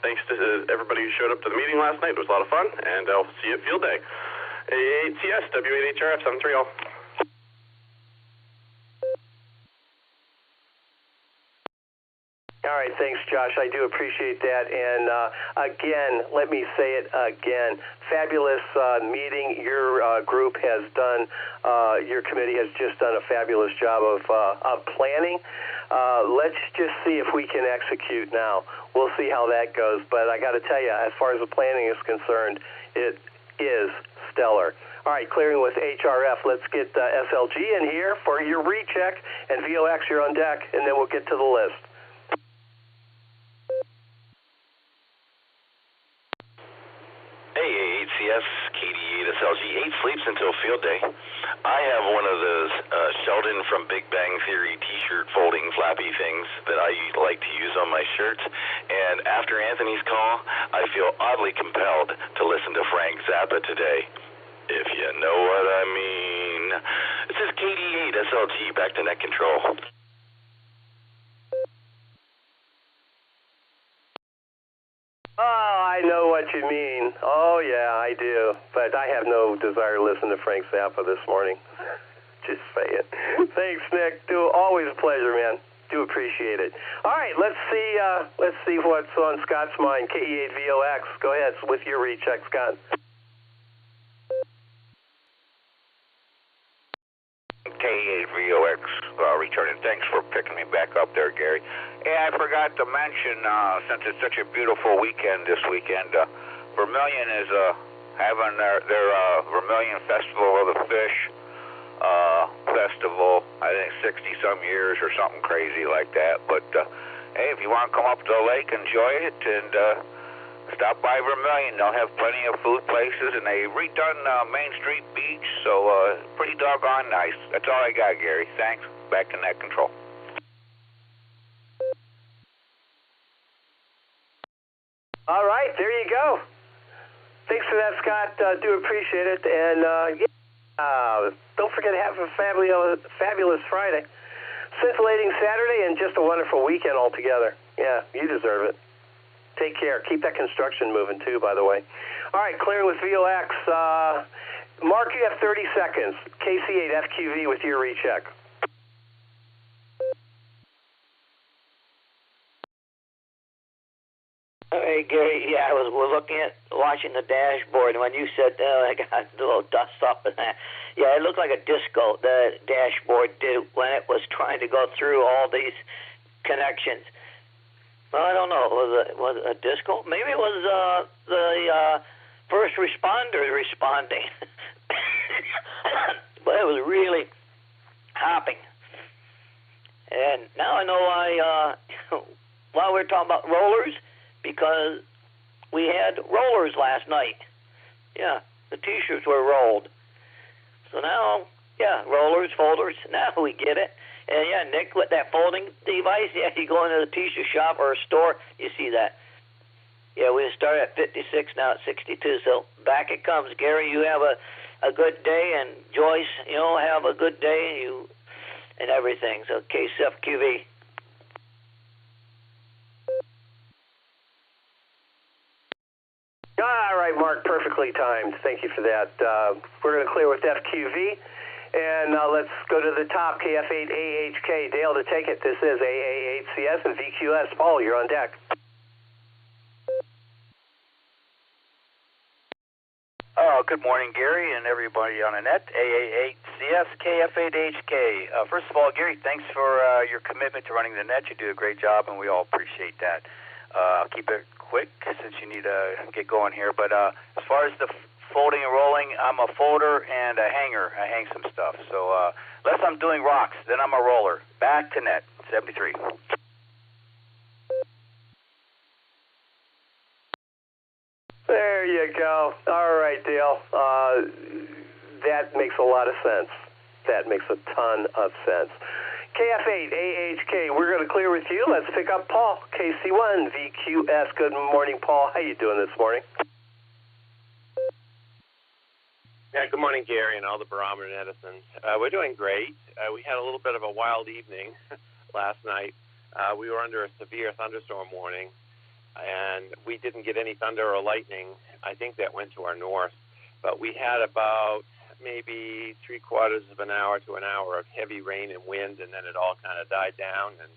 thanks to everybody who showed up to the meeting last night. It was a lot of fun, and I'll see you at Field Day. AAHCS, W8HRF, 73 all. All right, thanks, Josh. I do appreciate that. And again, let me say it again. Fabulous meeting. Your group has done, your committee has just done a fabulous job of planning. Let's just see if we can execute now. We'll see how that goes. But I got to tell you, as far as the planning is concerned, it is stellar. All right, clearing with HRF. Let's get SLG in here for your recheck, and VOX, you're on deck, and then we'll get to the list. AHCS, KD8SLG, 8 sleeps until field day. I have one of those Sheldon from Big Bang Theory t-shirt folding flappy things that I like to use on my shirts, and after Anthony's call, I feel oddly compelled to listen to Frank Zappa today, if you know what I mean. This is KD8SLG, back to net control. Oh, I know what you mean. Oh, yeah, I do. But I have no desire to listen to Frank Zappa this morning. Just saying. Thanks, Nick. Always a pleasure, man. Do appreciate it. All right, let's see what's on Scott's mind. KE8VOX. Go ahead with your recheck, Scott. KE8VOX, returning. Thanks for picking me back up there, Gary. Yeah, I forgot to mention, since it's such a beautiful weekend this weekend, Vermilion is having their Vermilion Festival of the Fish festival, I think 60-some years or something crazy like that. But, hey, if you want to come up to the lake, enjoy it, and stop by Vermilion. They'll have plenty of food places, and they redone Main Street Beach, so pretty doggone nice. That's all I got, Gary. Thanks. Back to net control. All right, there you go. Thanks for that, Scott. Do appreciate it. And don't forget to have a fabulous Friday. Scintillating Saturday and just a wonderful weekend altogether. Yeah, you deserve it. Take care. Keep that construction moving, too, by the way. All right, clearing with VOX. Mark, you have 30 seconds. KC8FQV with your recheck. Hey, Gary, yeah, we're watching the dashboard, and when you said I got a little dust up and that, yeah, it looked like a disco, the dashboard did, when it was trying to go through all these connections. Well, I don't know, was it a disco? Maybe it was the first responders responding. But it was really hopping. And now I know why we're talking about rollers, because we had rollers last night. Yeah, the T-shirts were rolled. So now, yeah, rollers, folders, now we get it. And yeah, Nick, with that folding device, yeah, you go into the T-shirt shop or a store, you see that. Yeah, we started at 56, now at 62, so back it comes. Gary, you have a good day, and Joyce, have a good day, and everything. So KCFQV. All right, Mark, perfectly timed. Thank you for that. We're going to clear with FQV, and let's go to the top, KF8AHK. Dale, to take it, this is AA8CS and VQS. Paul, you're on deck. Good morning, Gary, and everybody on the net. AA8CS, KF8HK. First of all, Gary, thanks for your commitment to running the net. You do a great job, and we all appreciate that. I'll keep it quick since you need to get going here. But as far as the folding and rolling, I'm a folder and a hanger. I hang some stuff. So unless I'm doing rocks, then I'm a roller. Back to net, 73. There you go. All right, Dale. That makes a lot of sense. That makes a ton of sense. KF8AHK, we're going to clear with you. Let's pick up Paul, KC1VQS. Good morning, Paul. How you doing this morning? Yeah, good morning, Gary, and all the Barometer Netizens. We're doing great. We had a little bit of a wild evening last night. We were under a severe thunderstorm warning, and we didn't get any thunder or lightning. I think that went to our north. But we had about maybe 3/4 of an hour to an hour of heavy rain and wind, and then it all kind of died down. And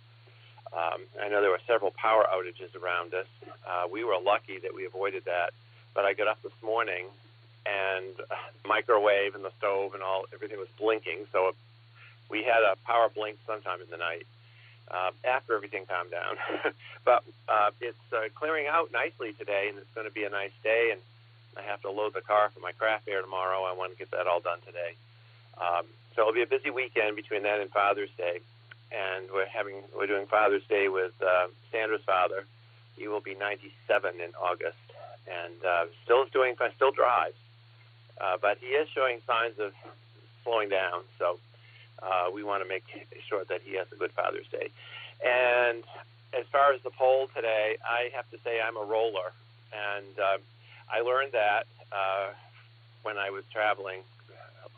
I know there were several power outages around us. We were lucky that we avoided that. But I got up this morning, and the microwave and the stove and everything was blinking. So we had a power blink sometime in the night after everything calmed down. But it's clearing out nicely today, and it's going to be a nice day. And I have to load the car for my craft fair tomorrow. I want to get that all done today. So it'll be a busy weekend between that and Father's Day. And we're doing Father's Day with Sandra's father. He will be 97 in August, and still drives, but he is showing signs of slowing down. So we want to make sure that he has a good Father's Day. And as far as the poll today, I have to say I'm a roller, and I learned that when I was traveling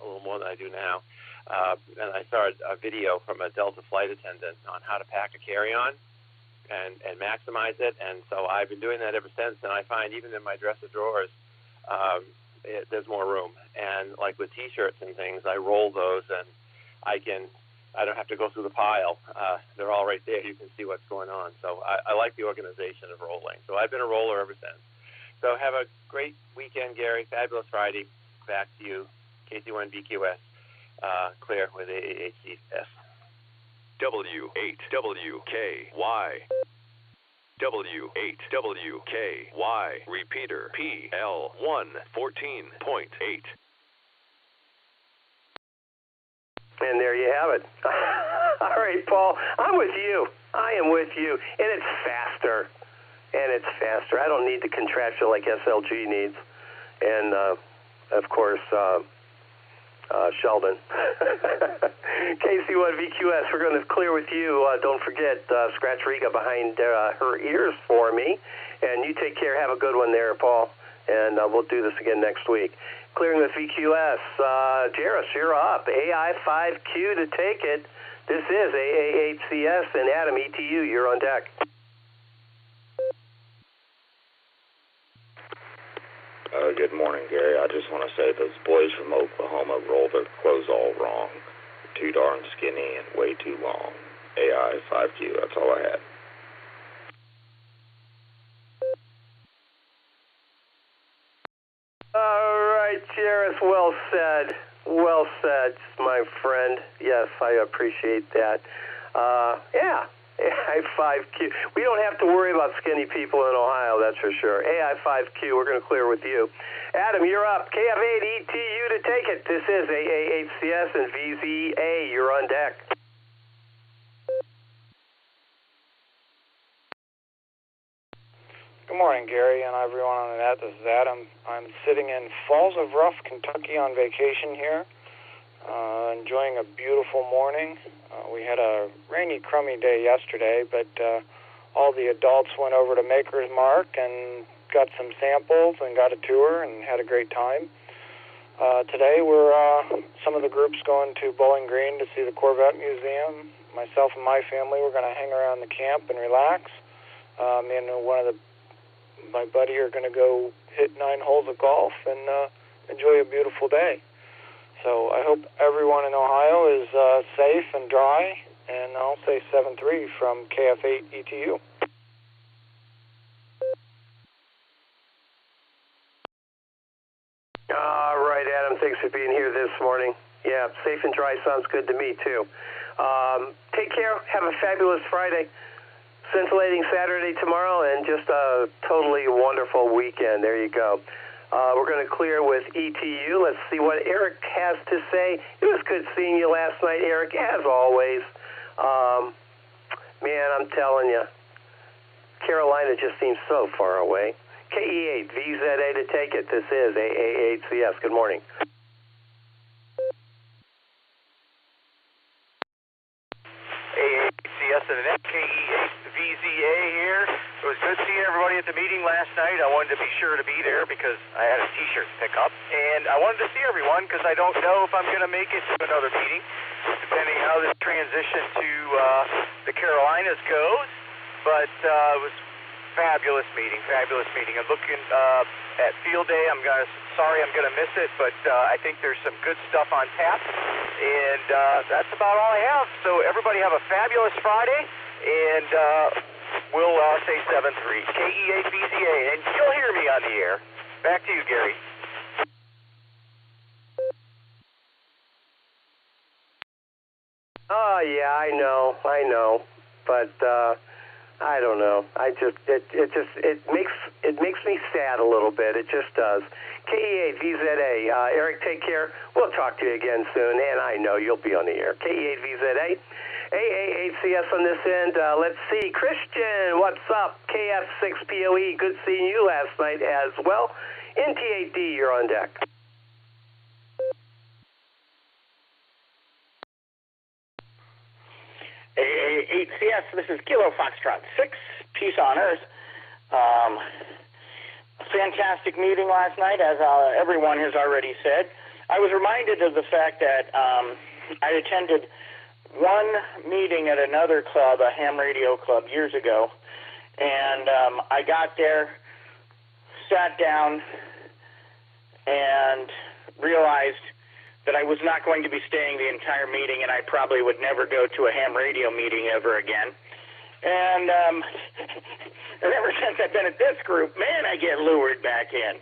a little more than I do now. And I saw a video from a Delta flight attendant on how to pack a carry-on and maximize it. And so I've been doing that ever since. And I find even in my dresser drawers, there's more room. And like with T-shirts and things, I roll those, and I don't have to go through the pile. They're all right there. You can see what's going on. So I like the organization of rolling. So I've been a roller ever since. So have a great weekend, Gary. Fabulous Friday. Back to you, KC1BQS. Clear with AAHCS. W8WKY. W8WKY. Repeater PL114.8. And there you have it. All right, Paul, I'm with you. I am with you. And it's faster. I don't need the contraption like SLG needs. And, of course, Sheldon. KC1VQS, we're going to clear with you. Don't forget, scratch Riga behind her ears for me. And you take care. Have a good one there, Paul. And we'll do this again next week. Clearing with VQS. Jairus, you're up. AI5Q to take it. This is AAHCS, and Adam, ETU, you're on deck. Good morning, Gary. I just want to say those boys from Oklahoma rolled their clothes all wrong. Too darn skinny and way too long. AI5Q, that's all I had. All right, Jairus, well said. Well said, my friend. Yes, I appreciate that. Yeah. AI5Q. We don't have to worry about skinny people in Ohio, that's for sure. AI5Q, we're going to clear with you. Adam, you're up. KF8ETU to take it. This is AAHCS and VZA. You're on deck. Good morning, Gary, and everyone on the net. This is Adam. I'm sitting in Falls of Rough, Kentucky on vacation here, enjoying a beautiful morning. We had a rainy, crummy day yesterday, but all the adults went over to Maker's Mark and got some samples and got a tour and had a great time. Today we're some of the groups going to Bowling Green to see the Corvette Museum. Myself and my family, we're going to hang around the camp and relax. Me and my buddy are going to go hit 9 holes of golf and enjoy a beautiful day. So I hope everyone in Ohio is safe and dry, and I'll say 7-3 from KF8ETU. All right, Adam, thanks for being here this morning. Yeah, safe and dry sounds good to me, too. Take care. Have a fabulous Friday. Scintillating Saturday tomorrow, and just a totally wonderful weekend. There you go. We're going to clear with ETU. Let's see what Eric has to say. It was good seeing you last night, Eric, as always. Man, I'm telling you, Carolina just seems so far away. KE8, VZA to take it. This is AAHCS. Good morning. AAHCS and an KE8 VZA here. It was good seeing everybody at the meeting last night. I wanted to be sure to be there because I had a T-shirt to pick up. And I wanted to see everyone because I don't know if I'm going to make it to another meeting, depending how this transition to the Carolinas goes. But it was fabulous meeting. I'm looking at field day. Sorry I'm gonna miss it, but I think there's some good stuff on tap, and that's about all I have. So everybody have a fabulous Friday, and we'll say 7-3. KE8VZA, and you'll hear me on the air. Back to you, Gary. Oh yeah, I know, but I don't know. It makes me sad a little bit. It just does. KE8VZA, Eric, take care. We'll talk to you again soon, and I know you'll be on the air. KE8VZA, AA8CS on this end. Let's see, Christian, what's up? KF6POE, good seeing you last night as well. NT8D, you're on deck. AA8CS, this is Kilo Foxtrot 6, Peace on Earth. Fantastic meeting last night, as everyone has already said. I was reminded of the fact that I attended one meeting at another club, a ham radio club, years ago, and I got there, sat down, and realized that I was not going to be staying the entire meeting, and I probably would never go to a ham radio meeting ever again. And ever since I've been at this group, man, I get lured back in.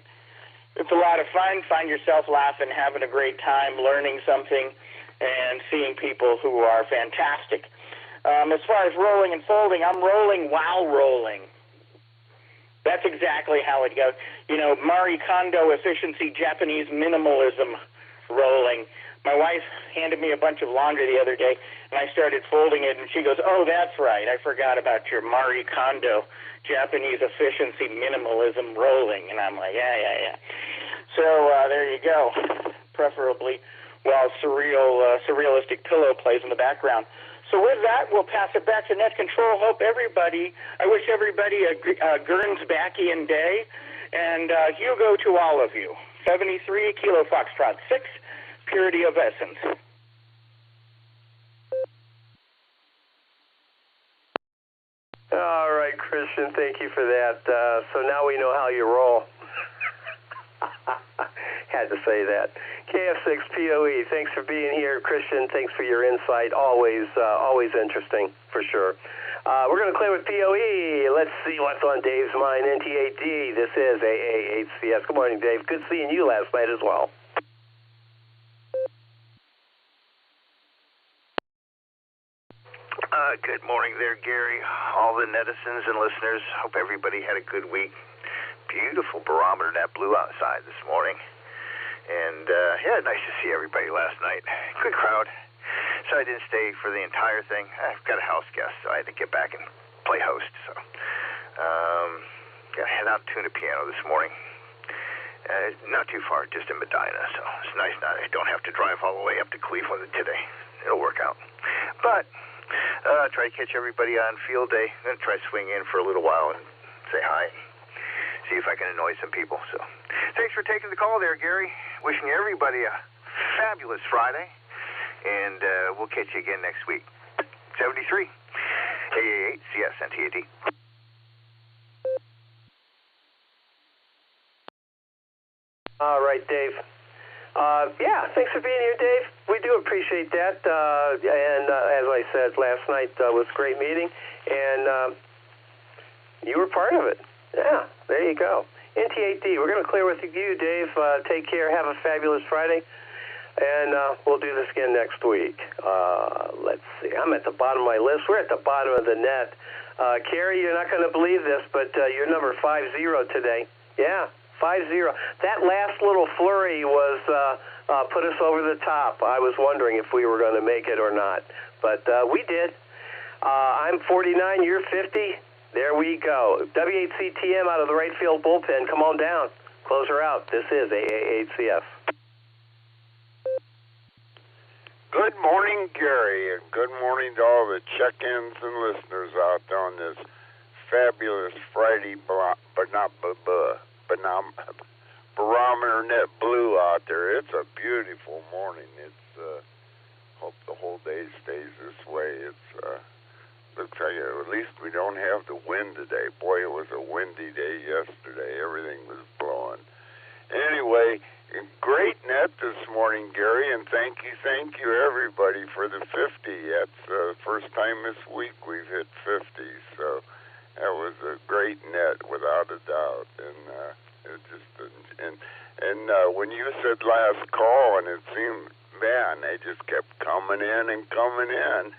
It's a lot of fun. Find yourself laughing, having a great time, learning something, and seeing people who are fantastic. As far as rolling and folding, I'm rolling while rolling. That's exactly how it goes. You know, Marie Kondo efficiency, Japanese minimalism rolling. My wife handed me a bunch of laundry the other day, and I started folding it, and she goes, "Oh, that's right. I forgot about your Marie Kondo Japanese efficiency minimalism rolling." And I'm like, yeah. So there you go. Preferably while surrealistic pillow plays in the background. So with that, we'll pass it back to Net Control. I wish everybody a Gernsbackian day, and Hugo to all of you. 73 Kilo Foxtrot 6, purity of essence. All right, Christian, thank you for that. So now we know how you roll. Had to say that. KF6POE, thanks for being here. Christian, thanks for your insight. Always interesting, for sure. We're going to clear with POE. Let's see what's on Dave's mind. NT8D, this is AA8CS. Good morning, Dave. Good seeing you last night as well. Good morning there, Gary. All the netizens and listeners. Hope everybody had a good week. Beautiful Barometer Net blue outside this morning. And, yeah, nice to see everybody last night. Good crowd. So I didn't stay for the entire thing. I've got a house guest, so I had to get back and play host. So, got to head out and tune a piano this morning. Not too far, just in Medina. So it's nice now I don't have to drive all the way up to Cleveland today. It'll work out. But try to catch everybody on field day. I'm going to try to swing in for a little while and say hi. See if I can annoy some people. So thanks for taking the call there, Gary. Wishing everybody a fabulous Friday. And we'll catch you again next week. 73 AA8 CS NT8D. All right, Dave. Yeah, thanks for being here, Dave. We do appreciate that. And as I said last night, was a great meeting, and you were part of it. Yeah, there you go. NT8D, we're going to clear with you, Dave. Take care. Have a fabulous Friday, and we'll do this again next week. Let's see. I'm at the bottom of my list. We're at the bottom of the net. Carrie, you're not going to believe this, but you're number 50 today. Yeah. 50. That last little flurry was put us over the top. I was wondering if we were going to make it or not, but we did. I'm 49, you're 50. There we go. W8CTM out of the right field bullpen. Come on down. Close her out. This is AA8CF. Good morning, Gary, and good morning to all the check-ins and listeners out there on this fabulous Friday, Barometer Net blue out there. It's a beautiful morning. It's hope the whole day stays this way. It's looks like at least we don't have the wind today. Boy, it was a windy day yesterday. Everything was blowing. Anyway, great net this morning, Gary, and thank you, everybody, for the 50. That's the first time this week we've hit 50, so that was a great net, without a doubt. And it just when you said last call, and it seemed, man, they just kept coming in and coming in.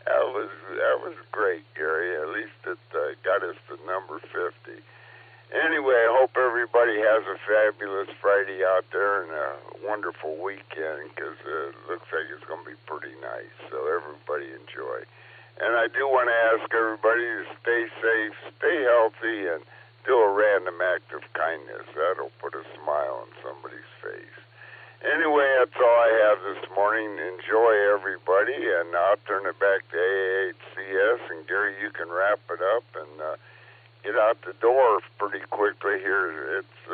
That was great, Gary. At least it got us to number 50. Anyway, I hope everybody has a fabulous Friday out there and a wonderful weekend, because it looks like it's going to be pretty nice. So everybody enjoy. And I do want to ask everybody to stay safe, stay healthy, and do a random act of kindness. That'll put a smile on somebody's face. Anyway, that's all I have this morning. Enjoy, everybody, and I'll turn it back to AAHCS. And Gary, you can wrap it up and get out the door pretty quickly here. It's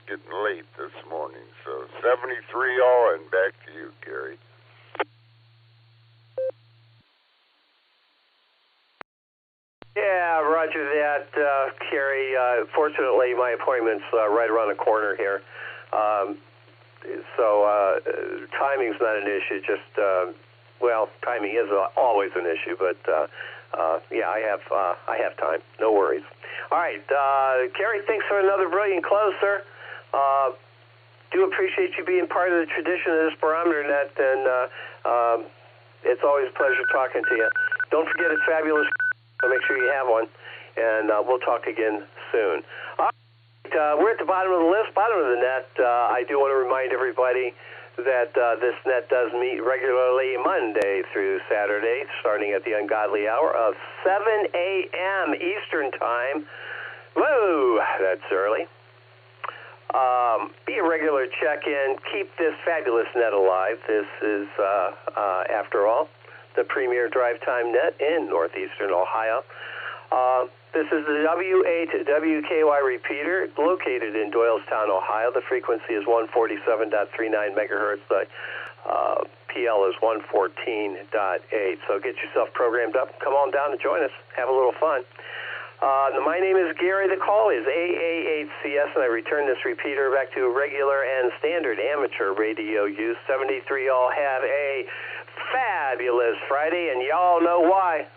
getting late this morning. So 73 all, and back to you, Gary. Yeah, roger that, Kerry. Fortunately, my appointment's right around the corner here. So timing's not an issue. Just, timing is always an issue, but yeah, I have time. No worries. All right, Kerry, thanks for another brilliant close, sir. Do appreciate you being part of the tradition of this Barometer Net, and it's always a pleasure talking to you. Don't forget it's fabulous. So make sure you have one, and we'll talk again soon. All right, we're at the bottom of the list, bottom of the net. I do want to remind everybody that this net does meet regularly Monday through Saturday, starting at the ungodly hour of 7 a.m. Eastern Time. Whoa, that's early. Be a regular check-in. Keep this fabulous net alive. This is, after all, the premier drive time net in northeastern Ohio. This is the W8WKY repeater located in Doylestown, Ohio. The frequency is 147.39 megahertz. The PL is 114.8. So get yourself programmed up. Come on down and join us. Have a little fun. My name is Gary. The call is AAHCS, and I return this repeater back to regular and standard amateur radio use. 73 all have a fabulous Friday, and y'all know why.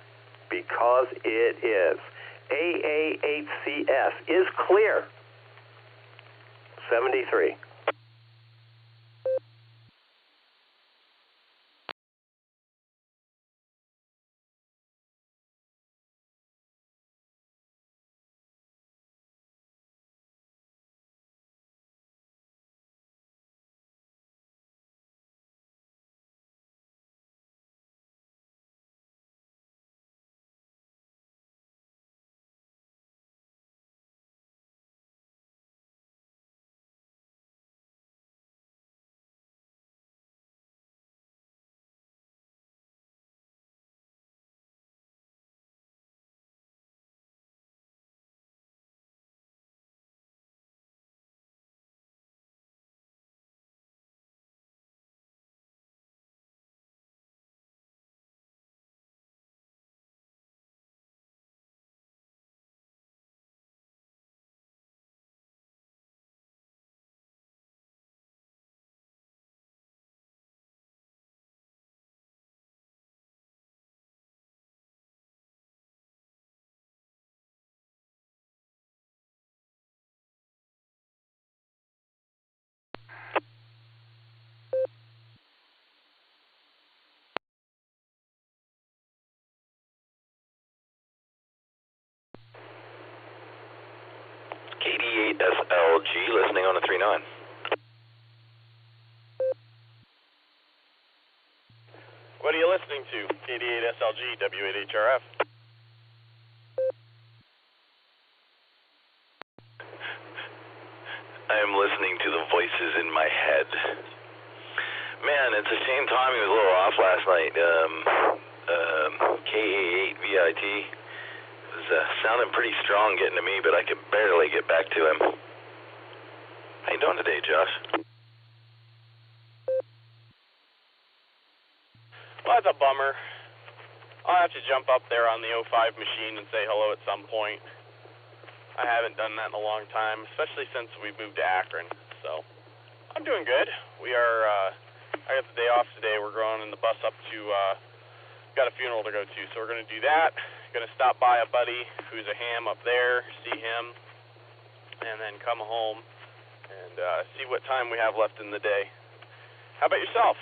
Because it is. AAHCS is clear. 73. KD8SLG, listening on the 39. What are you listening to? KD8SLG, W8HRF. I am listening to the voices in my head. Man, it's a shame timing was a little off last night. KA8VIT was sounding pretty strong getting to me, but I could barely get back to him. How you doing today, Josh? Well, that's a bummer. I'll have to jump up there on the 05 machine and say hello at some point. I haven't done that in a long time, especially since we moved to Akron, so I'm doing good. I got the day off today. We're going in the bus up to, got a funeral to go to, so we're going to do that. Going to stop by a buddy who's a ham up there, see him, and then come home and see what time we have left in the day. How about yourself?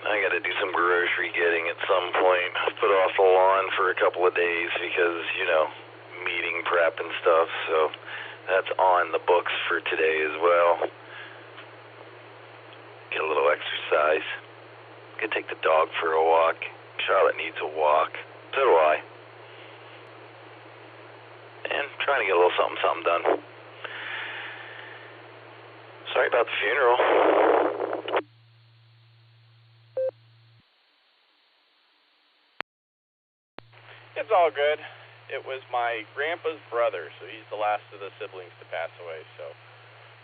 I got to do some grocery getting at some point. I've put off the lawn for a couple of days because, meeting prep and stuff, so that's on the books for today as well. Get a little exercise. Gonna take the dog for a walk. Charlotte needs a walk. So do I. And trying to get a little something done. Sorry about the funeral. It's all good. It was my grandpa's brother, so he's the last of the siblings to pass away, so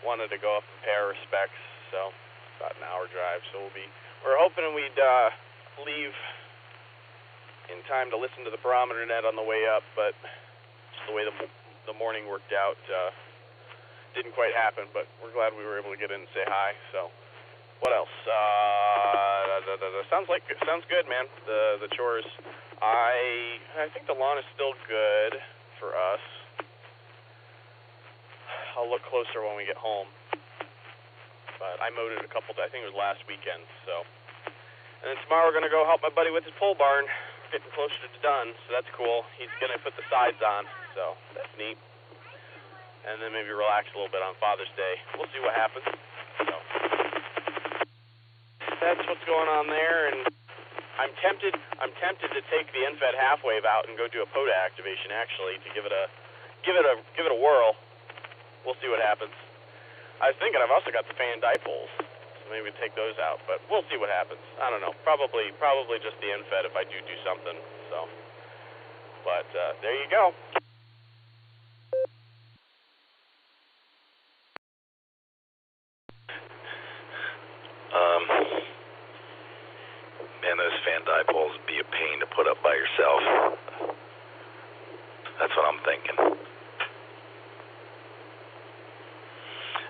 wanted to go up and pay our respects, so about an hour drive, so we're hoping we'd leave in time to listen to the Barometer Net on the way up, but just the way the morning worked out, didn't quite happen, but we're glad we were able to get in and say hi, so what else? Sounds good, man. The chores. I think the lawn is still good for us. I'll look closer when we get home. But I mowed it I think it was last weekend, so. And then tomorrow we're gonna go help my buddy with his pole barn. We're getting closer to done, so that's cool. He's gonna put the sides on, so that's neat. And then maybe relax a little bit on Father's Day. We'll see what happens. So that's what's going on there, and I'm tempted to take the NFET half wave out and go do a POTA activation actually to give it a whirl. We'll see what happens. I was thinking I've also got the fan dipoles, so maybe we take those out, but we'll see what happens. I don't know. Probably just the NFET if I do something. So, but there you go. Man, those fan dipoles would be a pain to put up by yourself. That's what I'm thinking.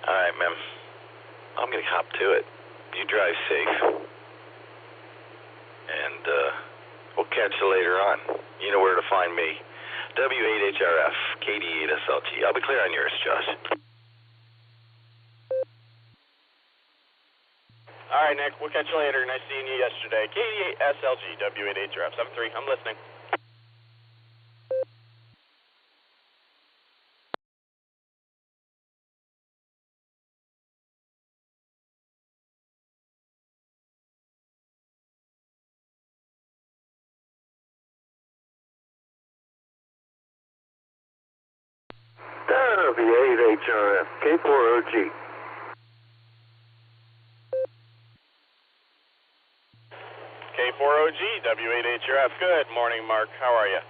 All right, man. I'm going to hop to it. You drive safe. And we'll catch you later on. You know where to find me. W8HRF, KD8SLG. I'll be clear on yours, Josh. All right, Nick. We'll catch you later. Nice seeing you yesterday. KD8SLG, W8HRF, 73. I'm listening. W8HRF, K4OG. K4OG, W8HRF. Good morning, Mark. How are you?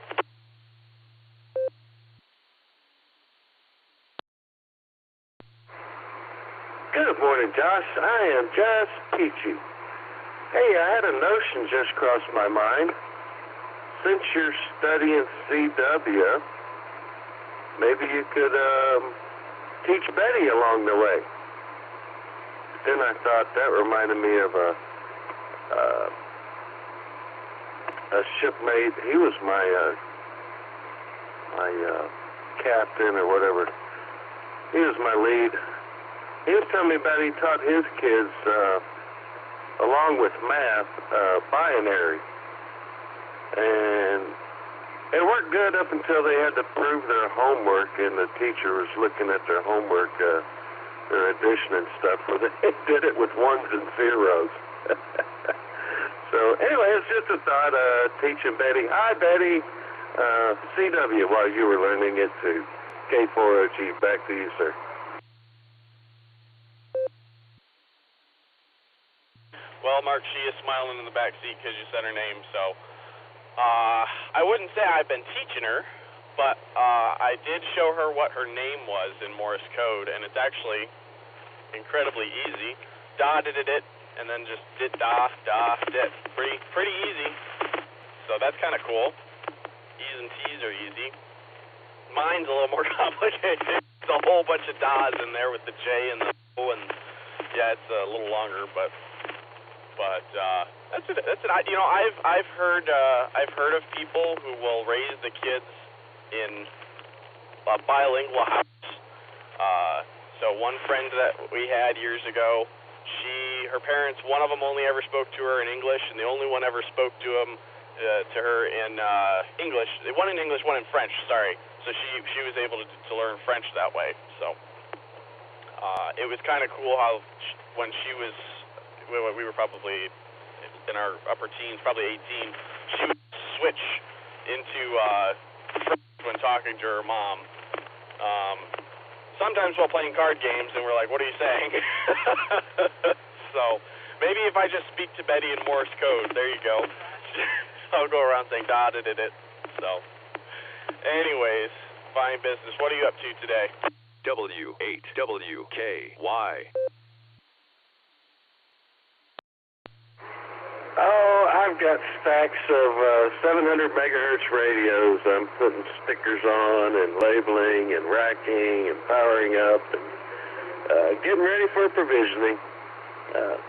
Good morning, Josh. I am just peachy. Hey, I had a notion just cross my mind. Since you're studying CW, maybe you could teach Betty along the way. Then I thought that reminded me of a shipmate. He was my captain or whatever. He was my lead. He was telling me about he taught his kids, along with math, binary. And it worked good up until they had to prove their homework, and the teacher was looking at their homework, their addition and stuff, where they did it with ones and zeros. So anyway, it's just a thought, teaching Betty. Hi, Betty. CW while you were learning it too. K4OG, back to you, sir. Well, Mark, she is smiling in the back seat because you said her name, so I wouldn't say I've been teaching her, but I did show her what her name was in Morse code, and it's actually incredibly easy. Dotted it, and then just did da, dit. Pretty easy. So that's kind of cool. E's and T's are easy. Mine's a little more complicated. It's a whole bunch of DAs in there with the J and the O, and yeah, it's a little longer, but that's it. I've heard of people who will raise the kids in a bilingual house. So one friend that we had years ago, her parents, one of them only ever spoke to her in English, and the only one ever spoke to her in English. One in English, one in French. Sorry. So she was able to learn French that way. So it was kind of cool how when we were probably in our upper teens, probably 18, she would switch into French when talking to her mom. Sometimes while playing card games, and we're like, what are you saying? So maybe if I just speak to Betty in Morse code, there you go. I'll go around saying da-da-da-da. So anyways, fine business. What are you up to today? W8WKY. Oh, I've got stacks of 700 megahertz radios. I'm putting stickers on and labeling and racking and powering up and getting ready for provisioning.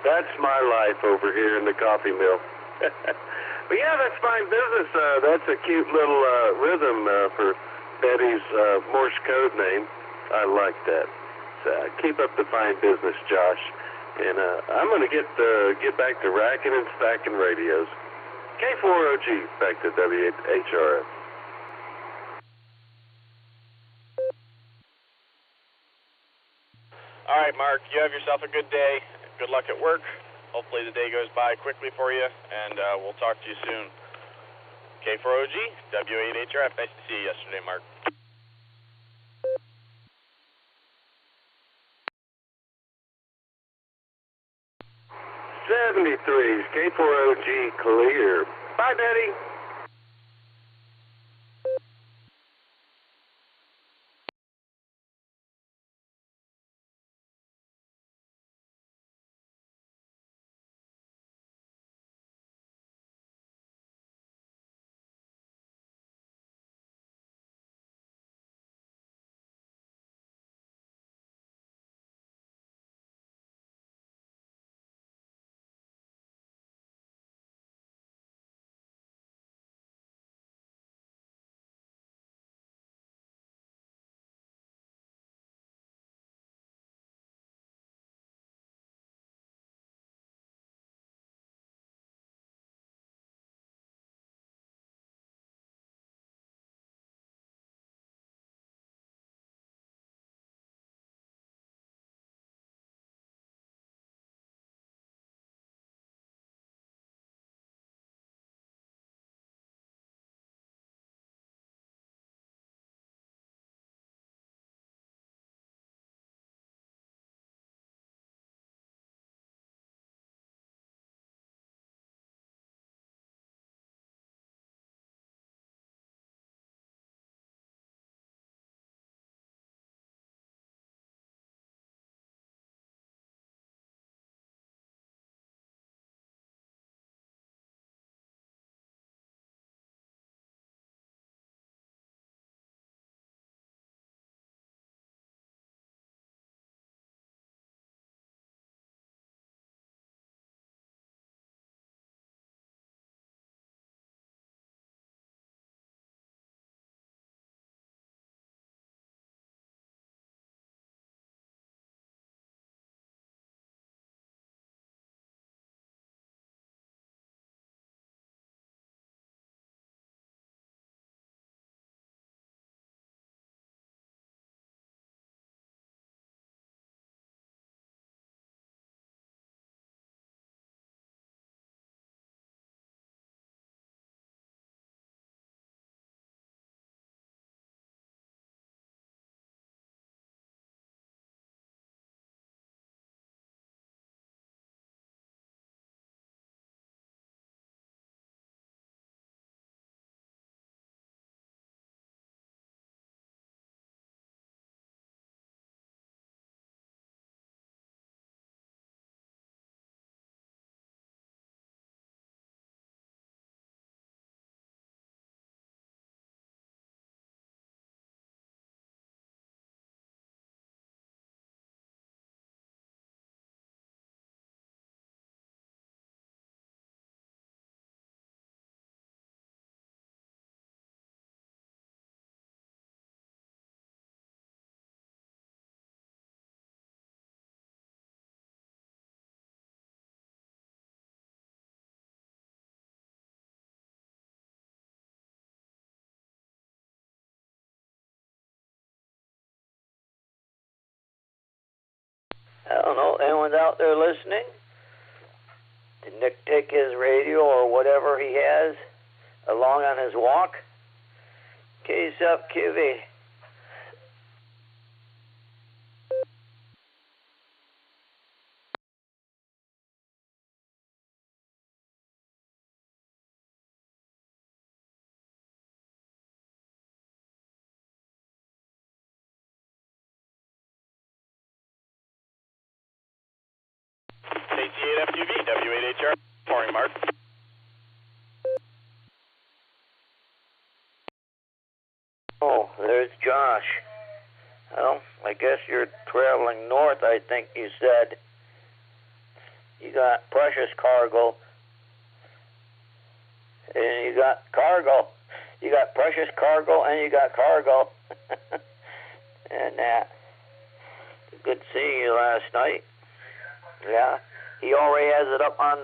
That's my life over here in the coffee mill. But yeah, that's fine business. That's a cute little rhythm for Betty's Morse code name. I like that. So, keep up the fine business, Josh. And I'm going to get back to racking and stacking radios. K4OG, back to WHRF. All right, Mark, you have yourself a good day. Good luck at work. Hopefully the day goes by quickly for you, and we'll talk to you soon. K4OG, W8HRF. Nice to see you yesterday, Mark. '73s, K4OG, clear. Bye, Betty. don't know. Anyone's out there listening? Did Nick take his radio or whatever he has along on his walk? KSFQV. KT8FQV, W8HR. Morning, Mark. Oh, there's Josh. Well, I guess you're traveling north, I think you said. You got precious cargo. And you got cargo. You got precious cargo and you got cargo. And good seeing you last night. Yeah. He already has it up on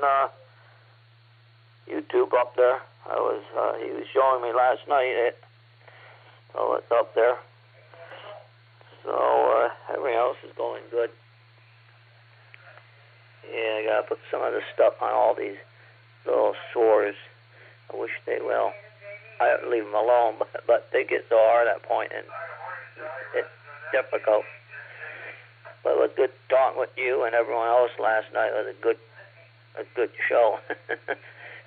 YouTube up there. He was showing me last night. So it's up there. So everything else is going good. Yeah, I gotta put some of this stuff on all these little sores. I wish they will. I leave them alone, but they get so hard at that point, and it's difficult. But it was good talking with you and everyone else last night. It was a good show.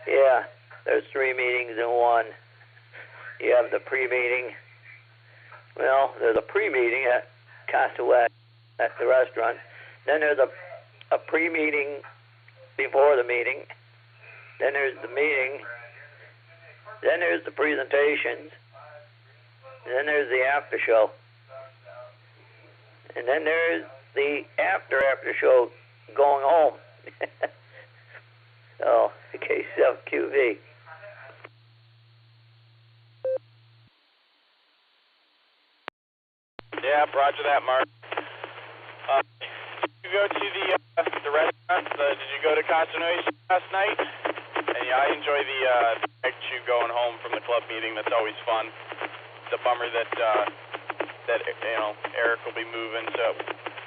Yeah, there's 3 meetings in one. You have the pre-meeting. Well, there's a pre-meeting at Castaway at the restaurant. Then there's a pre-meeting before the meeting. Then there's the meeting. Then there's the presentations. Then there's the after show. And then there's the after show going home. So, KSFQV. Yeah, roger that, Mark. Did you go to the restaurant? Did you go to Casa Nuez last night? And yeah, I enjoy the you going home from the club meeting. That's always fun. It's a bummer that Eric will be moving, so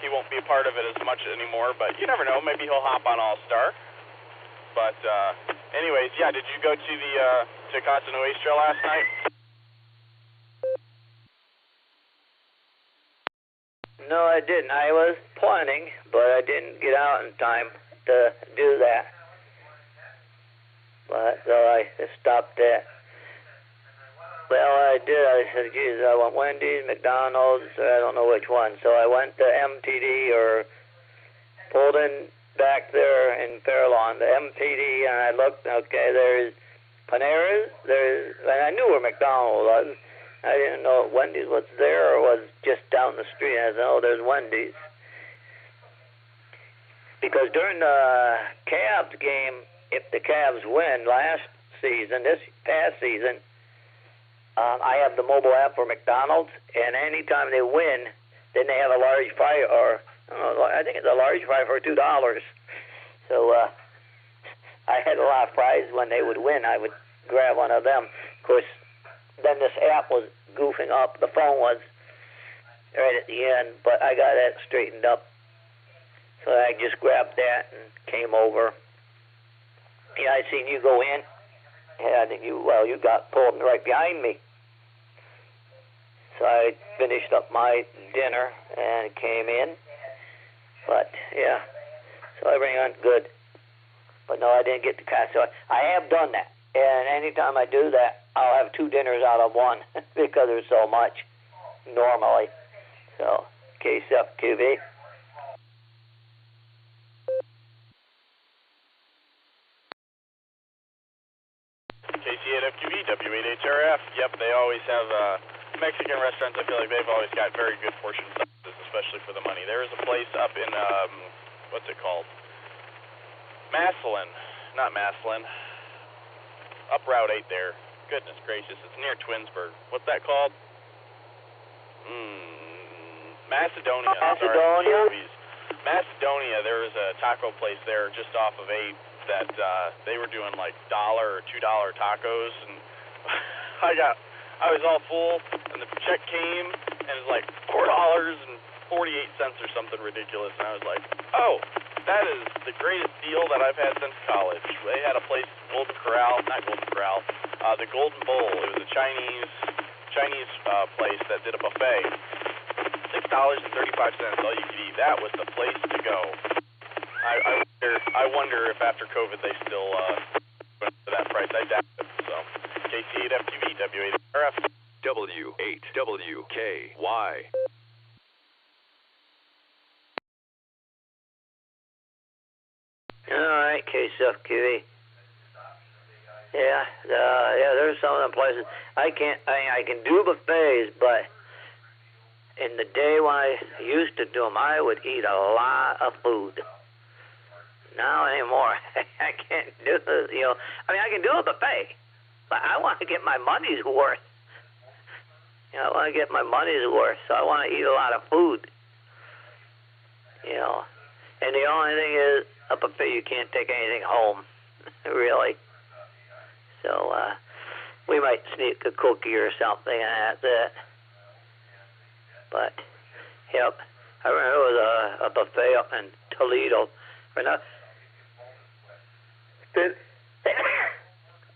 he won't be a part of it as much anymore. But you never know. Maybe he'll hop on Allstar. But anyways, yeah. Did you go to to Casa Nuez last night? No, I didn't. I was planning, but I didn't get out in time to do that. But so I stopped that. Well, I did. I said, geez, I want Wendy's, McDonald's, I don't know which one. So I went to MTD or pulled in back there in Fairlawn, the MTD, and I looked, okay, there's Panera's, and I knew where McDonald's was. I didn't know if Wendy's was there or was just down the street. I said, oh, there's Wendy's. Because during the Cavs game, if the Cavs win last season, this past season, I have the mobile app for McDonald's, and anytime they win, then they have a large fry, or I think it's a large fry for $2. So I had a lot of fries when they would win. I would grab one of them. Of course, then this app was goofing up. The phone was right at the end, but I got that straightened up. So I just grabbed that and came over. Yeah, I seen you go in. Yeah, I think you got pulled right behind me. So I finished up my dinner and came in. But, yeah, so everything went good. But no, I didn't get to catch. So I have done that. And anytime I do that, I'll have 2 dinners out of one because there's so much normally. So, KSFQV. KT8FQV, W8HRF. Yep, they always have Mexican restaurants. I feel like they've always got very good portion sizes, especially for the money. There is a place up in, what's it called? Not Maslin. Up Route 8 there. Goodness gracious, it's near Twinsburg. What's that called? Macedonia. Macedonia. There was a taco place there just off of 8 that they were doing like $1 or $2 tacos, and I was all full, and the check came, and it was like $4, and 48 cents or something ridiculous, and I was like, oh, that is the greatest deal that I've had since college. They had a place, the Golden Bowl. It was a Chinese place that did a buffet. $6.35, all you could eat. That was the place to go. I wonder if after COVID they still went to that price. I doubt it. So, KC8FTV, W8RF. W8WKY. All right, KCFQV. Yeah, there's some of them places. I can do buffets, but in the day when I used to do them, I would eat a lot of food. Now anymore, I can't do it. I can do a buffet, but I want to get my money's worth. I want to get my money's worth, so I want to eat a lot of food. And the only thing is, a buffet, you can't take anything home, really. So we might sneak a cookie or something, and that's it. But, yep, I remember there was a buffet up in Toledo,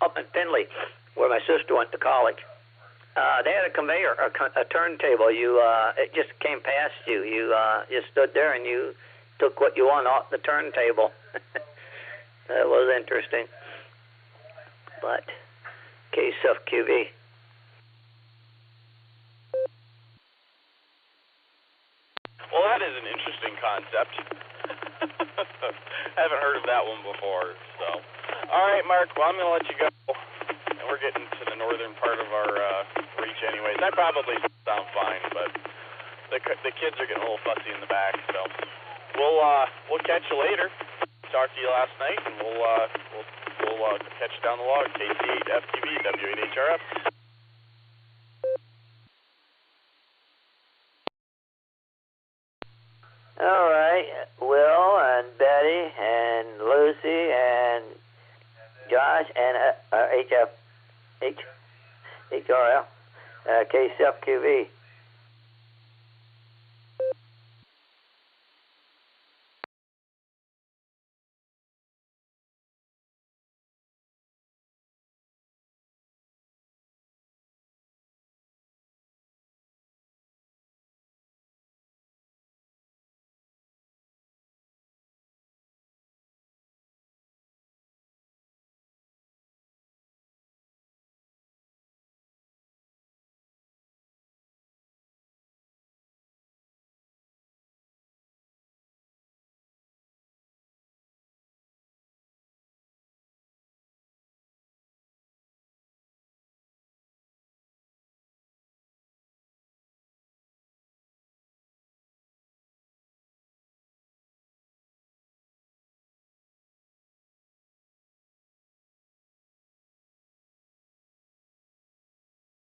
up in Findlay, where my sister went to college. They had a conveyor, a turntable. It just came past you. You just stood there and you took what you want off the turntable. That was interesting. But, case of QV. Well, that is an interesting concept. Haven't heard of that one before. So, all right, Mark. Well, I'm going to let you go. And we're getting to the northern part of our reach, anyways. I probably sound fine, but the kids are getting a little fussy in the back. So, we'll catch you later. Talked to you last night, and we'll catch you down the log. KC8FTV, W8HRF. All right, Will and Betty and Lucy and Josh and HRL, KCFQV.